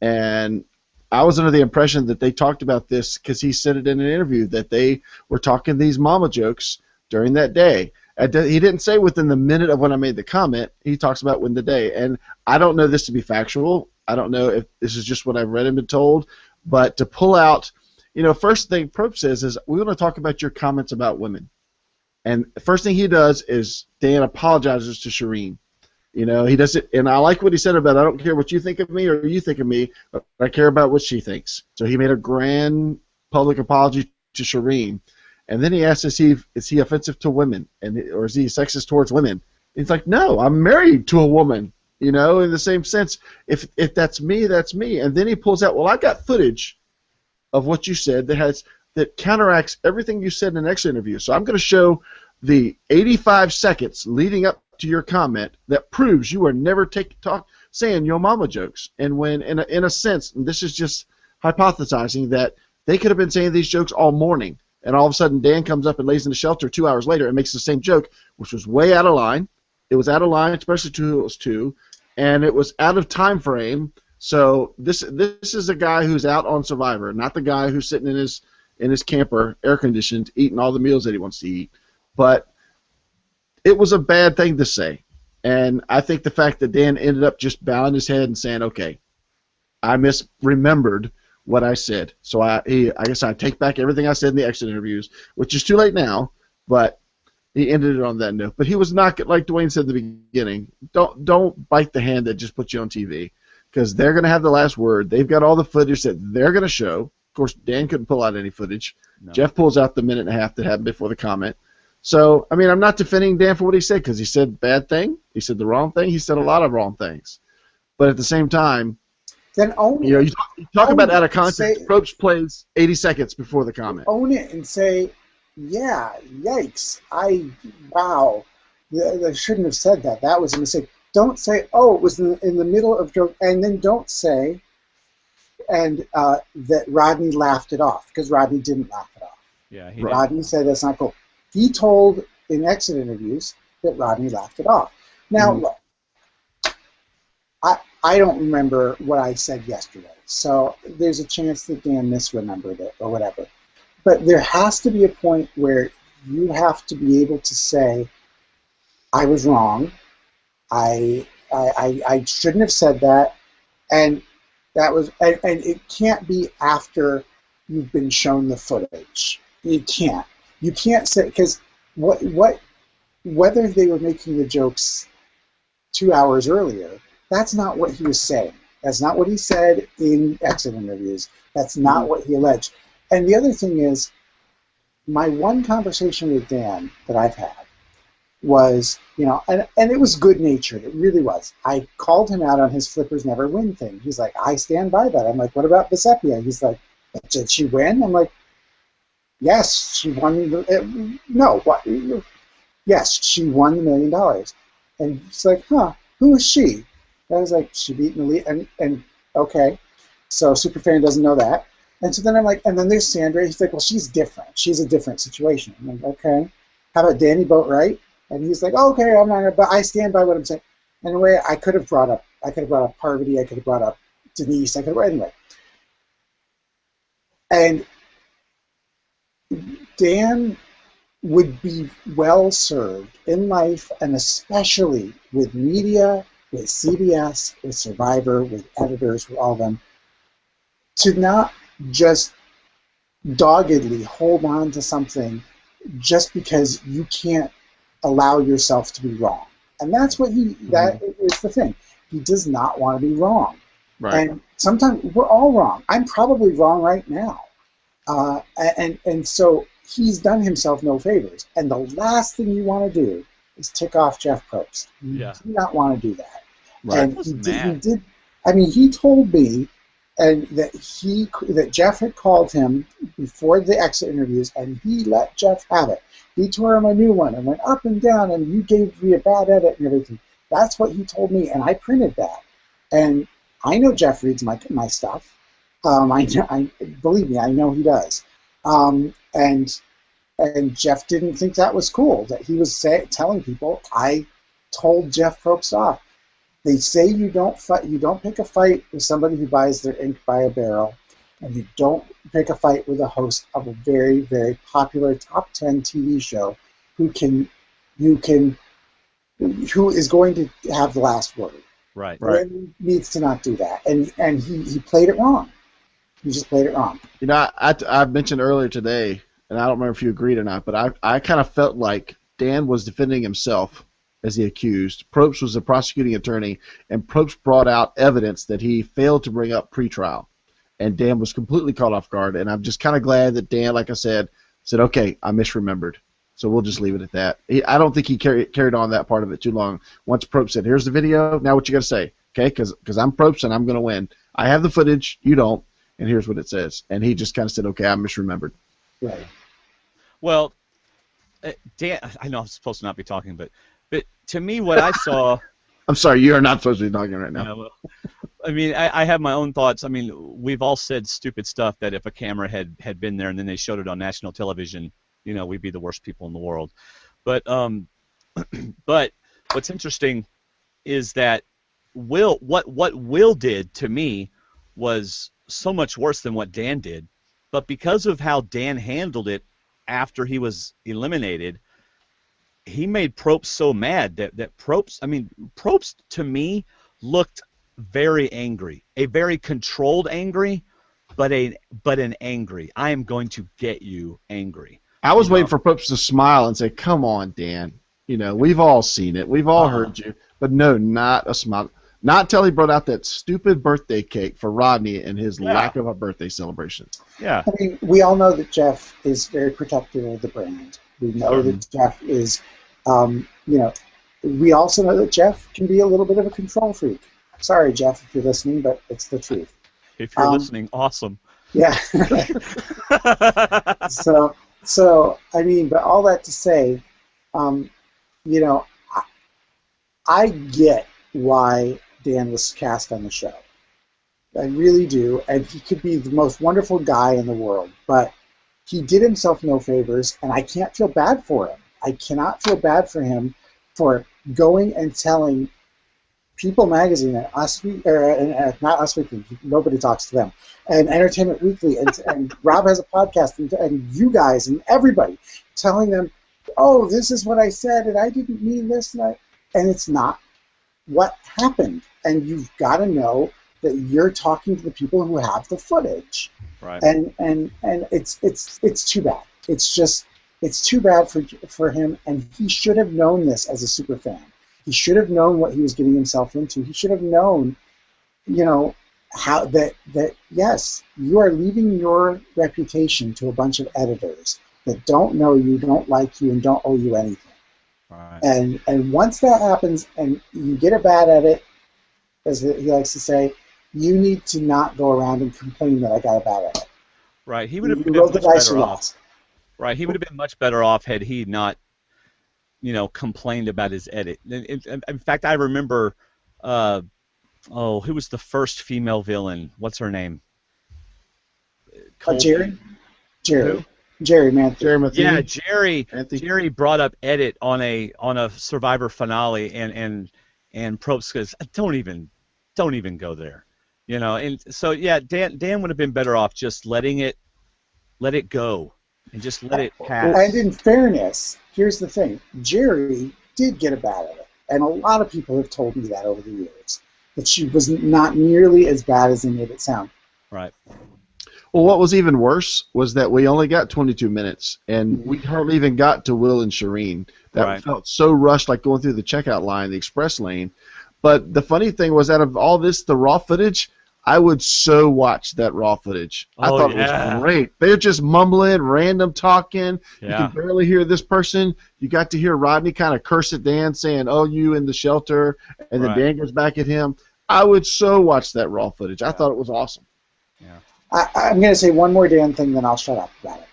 And I was under the impression that they talked about this because he said it in an interview that they were talking these mama jokes during that day. He didn't say within the minute of when I made the comment. He talks about when the day. And I don't know this to be factual. I don't know if this is just what I've read and been told. But to pull out, you know, first thing Probst says is, we want to talk about your comments about women. And the first thing he does is Dan apologizes to Shireen. You know, he does it, and I like what he said about, I don't care what you think of me or you think of me, but I care about what she thinks. So he made a grand public apology to Shireen. And then he asked, is he offensive to women, or is he sexist towards women? He's like, no, I'm married to a woman. You know, in the same sense, if that's me, that's me. And then he pulls out, well, I got footage of what you said that counteracts everything you said in an exit interview. So I'm going to show the 85 seconds leading up to your comment that proves you are never saying yo mama jokes. And when, in a sense, and this is just hypothesizing, that they could have been saying these jokes all morning, and all of a sudden Dan comes up and lays in the shelter 2 hours later and makes the same joke, which was way out of line. It was out of line, especially to who it was to, and it was out of time frame. So this is a guy who's out on Survivor, not the guy who's sitting in his camper, air conditioned, eating all the meals that he wants to eat. But it was a bad thing to say, and I think the fact that Dan ended up just bowing his head and saying, "Okay, I misremembered what I said," so I guess I take back everything I said in the exit interviews, which is too late now, but. He ended it on that note, but he was not, like Dwayne said at the beginning. Don't bite the hand that just put you on TV, because they're going to have the last word. They've got all the footage that they're going to show. Of course, Dan couldn't pull out any footage. No. Jeff pulls out the minute and a half that happened before the comment. So, I mean, I'm not defending Dan for what he said, because he said bad thing. He said the wrong thing. He said a lot of wrong things. But at the same time, then own it. You know, you talk about out of context. Probst plays 80 seconds before the comment. Own it and say, yeah, yikes, wow, I shouldn't have said that. That was a mistake. Don't say, oh, it was in the middle of joke, and then don't say that Rodney laughed it off, because Rodney didn't laugh it off. Yeah, Rodney said that's not cool. He told in exit interviews that Rodney laughed it off. Now, look, I don't remember what I said yesterday, so there's a chance that Dan misremembered it or whatever. But there has to be a point where you have to be able to say, I was wrong, I shouldn't have said that, and that was, and it can't be after you've been shown the footage. You can't say, because whether they were making the jokes 2 hours earlier, that's not what he was saying. That's not what he said in exit interviews. That's not what he alleged. And the other thing is, my one conversation with Dan that I've had was, you know, and it was good-natured. It really was. I called him out on his flippers never win thing. He's like, I stand by that. I'm like, what about Bisepia? He's like, did she win? I'm like, yes, she won. No, what? Yes, she won $1 million. And he's like, huh, who is she? And I was like, she beat an elite. And okay, so Superfan doesn't know that. And so then I'm like, and then there's Sandra. He's like, well, she's different. She's a different situation. I'm like, okay. How about Danny Boatwright? And he's like, oh, okay, I'm not gonna, but I stand by what I'm saying. And in a way, I could have brought up Parvati. I could have brought up Denise. I could have, anyway. And Dan would be well served in life, and especially with media, with CBS, with Survivor, with editors, with all of them, to not just doggedly hold on to something just because you can't allow yourself to be wrong. And that's what that is the thing. He does not want to be wrong. Right. And sometimes we're all wrong. I'm probably wrong right now. And so he's done himself no favors. And the last thing you want to do is tick off Jeff Probst. You do not want to do that. Right. And he did. I mean, he told me and that Jeff had called him before the exit interviews, and he let Jeff have it. He tore him a new one and went up and down, and you gave me a bad edit and everything. That's what he told me, and I printed that. And I know Jeff reads my stuff. Believe me, I know he does. And Jeff didn't think that was cool, that he was telling people, I told Jeff Probst off. They say you don't pick a fight with somebody who buys their ink by a barrel, and you don't pick a fight with a host of a very, very popular top 10 TV show who is going to have the last word. Right. He needs to not do that, and he played it wrong. He just played it wrong. You know, I mentioned earlier today, and I don't remember if you agreed or not, but I kind of felt like Dan was defending himself as the accused. Probst was the prosecuting attorney, and Probst brought out evidence that he failed to bring up pre-trial. And Dan was completely caught off guard, and I'm just kind of glad that Dan, like I said, okay, I misremembered. So we'll just leave it at that. I don't think he carried on that part of it too long. Once Probst said, here's the video, now what you got to say, okay? Because I'm Probst and I'm going to win. I have the footage, you don't, and here's what it says. And he just kind of said, okay, I misremembered. Right. Well, Dan, I know I'm supposed to not be talking, but to me what I saw... I'm sorry, you are not supposed to be talking right now. Well, I mean, I have my own thoughts. I mean, we've all said stupid stuff that if a camera had been there and then they showed it on national television, you know, we'd be the worst people in the world. But but what's interesting is that what Will did to me was so much worse than what Dan did. But because of how Dan handled it after he was eliminated, he made Probst so mad that Probst to me looked very angry, a very controlled angry, but an angry. I am going to get you angry. I was waiting for Probst to smile and say, "Come on, Dan. You know, we've all seen it. We've all heard you." But no, not a smile. Not till he brought out that stupid birthday cake for Rodney and his lack of a birthday celebration. Yeah. I mean, we all know that Jeff is very protective of the brand. We know that Jeff is, you know, we also know that Jeff can be a little bit of a control freak. Sorry, Jeff, if you're listening, but it's the truth. If you're listening, awesome. Yeah. So I mean, but all that to say, you know, I get why Dan was cast on the show. I really do, and he could be the most wonderful guy in the world, but he did himself no favors, and I can't feel bad for him. I cannot feel bad for him for going and telling People Magazine and Us Weekly, not Us Weekly, nobody talks to them, and Entertainment Weekly, and Rob has a podcast, and you guys and everybody telling them, oh, this is what I said, and I didn't mean this, and it's not what happened. And you've got to know that you're talking to the people who have the footage. Right. And it's too bad. It's too bad for him, and he should have known this as a super fan. He should have known what he was getting himself into. He should have known, you know, how that yes, you are leaving your reputation to a bunch of editors that don't know you, don't like you, and don't owe you anything. Right. And once that happens and you get a bad edit, as he likes to say, you need to not go around and complain that I got a bad edit. Right. He would have You been rolled the much dice better or off. lost. Right. He would have been much better off had he not, you know, complained about his edit. In fact, I remember, who was the first female villain? What's her name? Jerry? Who? Jerry Manthey. Jerry Manthey. Yeah, Jerry brought up edit on a Survivor finale, and Probst goes, don't even go there, you know. And so yeah, Dan would have been better off just let it go and just let it pass. And in fairness, here's the thing: Jerry did get a bad edit, and a lot of people have told me that over the years, that she was not nearly as bad as they made it sound. Right. Well, what was even worse was that we only got 22 minutes, and we hardly even got to Will and Shireen. That felt so rushed, like going through the checkout line, the express lane. But the funny thing was, out of all this, the raw footage, I would so watch that raw footage. I thought it was great. They're just mumbling, random talking. Yeah. You can barely hear this person. You got to hear Rodney kind of curse at Dan, saying, oh, you in the shelter, and then Dan goes back at him. I would so watch that raw footage. I thought it was awesome. Yeah. I'm going to say one more Dan thing, then I'll shut up about it.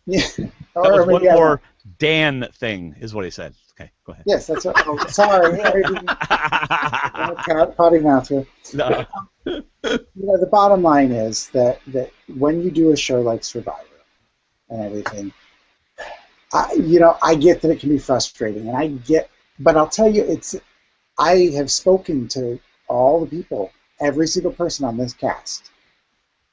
Yeah. That was one more Dan thing, is what he said. Okay, go ahead. Yes, that's what. Oh, sorry. Potty mouth here. No. You know, the bottom line is that when you do a show like Survivor and everything, I get that it can be frustrating, but I'll tell you, I have spoken to all the people, every single person on this cast,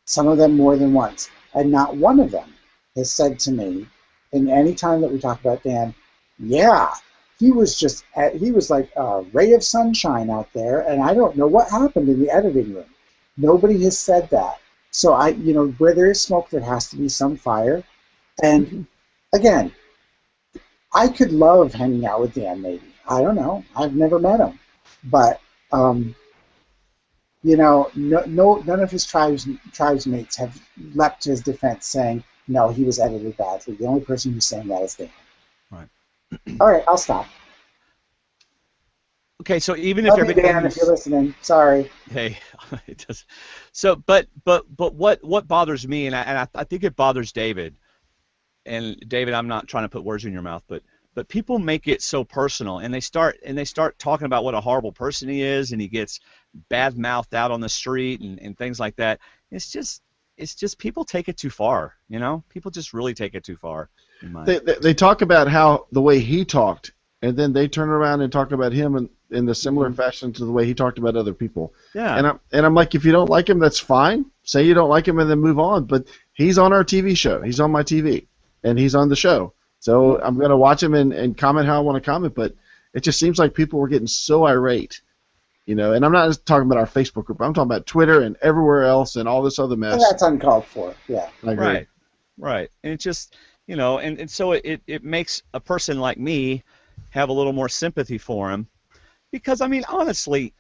some of them more than once, and not one of them has said to me, in any time that we talk about Dan, yeah, he was like a ray of sunshine out there, and I don't know what happened in the editing room. Nobody has said that. So where there is smoke, there has to be some fire. And again, I could love hanging out with Dan, maybe. I don't know. I've never met him. But none of his tribes mates have leapt to his defense saying, no, he was edited badly. The only person who's saying that is Dan. Right. All right, I'll stop. Okay, so even if Love you, everything Dan, if you're listening. Sorry. Hey, it does. So, but what bothers me, and I think it bothers David. And David, I'm not trying to put words in your mouth, but people make it so personal, and they start talking about what a horrible person he is, and he gets bad mouthed out on the street and things like that. It's just people take it too far, you know. People just really take it too far. They talk about how the way he talked, and then they turn around and talk about him in the similar fashion to the way he talked about other people. Yeah. And I'm like, if you don't like him, that's fine. Say you don't like him and then move on. But he's on our TV show. He's on my TV, and he's on the show. So I'm going to watch him and comment how I want to comment. But it just seems like people were getting so irate, you know. And I'm not just talking about our Facebook group. I'm talking about Twitter and everywhere else and all this other mess. And that's uncalled for. Yeah. I agree. Right. And it just, you know, and so it makes a person like me have a little more sympathy for him. Because, I mean, honestly,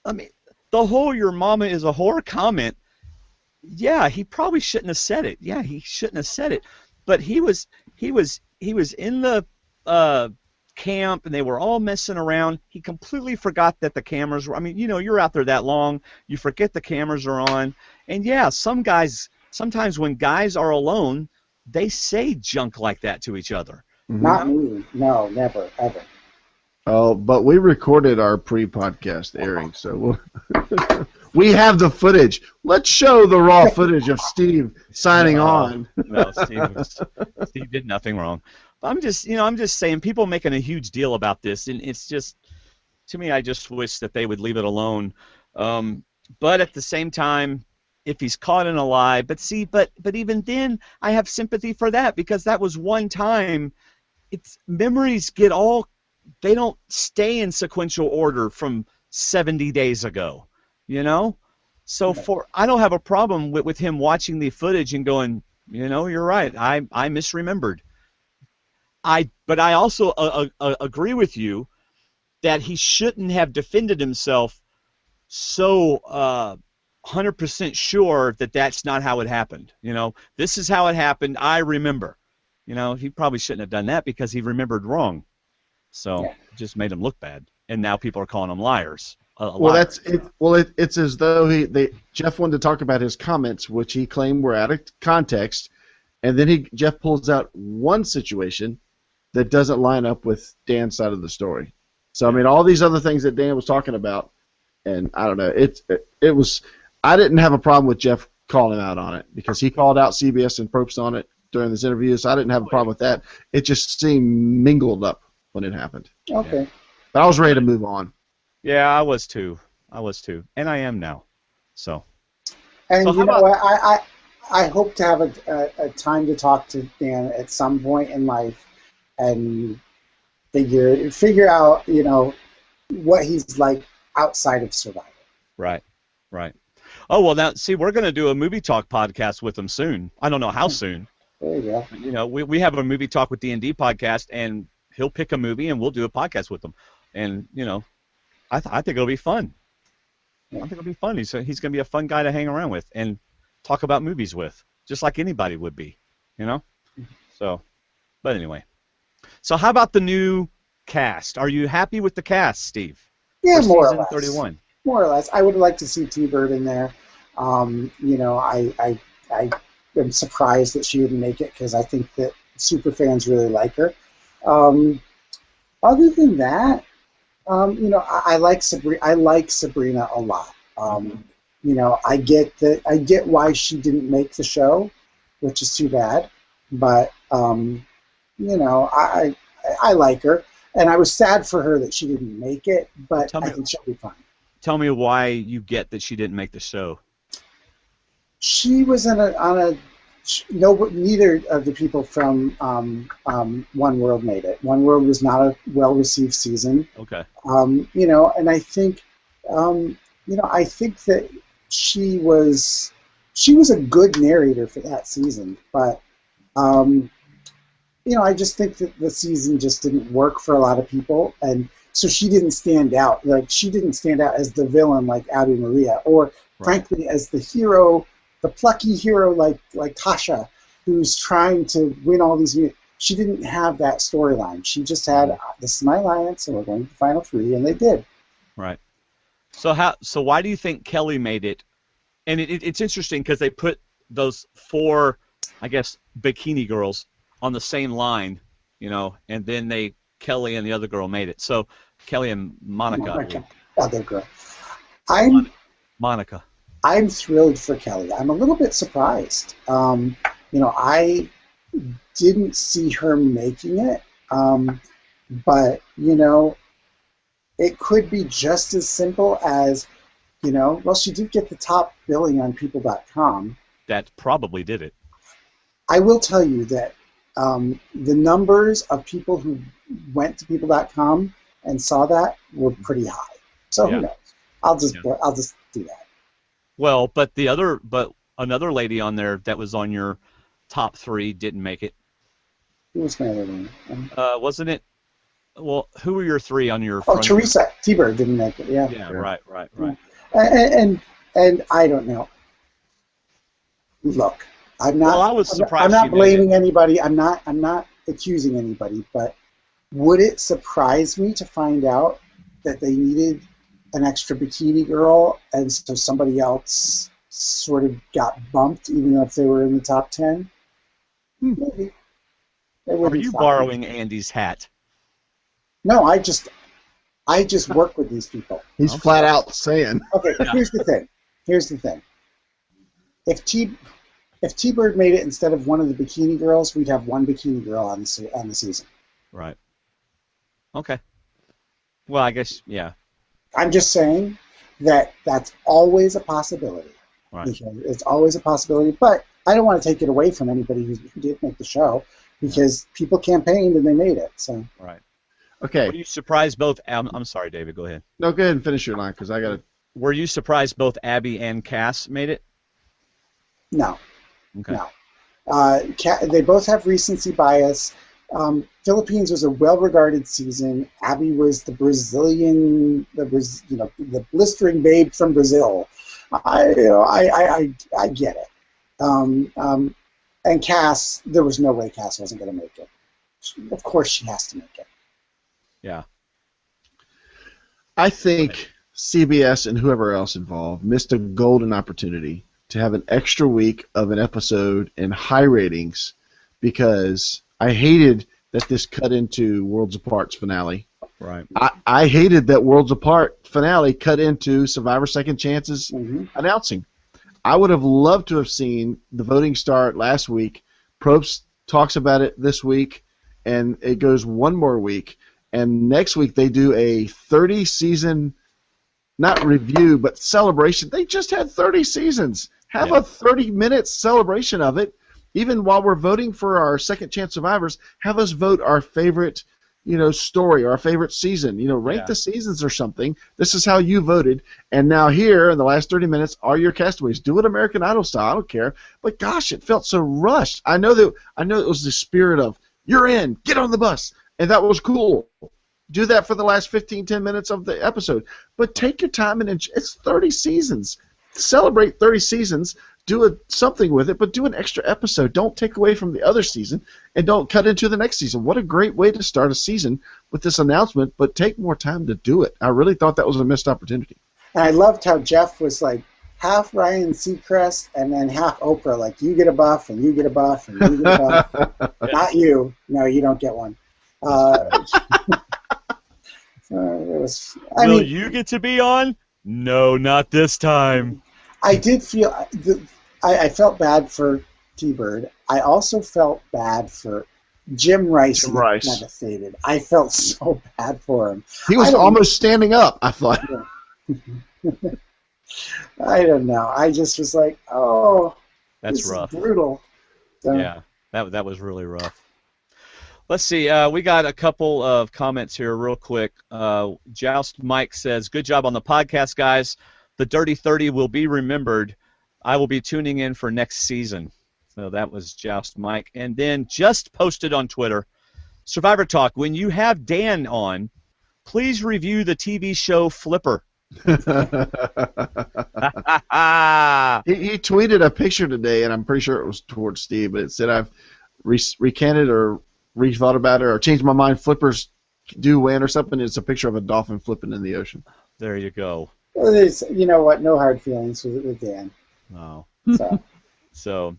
the whole "your mama is a whore" comment, yeah, he probably shouldn't have said it. Yeah, he shouldn't have said it. But he was in the camp, and they were all messing around. He completely forgot that the cameras were. I mean, you know, you're out there that long, you forget the cameras are on. And yeah, sometimes when guys are alone, they say junk like that to each other. Mm-hmm. Not me. No, never, ever. Oh, but we recorded our pre-podcast airing, so we have the footage. Let's show the raw footage of Steve signing on. No, Steve did nothing wrong. I'm just saying, people making a huge deal about this, and it's just, to me, I just wish that they would leave it alone. But at the same time, if he's caught in a lie, but even then, I have sympathy for that, because that was one time. Memories they don't stay in sequential order from 70 days ago, you know? So I don't have a problem with him watching the footage and going, you know, you're right, I misremembered. But I also agree with you that he shouldn't have defended himself so 100% sure that that's not how it happened. You know, this is how it happened, I remember. You know, he probably shouldn't have done that because he remembered wrong. So it just made him look bad, and now people are calling him liars. Well, that's it. Well, it's as though Jeff wanted to talk about his comments, which he claimed were out of context, and then Jeff pulls out one situation that doesn't line up with Dan's side of the story. So I mean, all these other things that Dan was talking about, and I don't know, it was. I didn't have a problem with Jeff calling him out on it because he called out CBS and Probst on it during this interview, so I didn't have a problem with that. It just seemed mingled up when it happened. Okay. But I was ready to move on. Yeah, I was too, and I am now. So. And you know what? I hope to have a time to talk to Dan at some point in life, and figure out, you know, what he's like outside of Survivor. Right. Oh, well, now, see, we're going to do a movie talk podcast with him soon. I don't know how soon. There you go. You know, we have a movie talk with D&D podcast, and he'll pick a movie, and we'll do a podcast with him. And, you know, I think it'll be fun. I think it'll be fun. He's going to be a fun guy to hang around with and talk about movies with, just like anybody would be, you know? So, but anyway. So how about the new cast? Are you happy with the cast, Steve? Yeah, more or less. 31. More or less. I would like to see T-Bird in there. You know, I am surprised that she didn't make it because I think that super fans really like her. Other than that, you know, I like Sabrina a lot. You know, I get why she didn't make the show, which is too bad. But you know, I like her, and I was sad for her that she didn't make it. But I think she'll be fine. Tell me why you get that she didn't make the show. She was neither of the people from One World made it. One World was not a well-received season. Okay. You know, and I think, you know, I think that she was a good narrator for that season, but, you know, I just think that the season just didn't work for a lot of people, and so she didn't stand out. Like, she didn't stand out as the villain like Abby Maria, or frankly as the hero, the plucky hero like Tasha, who's trying to win all these. She didn't have that storyline. She just had, this is my alliance, and we're going to the final three, and they did. Right. So why do you think Kelly made it? And it's interesting because they put those 4, I guess, bikini girls on the same line, and then Kelly and the other girl made it. So Kelly and Monica. Other girl. Monica. I'm thrilled for Kelly. I'm a little bit surprised. I didn't see her making it, but it could be just as simple as, well, she did get the top billing on People.com. That probably did it. I will tell you that the numbers of people who went to People.com and saw that were pretty high. So who knows? I'll just do that. Well, but another lady on there that was on your top 3 didn't make it. Who was my other one? Wasn't it? Well, who were your 3 on your? Oh, Teresa T-Bird didn't make it. Yeah. Yeah. Right. And I don't know. Look, I'm not. Well, I was surprised. I'm not blaming anybody. I'm not accusing anybody. But would it surprise me to find out that they needed an extra bikini girl, and so somebody else sort of got bumped, even if they were in the top 10? Maybe. Are you borrowing Andy's hat? No, I just work with these people. He's flat out saying. Okay, here's the thing. If T-Bird made it instead of one of the bikini girls, we'd have one bikini girl on the season. Right. Okay. Well, I guess, yeah. I'm just saying that that's always a possibility. Right. Because it's always a possibility, but I don't want to take it away from anybody who did make the show, because people campaigned and they made it. So. Right. Okay. Were you surprised both? I'm sorry, David. Go ahead. No, go ahead and finish your line, because I got to. Were you surprised both Abby and Cass made it? No. Okay. No. They both have recency bias. Philippines was a well-regarded season. Abby was the Brazilian, the blistering babe from Brazil. I get it. And Cass, there was no way Cass wasn't going to make it. Of course, she has to make it. Yeah. I think CBS and whoever else involved missed a golden opportunity to have an extra week of an episode in high ratings, because I hated that this cut into Worlds Apart's finale. Right. I hated that Worlds Apart finale cut into Survivor Second Chance's announcing. I would have loved to have seen the voting start last week. Probst talks about it this week, and it goes one more week. And next week they do a 30-season, not review, but celebration. They just had 30 seasons. Have a 30-minute celebration of it. Even while we're voting for our second chance survivors, have us vote our favorite, story or our favorite season. Rank the seasons or something. This is how you voted. And now here in the last 30 minutes are your castaways. Do it American Idol style. I don't care. But gosh, it felt so rushed. I know it was the spirit of you're in, get on the bus, and that was cool. Do that for the last 10 minutes of the episode. But take your time and it's 30 seasons. Celebrate 30 seasons. Do something with it, but do an extra episode. Don't take away from the other season, and don't cut into the next season. What a great way to start a season with this announcement, but take more time to do it. I really thought that was a missed opportunity. And I loved how Jeff was like half Ryan Seacrest and then half Oprah. Like, you get a buff, and you get a buff, and you get a buff. Not you. No, you don't get one. Will you get to be on? No, not this time. I did feel I felt bad for T-Bird. I also felt bad for Jim Rice. Devastated. I felt so bad for him. He was almost standing up, I thought. I don't know. I just was like, oh, that's this rough. Is brutal. So, yeah, that was really rough. Let's see. We got a couple of comments here real quick. Joust Mike says, good job on the podcast, guys. The Dirty 30 will be remembered. I will be tuning in for next season. So that was Joust Mike. And then just posted on Twitter, Survivor Talk, when you have Dan on, please review the TV show Flipper. he tweeted a picture today, and I'm pretty sure it was towards Steve, but it said I've recanted or rethought about it or changed my mind. Flippers do win or something. It's a picture of a dolphin flipping in the ocean. There you go. Well, there's, you know what? No hard feelings with Dan. Wow. So,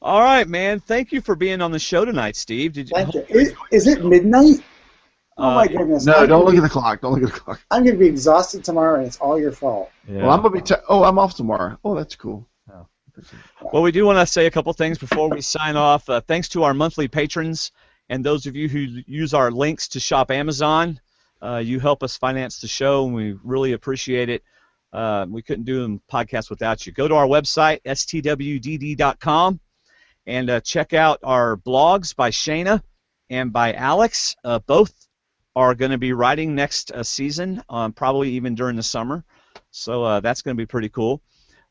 all right, man. Thank you for being on the show tonight, Steve. Thank you. Is it midnight? Oh my goodness! No, don't look at the clock. Don't look at the clock. I'm gonna be exhausted tomorrow, and it's all your fault. Yeah. Well, I'm gonna be. I'm off tomorrow. Oh, that's cool. Oh. Well, we do want to say a couple things before we sign off. Thanks to our monthly patrons and those of you who use our links to shop Amazon. You help us finance the show, and we really appreciate it. We couldn't do a podcast without you. Go to our website, stwdd.com, and check out our blogs by Shayna and by Alex. Both are going to be writing next season, probably even during the summer. So that's going to be pretty cool.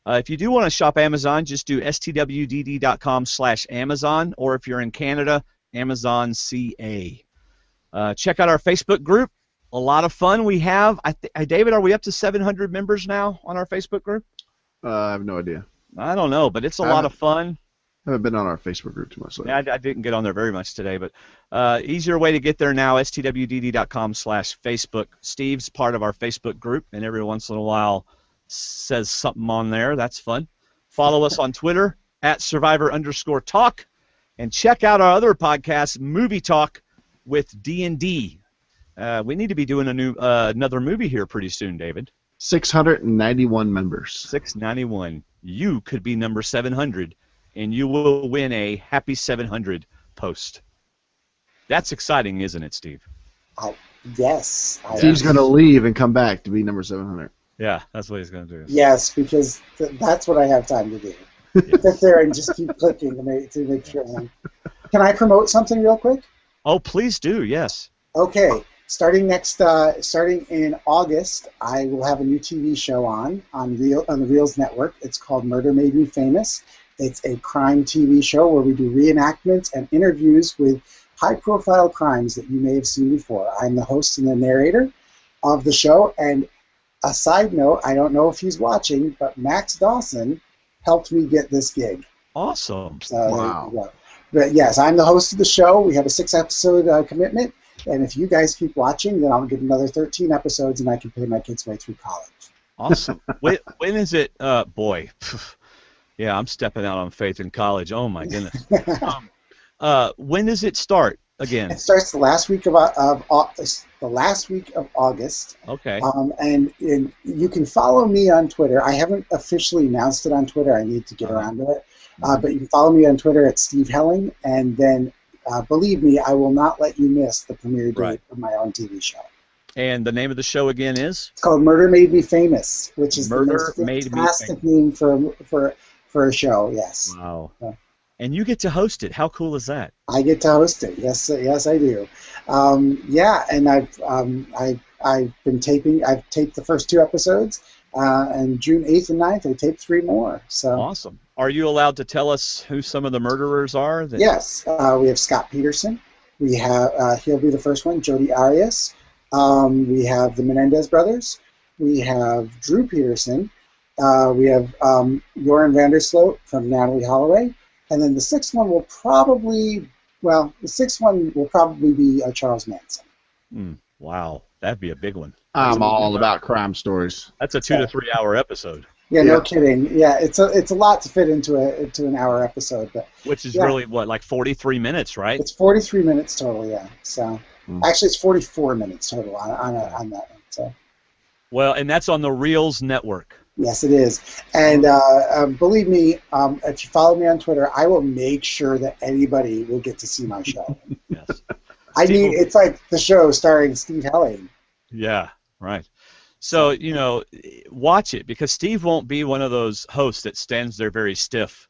If you do want to shop Amazon, just do stwdd.com/Amazon, or if you're in Canada, Amazon CA. Check out our Facebook group. A lot of fun we have. David, are we up to 700 members now on our Facebook group? I have no idea. I don't know, but it's a lot of fun. I haven't been on our Facebook group too much lately. Yeah, I didn't get on there very much today, but easier way to get there now, stwdd.com/Facebook. Steve's part of our Facebook group, and every once in a while says something on there. That's fun. Follow us on Twitter, @Survivor_Talk, and check out our other podcast, Movie Talk with D&D. We need to be doing another movie here pretty soon, David. 691 members. 691. You could be number 700. And you will win a Happy 700 post. That's exciting, isn't it, Steve? Yes. Steve's going to leave and come back to be number 700. Yeah, that's what he's going to do. Yes, because that's what I have time to do. Sit there and just keep clicking to make sure. Can I promote something real quick? Oh, please do, yes. Okay. Starting in August, I will have a new TV show on the Reels Network. It's called Murder Made Me Famous. It's a crime TV show where we do reenactments and interviews with high-profile crimes that you may have seen before. I'm the host and the narrator of the show, and a side note, I don't know if he's watching, but Max Dawson helped me get this gig. Awesome. Wow. But yes, I'm the host of the show. We have a 6-episode commitment, and if you guys keep watching, then I'll get another 13 episodes, and I can pay my kids' way through college. Awesome. when is it? Boy. Yeah, I'm stepping out on faith in college. Oh my goodness. When does it start again? It starts the last week of August. Okay. And you can follow me on Twitter. I haven't officially announced it on Twitter. I need to get around to it. But you can follow me on Twitter at Steve Helling, and then believe me, I will not let you miss the premiere date of my own TV show. And the name of the show again is? It's called Murder Made Me Famous, which is Murder the Made most fantastic name for a show. Yes. Wow. And you get to host it. How cool is that? I get to host it. Yes, I do. Yeah, and I've been taping. I've taped the first 2 episodes, and June 8th and 9th I taped 3 more. So awesome. Are you allowed to tell us who some of the murderers are? Yes, we have Scott Peterson. We have he'll be the first one. Jodi Arias. We have the Menendez brothers. We have Drew Peterson. We have Joran Vandersloot from Natalie Holloway. And then the 6th one will probably be Charles Manson. Wow, that'd be a big one. I'm all about crime stories. That's a 2 to 3 hour episode. Yeah, no kidding. Yeah, it's a lot to fit into an hour episode, but which is really what, like 43 minutes, right? It's 43 minutes total. Yeah. So actually, it's 44 minutes total on that one. So. Well, and that's on the Reels Network. Yes, it is. And believe me, if you follow me on Twitter, I will make sure that anybody will get to see my show. Yes. I mean, it's like the show starring Steve Helling. Yeah, right. So, watch it, because Steve won't be one of those hosts that stands there very stiff.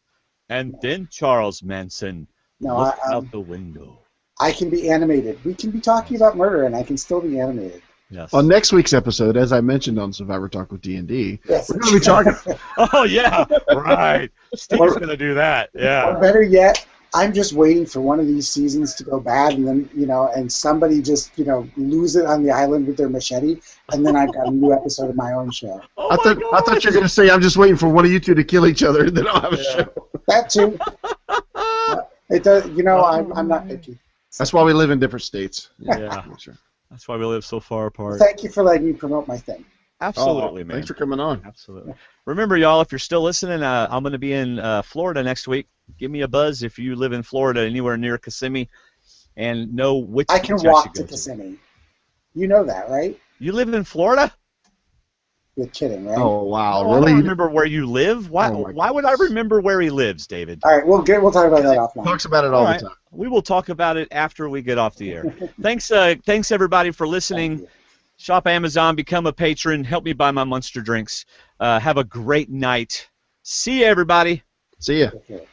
And then Charles Manson looked out the window. I can be animated. We can be talking about murder, and I can still be animated. Yes. On next week's episode, as I mentioned on Survivor Talk with D&D, yes, we're going to be talking. Oh, yeah, right. Steve's going to do that. Yeah. Or better yet, I'm just waiting for one of these seasons to go bad, and then and somebody just lose it on the island with their machete, and then I've got a new episode of my own show. Oh I thought you were gonna say I'm just waiting for one of you two to kill each other, and then I'll have a show. That too. It does. I'm not picky. That's why we live in different states. Yeah. Sure. That's why we live so far apart. Thank you for letting me promote my thing. Absolutely, man. Thanks for coming on. Absolutely. Remember, y'all, if you're still listening, I'm going to be in Florida next week. Give me a buzz if you live in Florida, anywhere near Kissimmee, and know which I can beach walk should to go Kissimmee. You know that, right? You live in Florida? You're kidding, right? Oh wow, Oh, I really? don't remember where you live. Why? Oh, my why would I remember where he lives, David? All right, we'll talk about that offline. Talks about it all right. the time. We will talk about it after we get off the air. Thanks everybody for listening. Shop Amazon, become a patron, help me buy my Monster drinks. Have a great night. See you, everybody. See ya. Okay.